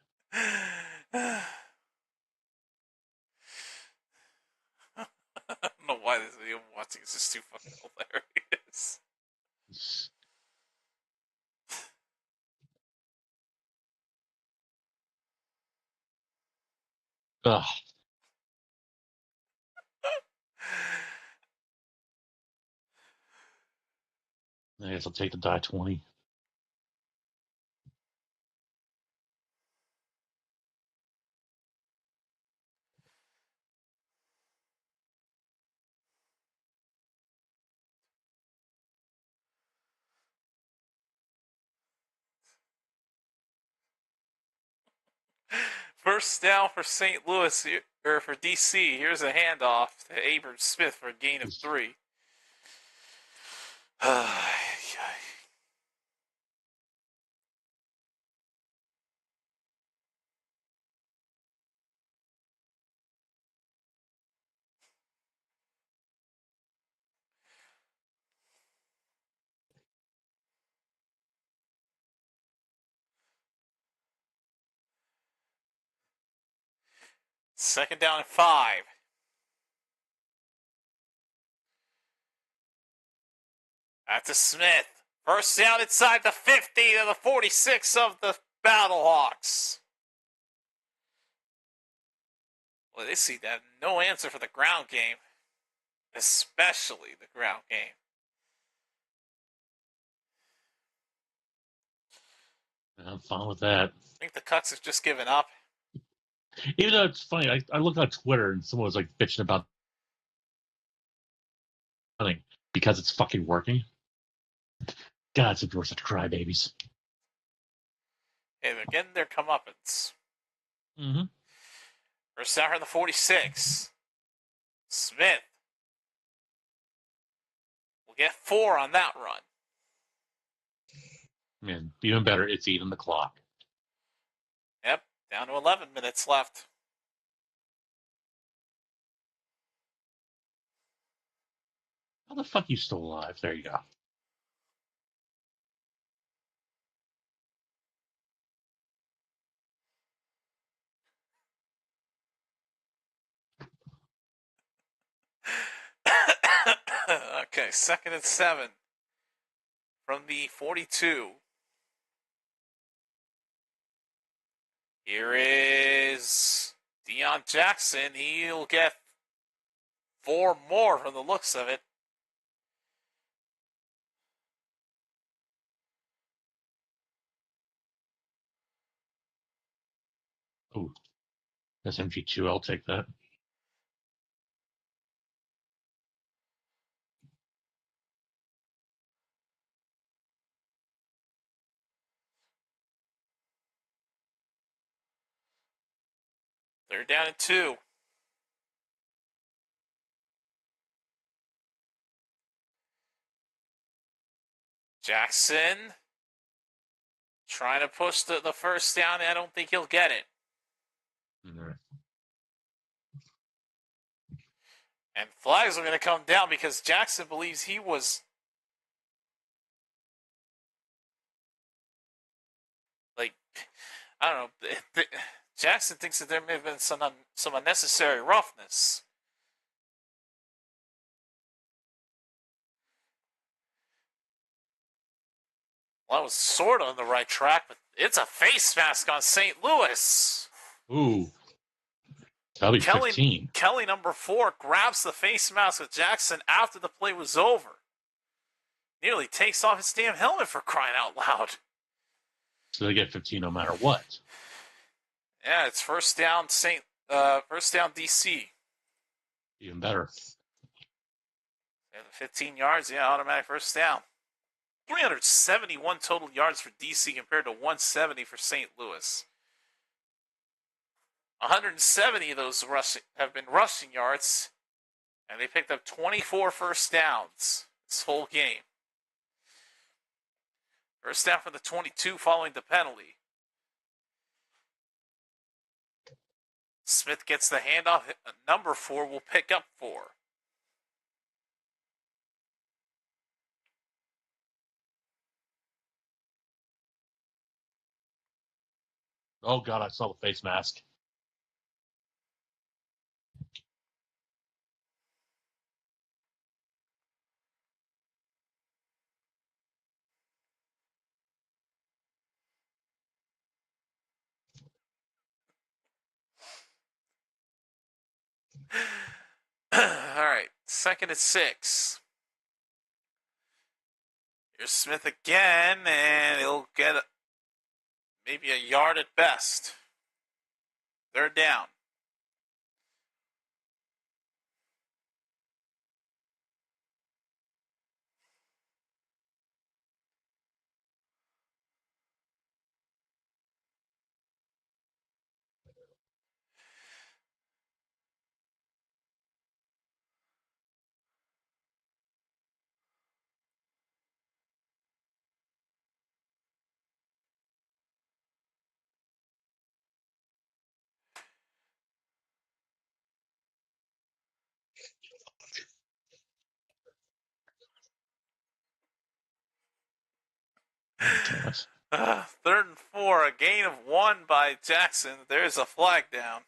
I'm watching is just too fucking hilarious. Ugh. I guess I'll take the die 20. First down for St. Louis, or for DC. Here's a handoff to Abram Smith for a gain of 3. Second down and 5. Back to Smith. First down inside the 50 to the 46 of the Battlehawks. Well, they see that no answer for the ground game, especially the ground game. I'm fine with that. I think the Cucks have just given up. Even though it's funny, I looked on Twitter and someone was like bitching about nothing because it's fucking working. God, it's worse to crybabies. Hey, they're getting their comeuppance. Mm-hmm. First down for the 46. Smith will get 4 on that run. Man, even better, it's eating the clock. Yep, down to 11 minutes left. How the fuck are you still alive? There you go. Okay, 2nd and 7 from the 42. Here is Deion Jackson. He'll get 4 more from the looks of it. Ooh, SMG2, I'll take that. They're down at 2. Jackson trying to push the first down. I don't think he'll get it. Mm-hmm. And flags are going to come down because Jackson believes he was like, I don't know. Jackson thinks that there may have been some unnecessary roughness. Well, I was sort of on the right track, but it's a face mask on St. Louis. Ooh. That'll be 15. Kelly, number 4, grabs the face mask of Jackson after the play was over. Nearly takes off his damn helmet for crying out loud. So they get 15 no matter what. Yeah, it's first down DC. Even better. And 15 yards, yeah, automatic first down. 371 total yards for DC compared to 170 for St. Louis. 170 of those have been rushing yards, and they picked up 24 first downs this whole game. First down for the 22 following the penalty. Smith gets the handoff. Number 4 will pick up 4. Oh, God, I saw the face mask. All right, 2nd and 6. Here's Smith again, and he'll get maybe a yard at best. 3rd down. Damn it. 3rd and 4, a gain of 1 by Jackson. There's a flag down.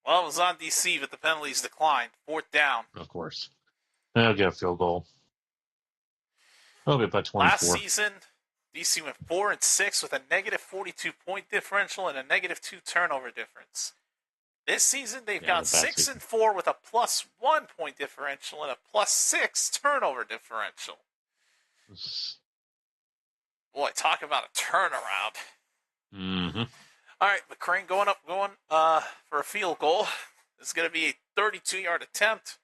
Well, it was on DC, but the penalties declined. 4th down. Of course. They'll get a field goal. They'll be about 24. Last season, DC went 4 and 6 with a negative 42 point differential and a negative 2 turnover difference. This season, they've gone 6 and 4 with a plus 1 point differential and a plus 6 turnover differential. Boy, talk about a turnaround. Mm-hmm. All right, McCrane going for a field goal. It's going to be a 32-yard attempt.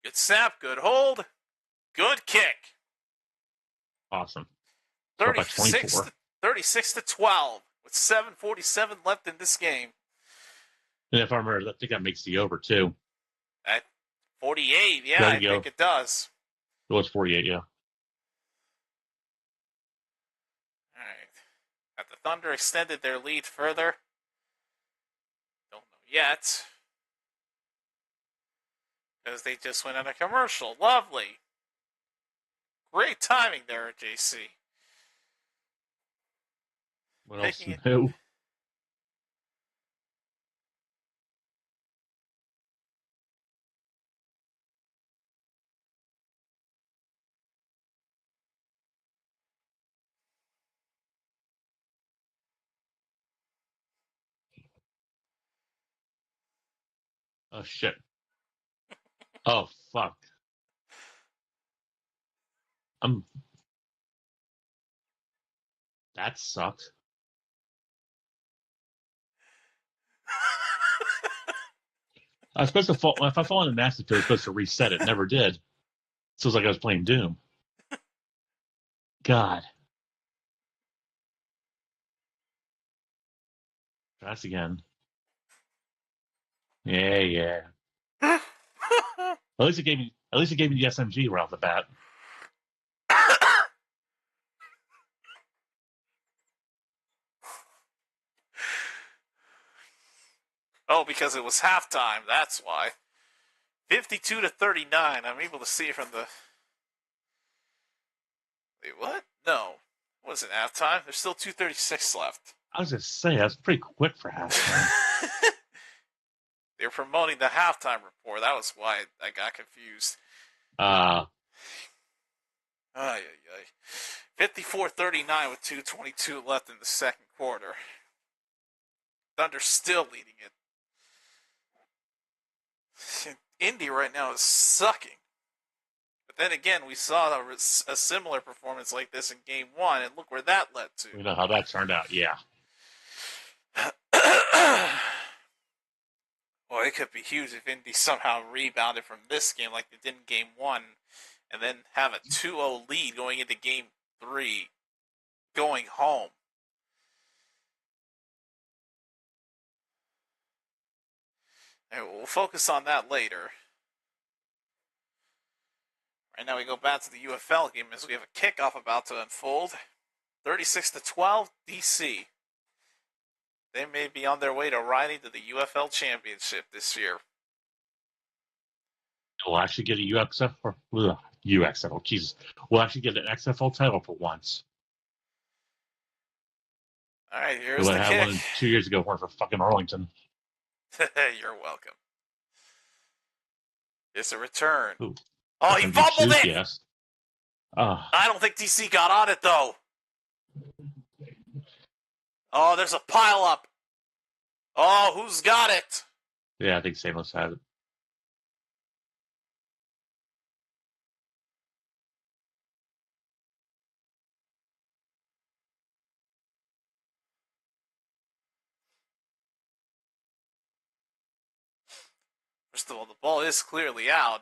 Good snap, good hold, good kick. Awesome. 36 to 12 with 7:47 left in this game. And if I remember, I think that makes the over, too. At 48, yeah, I think it does. It was 48, yeah. All right. Have the Thunder extended their lead further? Don't know yet. Because they just went on a commercial. Lovely. Great timing there, JC. What else? Who? Oh, shit. Oh, fuck. That sucked. I was supposed to fall. If I fall in the nasty pit, I was supposed to reset it. Never did. So it was like I was playing Doom. God. That's again. Yeah. At least it gave me the SMG right off the bat. Oh, because it was halftime. That's why. 52 to 39. I'm able to see from the. Wait, what? No. What was it, halftime? There's still 2:36 left. I was just saying, that's pretty quick for halftime. They were promoting the halftime report. That was why I got confused. 54-39 with 2:22 left in the second quarter. Thunder still leading it. Indy right now is sucking. But then again, we saw a similar performance like this in Game 1, and look where that led to. You know how that turned out, yeah. Well, it could be huge if Indy somehow rebounded from this game like they did in Game 1, and then have a 2-0 lead going into Game 3, going home. And we'll focus on that later. Right now we go back to the UFL game as we have a kickoff about to unfold. 36-12, DC. They may be on their way to riding to the UFL championship this year. We'll actually get a UXF UXFL. Jesus, we'll actually get an XFL title for once. All right, here's We the had kick. one 2 years ago, one for fucking Arlington. You're welcome. It's a return. Ooh. Oh, he fumbled it! Yes. Ah. I don't think DC got on it, though. Oh, there's a pile up. Oh, who's got it? Yeah, I think St. Louis had it. First of all, the ball is clearly out.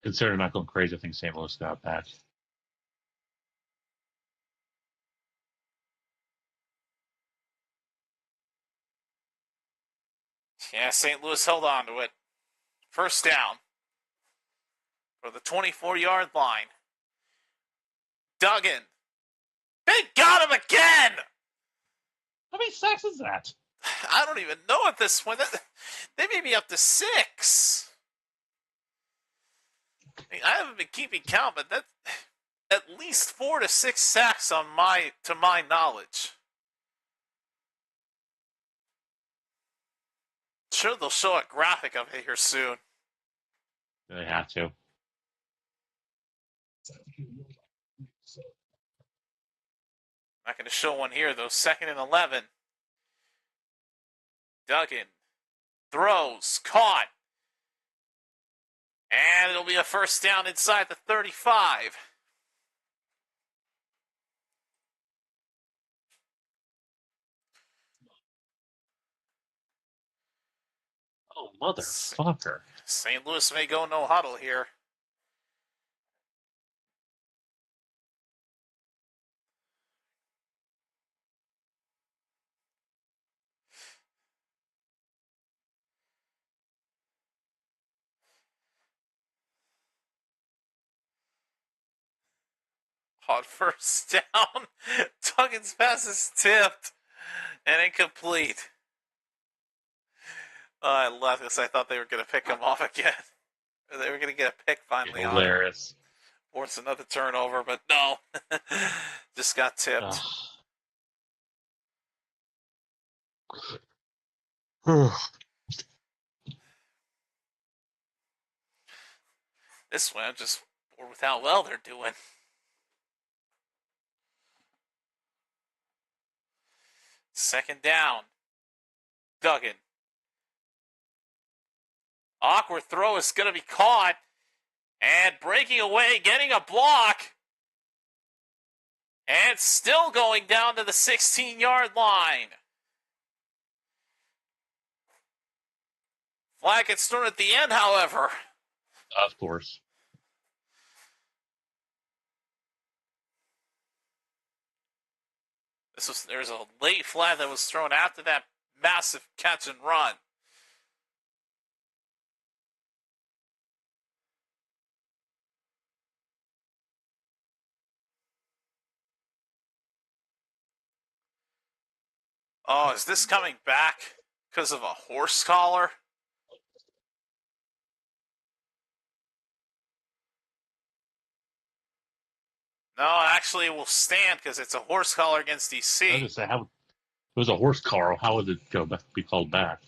Considering not going crazy, I think St. Louis got it back. Yeah, St. Louis held on to it. First down for the 24-yard line. Duggan. They got him again! How many sacks is that? I don't even know at this point. They may be up to 6. I haven't been keeping count, but that's at least 4 to 6 sacks to my knowledge. Sure, they'll show a graphic of it here soon. They have to. Not going to show one here, though. 2nd and 11. Duggan throws, caught. And it'll be a first down inside the 35. Oh, motherfucker. St. Louis may go no huddle here. On first down, Duggan's pass is tipped and incomplete. I left this. I thought they were going to pick him off again. They were going to get a pick finally on him. Hilarious. Or it's another turnover, but no. Just got tipped. This one, just bored with how well they're doing. Second down. Duggan. Awkward throw is going to be caught. And breaking away, getting a block. And still going down to the 16-yard line. Flag gets thrown at the end, however. Of course. There's a late flag that was thrown after that massive catch and run. Oh, is this coming back because of a horse collar? No, actually, it will stand because it's a horse collar against DC. I was going to say, how, if it was a horse collar, how would it be called back?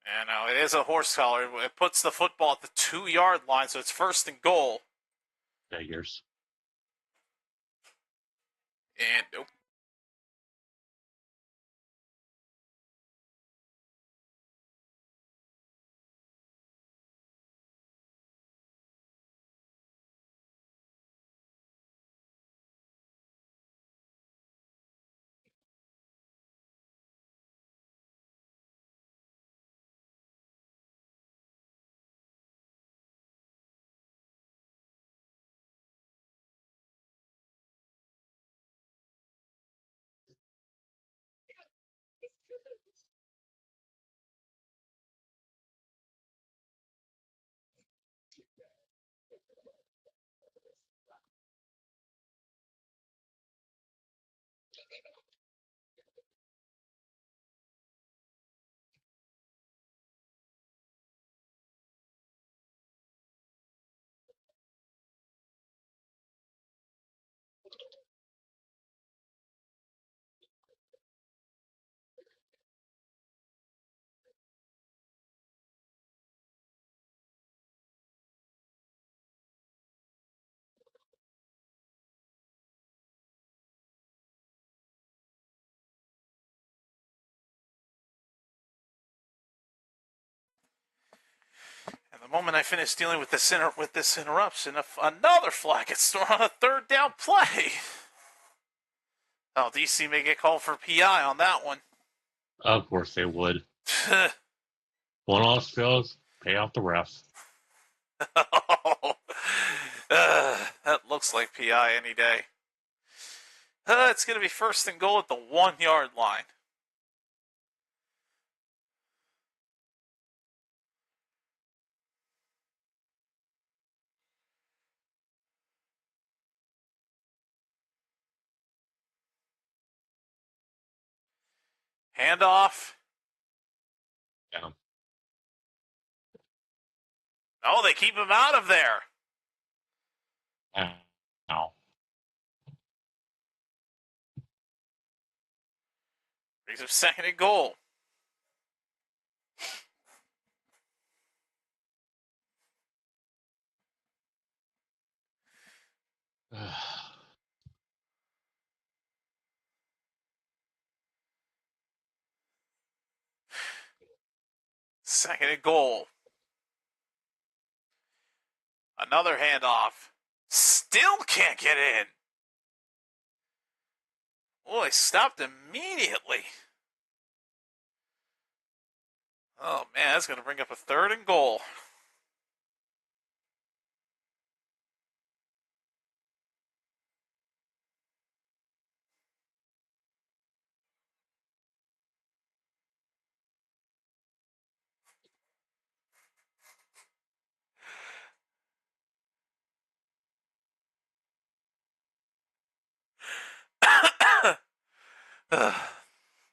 And no, it is a horse collar. It puts the football at the 2-yard line, so it's first and goal. Figures. And nope. moment I finish dealing with this interruption, another flag gets thrown on a third down play. Oh, DC may get called for PI on that one. Of course they would. One loss fails, pay off the refs. That looks like PI any day. It's going to be 1st and goal at the 1 yard line. Handoff. Yeah. Oh, they keep him out of there. No. Brings up 2nd and goal. Second and goal. Another handoff. Still can't get in. Boy, stopped immediately. Oh, man, that's going to bring up a 3rd and goal.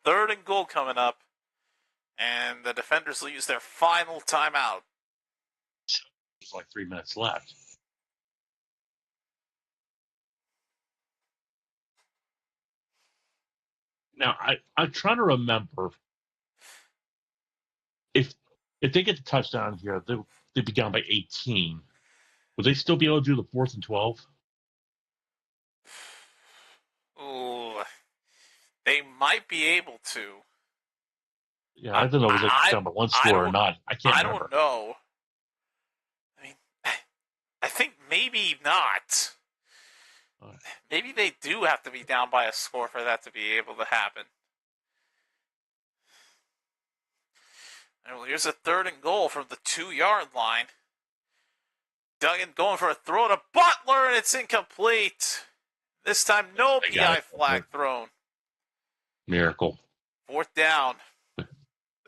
Third and goal coming up. And the Defenders will use their final timeout. There's like 3 minutes left. Now, I'm trying to remember if they get the touchdown here, they'd be down by 18. Would they still be able to do the 4th and 12? Ooh, they might be able to. Yeah, I don't know if it was down by 1 score or not. I can't remember. I don't know. I mean, I think maybe not. Maybe they do have to be down by a score for that to be able to happen. Well, here's a 3rd and goal from the 2 yard line. Duggan going for a throw to Butler, and it's incomplete. This time, no PI flag thrown. Miracle. 4th down.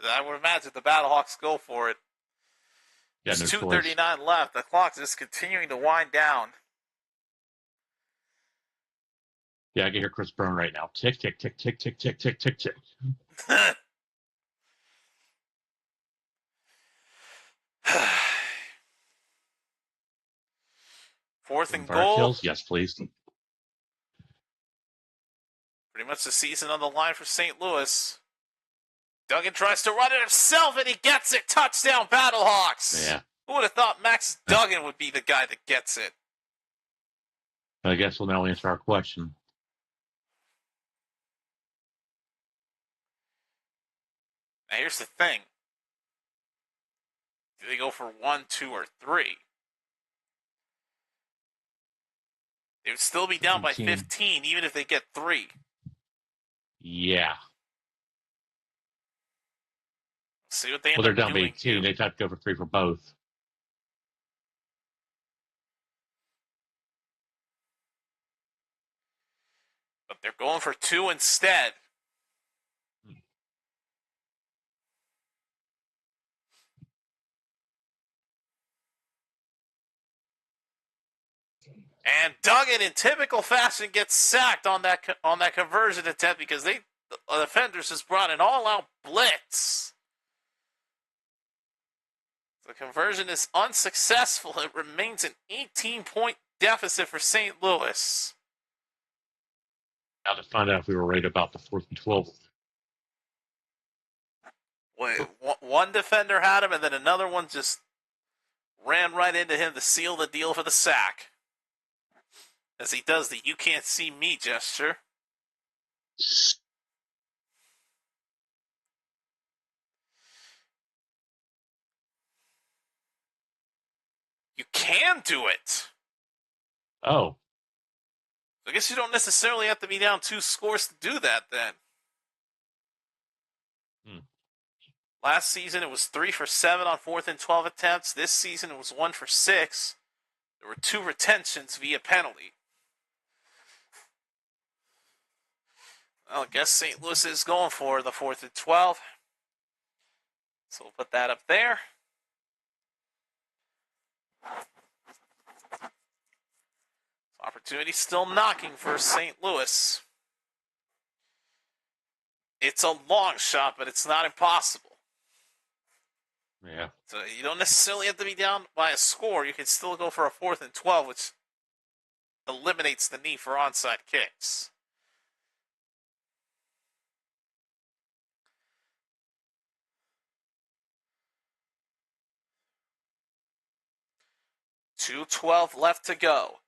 I would imagine the Battlehawks go for it. Yeah, There's 2:39 left. The clock's just continuing to wind down. Yeah, I can hear Chris Byrne right now. Tick, tick, tick, tick, tick, tick, tick, tick, tick. 4th and goal. Kills? Yes, please. Pretty much the season on the line for St. Louis. Duggan tries to run it himself, and he gets it. Touchdown, Battlehawks. Yeah. Who would have thought Max Duggan would be the guy that gets it? I guess we'll now answer our question. Now, here's the thing. Do they go for 1, 2, or 3? They would still be down by 15, even if they get 3. Yeah. See what they end Well, they're up down by doing 18. here. They'd have to go for 3 for both. But they're going for 2 instead. And Duggan, in typical fashion, gets sacked on that conversion attempt because the Defenders just brought an all-out blitz. The conversion is unsuccessful. It remains an 18-point deficit for St. Louis. Now to find out if we were right about the 4th and 12. Wait, one defender had him, and then another one just ran right into him to seal the deal for the sack. As he does the "you can't see me" gesture. can do it. Oh. I guess you don't necessarily have to be down 2 scores to do that then. Last season, it was 3 for 7 on 4th and 12 attempts. This season, it was 1 for 6. There were 2 retentions via penalty. Well, I guess St. Louis is going for the 4th and 12. So we'll put that up there. Opportunity still knocking for St. Louis. It's a long shot, but it's not impossible. Yeah. So you don't necessarily have to be down by a score. You can still go for a 4th and 12, which eliminates the need for onside kicks. .212 left to go.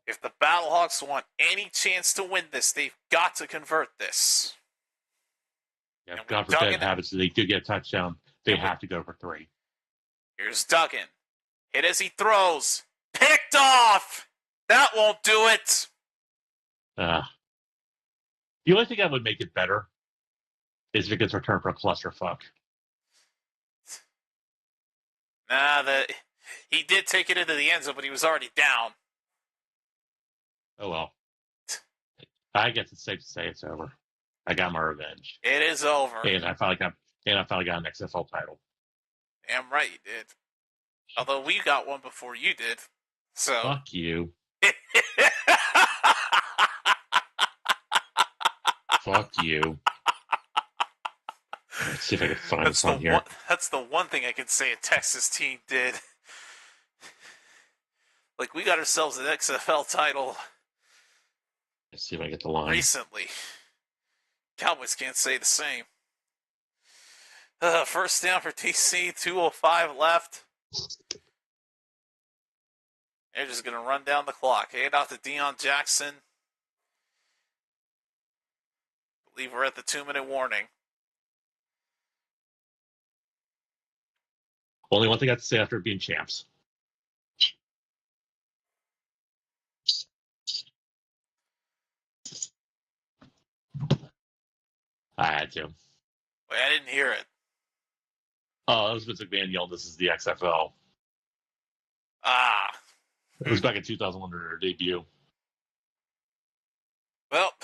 If the Battlehawks want any chance to win this, they've got to convert this. Yeah, God forbid it happens. They do get a touchdown. They have to go for 3. Here's Duggan. Hit as he throws. Picked off! That won't do it! The only thing that would make it better is if it gets returned for a clusterfuck. He did take it into the end zone, but he was already down. Oh well. I guess it's safe to say it's over. I got my revenge. It is over. And I finally got an XFL title. Damn right you did. Although we got one before you did. So fuck you. Fuck you. Let's see if I can find this one here. That's the one thing I can say a Texas team did. Like, we got ourselves an XFL title. Let's see if I get the line. Recently. Cowboys can't say the same. First down for TC, 2:05 left. They're just going to run down the clock. Hand off to Deion Jackson. I believe we're at the 2-minute warning. Only one thing I have to say after being champs. I had to. Wait, I didn't hear it. Oh, that was Vince McMahon yelled, "This is the XFL." Ah. It was back in 2001 in their debut. Well.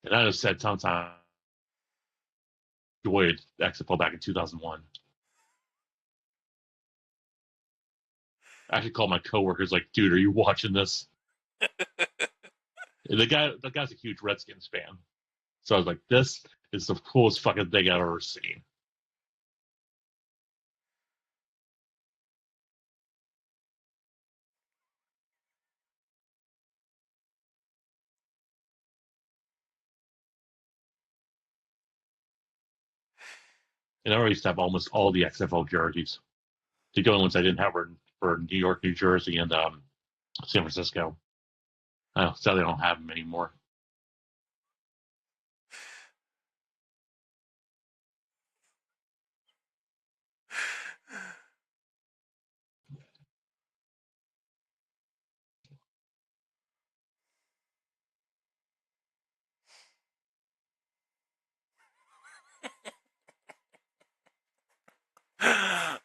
And I just said sometime enjoyed XFL back in 2001. I actually called my coworkers like, "Dude, are you watching this?" the guy's a huge Redskins fan. So I was like, this is the coolest fucking thing I've ever seen. And I used to have almost all the XFL jerseys. The only ones I didn't have were for New York, New Jersey, and San Francisco. Sadly, I don't have them anymore.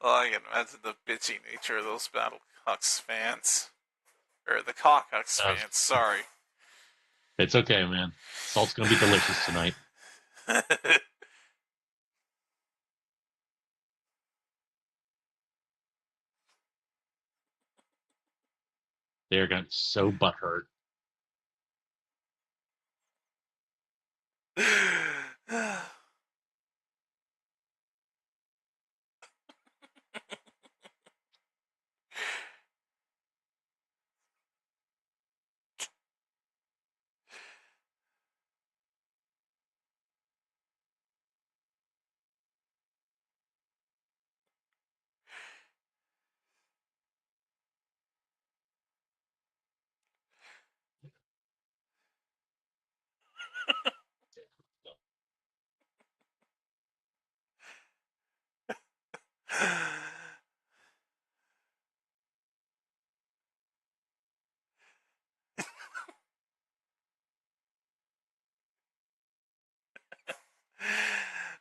Well, I can imagine the bitchy nature of those Battlehawks fans. Or the Cockhawks fans, sorry. It's okay, man. Salt's going to be delicious tonight. They're getting so butthurt.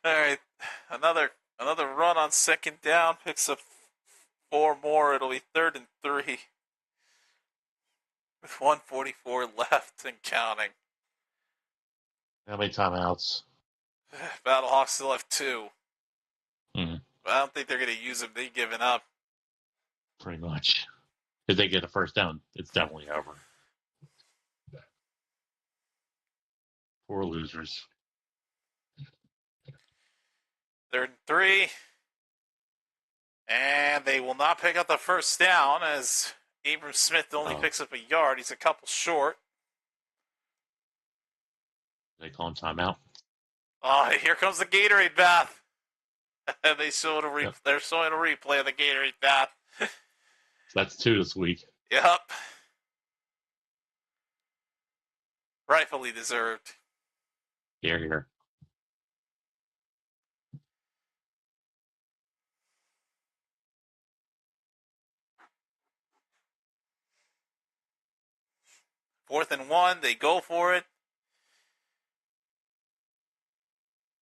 All right, another run on second down picks up 4 more. It'll be 3rd and 3 with 1:44 left and counting. How many timeouts? Battlehawks still have 2. Mm-hmm. But I don't think they're going to use them. They've given up. Pretty much. If they get a first down, it's definitely over. Poor losers. 3rd and 3. And they will not pick up the first down as Abram Smith only picks up a yard. He's a couple short. They call him timeout. Oh, here comes the Gatorade bath. They're showing a replay of the Gatorade bath. That's 2 this week. Yep. Rightfully deserved. Here. Fourth and 1, they go for it.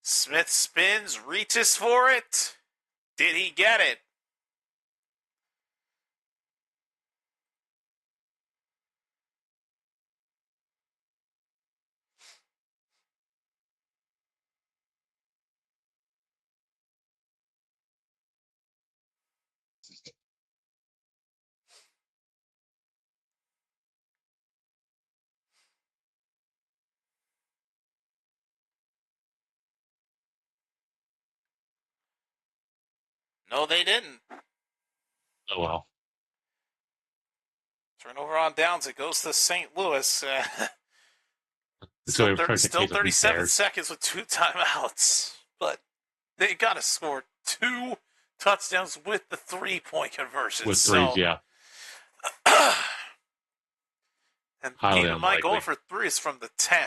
Smith spins, reaches for it. Did he get it? No, they didn't. Oh, well. Turnover on downs. It goes to St. Louis. So Still 37 seconds with 2 timeouts. But they got to score 2 touchdowns with the 3-point conversion. With 3s, yeah. And highly keep in mind, going unlikely. for 3 is from the 10.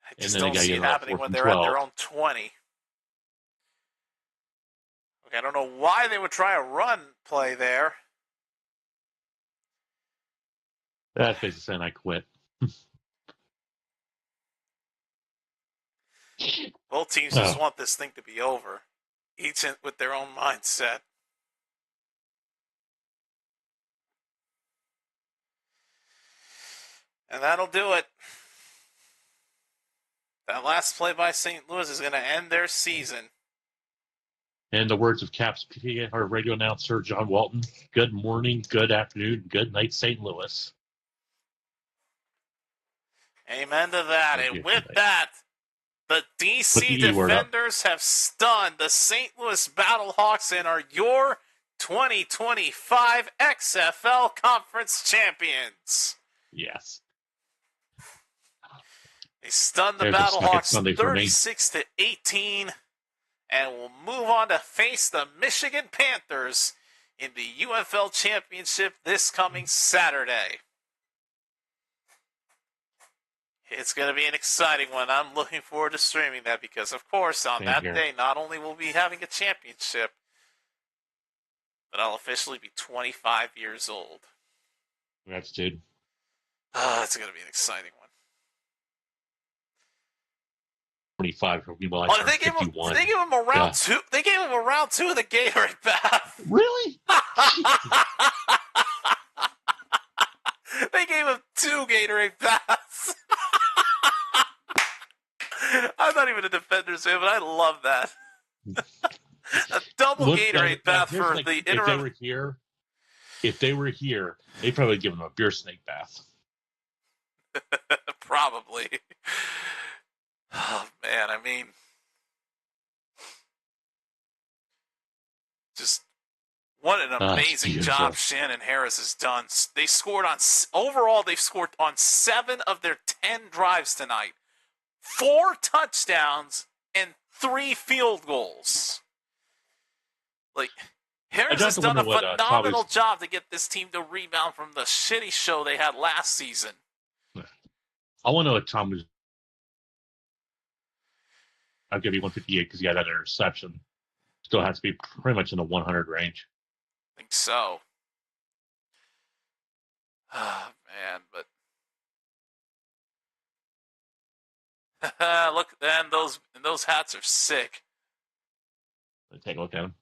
I just And then don't see it happening when they're 12. at their own 20. Okay, I don't know why they would try a run play there. That's basically saying I quit. Both teams just want this thing to be over, each with their own mindset. And that'll do it. That last play by St. Louis is going to end their season. In the words of Caps our radio announcer, John Walton, good morning, good afternoon, good night, St. Louis. Amen to that. And with that, the DC Defenders have stunned the St. Louis Battlehawks and are your 2025 XFL Conference champions. Yes. They stunned the Battlehawks 36-18 and will move on to face the Michigan Panthers in the UFL Championship this coming Saturday. It's going to be an exciting one. I'm looking forward to streaming that because, of course, on that day, not only will we be having a championship, but I'll officially be 25 years old. Congrats, dude. It's going to be an exciting one. 25. Well, they gave him a round 2. They gave him a round 2 of the Gatorade bath. Really? They gave him 2 Gatorade baths. I'm not even a Defenders fan, but I love that. A double Gatorade bath for the interim. If they were here, they'd probably give him a beer snake bath. Probably. Oh, man, I mean, just what an amazing job Shannon Harris has done. They scored overall, they've scored on 7 of their 10 drives tonight. 4 touchdowns and 3 field goals. Like, Harris has done a phenomenal job to get this team to rebound from the shitty show they had last season. I want to know what Tom was. I'll give you 158 because he had that interception. Still has to be pretty much in the 100 range. I think so. Oh, man, but Look, and those hats are sick. Take a look at them.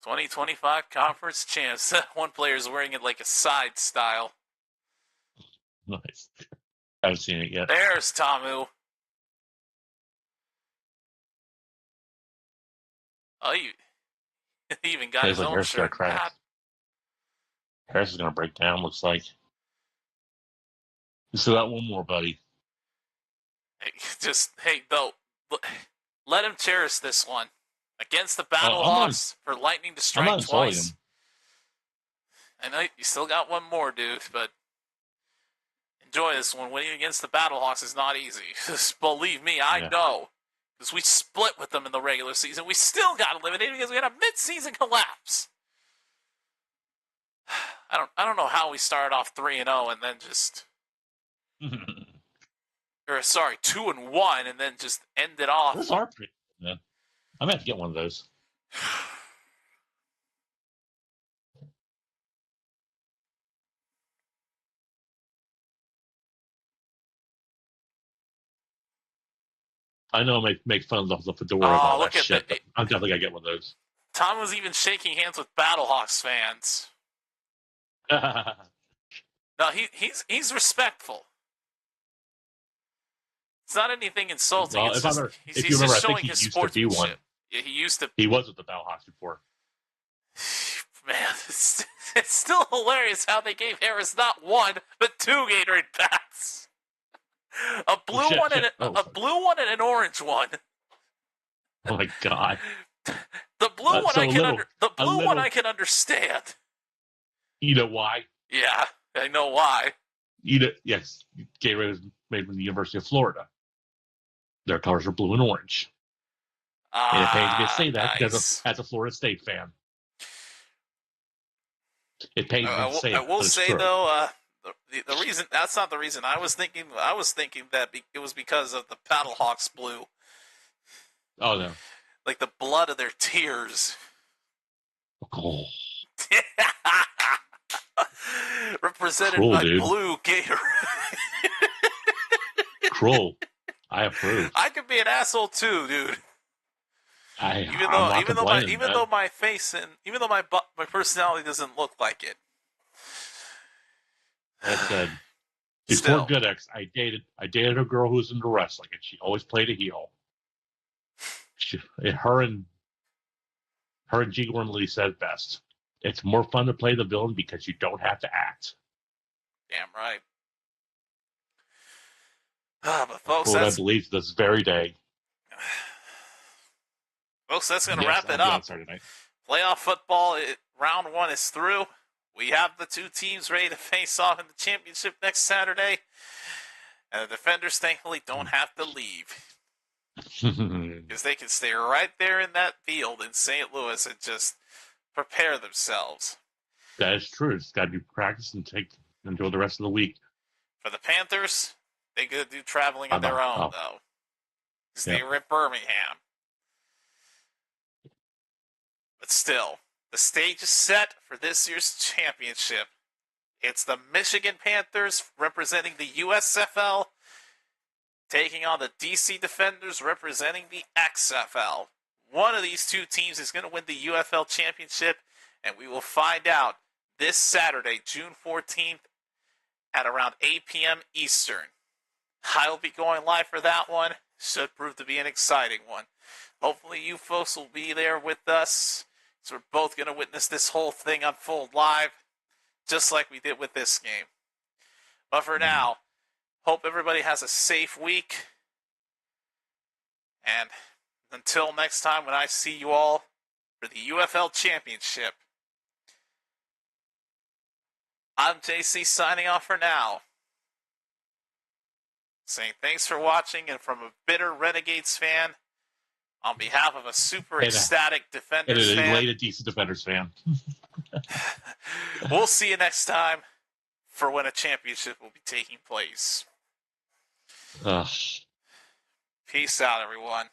"2025 conference champs." One player's wearing it like a side style. Nice. I haven't seen it yet. There's Tamu. Oh, he even got his own shirt. Harris is going to break down, looks like. You still got one more, buddy. Though, let him cherish this one. Against the Battlehawks for lightning to strike twice. I know you still got one more, dude, but enjoy this one. Winning against the Battlehawks is not easy. Just believe me, I know. Because we split with them in the regular season. We still got eliminated because we had a mid-season collapse. I don't know how we started off 3-0 and then just 2-1 and then just ended off. Those are pretty good, man. I'm gonna have to get one of those. I know I make fun of the fedora and all that shit, but I'm definitely gonna get one of those. Tom was even shaking hands with Battlehawks fans. No, he's respectful. It's not anything insulting. Well, he's just showing his sportsmanship. Yeah, he used to. He was with the Battlehawks before. Man, it's still hilarious how they gave Harris not one but two Gatorade packs. A blue one and an orange one. Oh my god! The blue one I can understand. You know why? Yeah, I know why. Yes, Gatorade was made from the University of Florida. Their colors are blue and orange. And it pains me to say that because as a Florida State fan. It pains me to say that. I will say though, the reason that's not the reason I was thinking that it was because of the Battlehawks blue. Oh no! Like the blood of their tears. Oh. Represented by blue Gatorade. Cruel. I approve. I could be an asshole too, dude. Even though my face and even though my personality doesn't look like it. Like I said, before GoodX, I dated a girl who was into wrestling, and she always played a heel. Her and G. Gordon Lee said best. It's more fun to play the villain because you don't have to act. Damn right. But folks, I believe this very day. Folks, that's going to wrap it up. Playoff football, round 1 is through. We have the two teams ready to face off in the championship next Saturday. And the Defenders, thankfully, don't have to leave. Because they can stay right there in that field in St. Louis and just prepare themselves. That is true. It's got to be practiced and enjoy the rest of the week. For the Panthers, they could do traveling on their own, though. Because they were in Birmingham. But still, the stage is set for this year's championship. It's the Michigan Panthers representing the USFL taking on the DC Defenders representing the XFL. One of these two teams is going to win the UFL championship, and we will find out this Saturday, June 14th, at around 8 p.m. Eastern. I'll be going live for that one. Should prove to be an exciting one. Hopefully you folks will be there with us. So we're both going to witness this whole thing unfold live, just like we did with this game. But for now, hope everybody has a safe week. And until next time when I see you all for the UFL Championship, I'm JC signing off for now. Saying thanks for watching, and from a bitter Renegades fan, on behalf of a super ecstatic Defenders fan. And an elated DC Defenders fan. We'll see you next time for when a championship will be taking place. Peace out, everyone.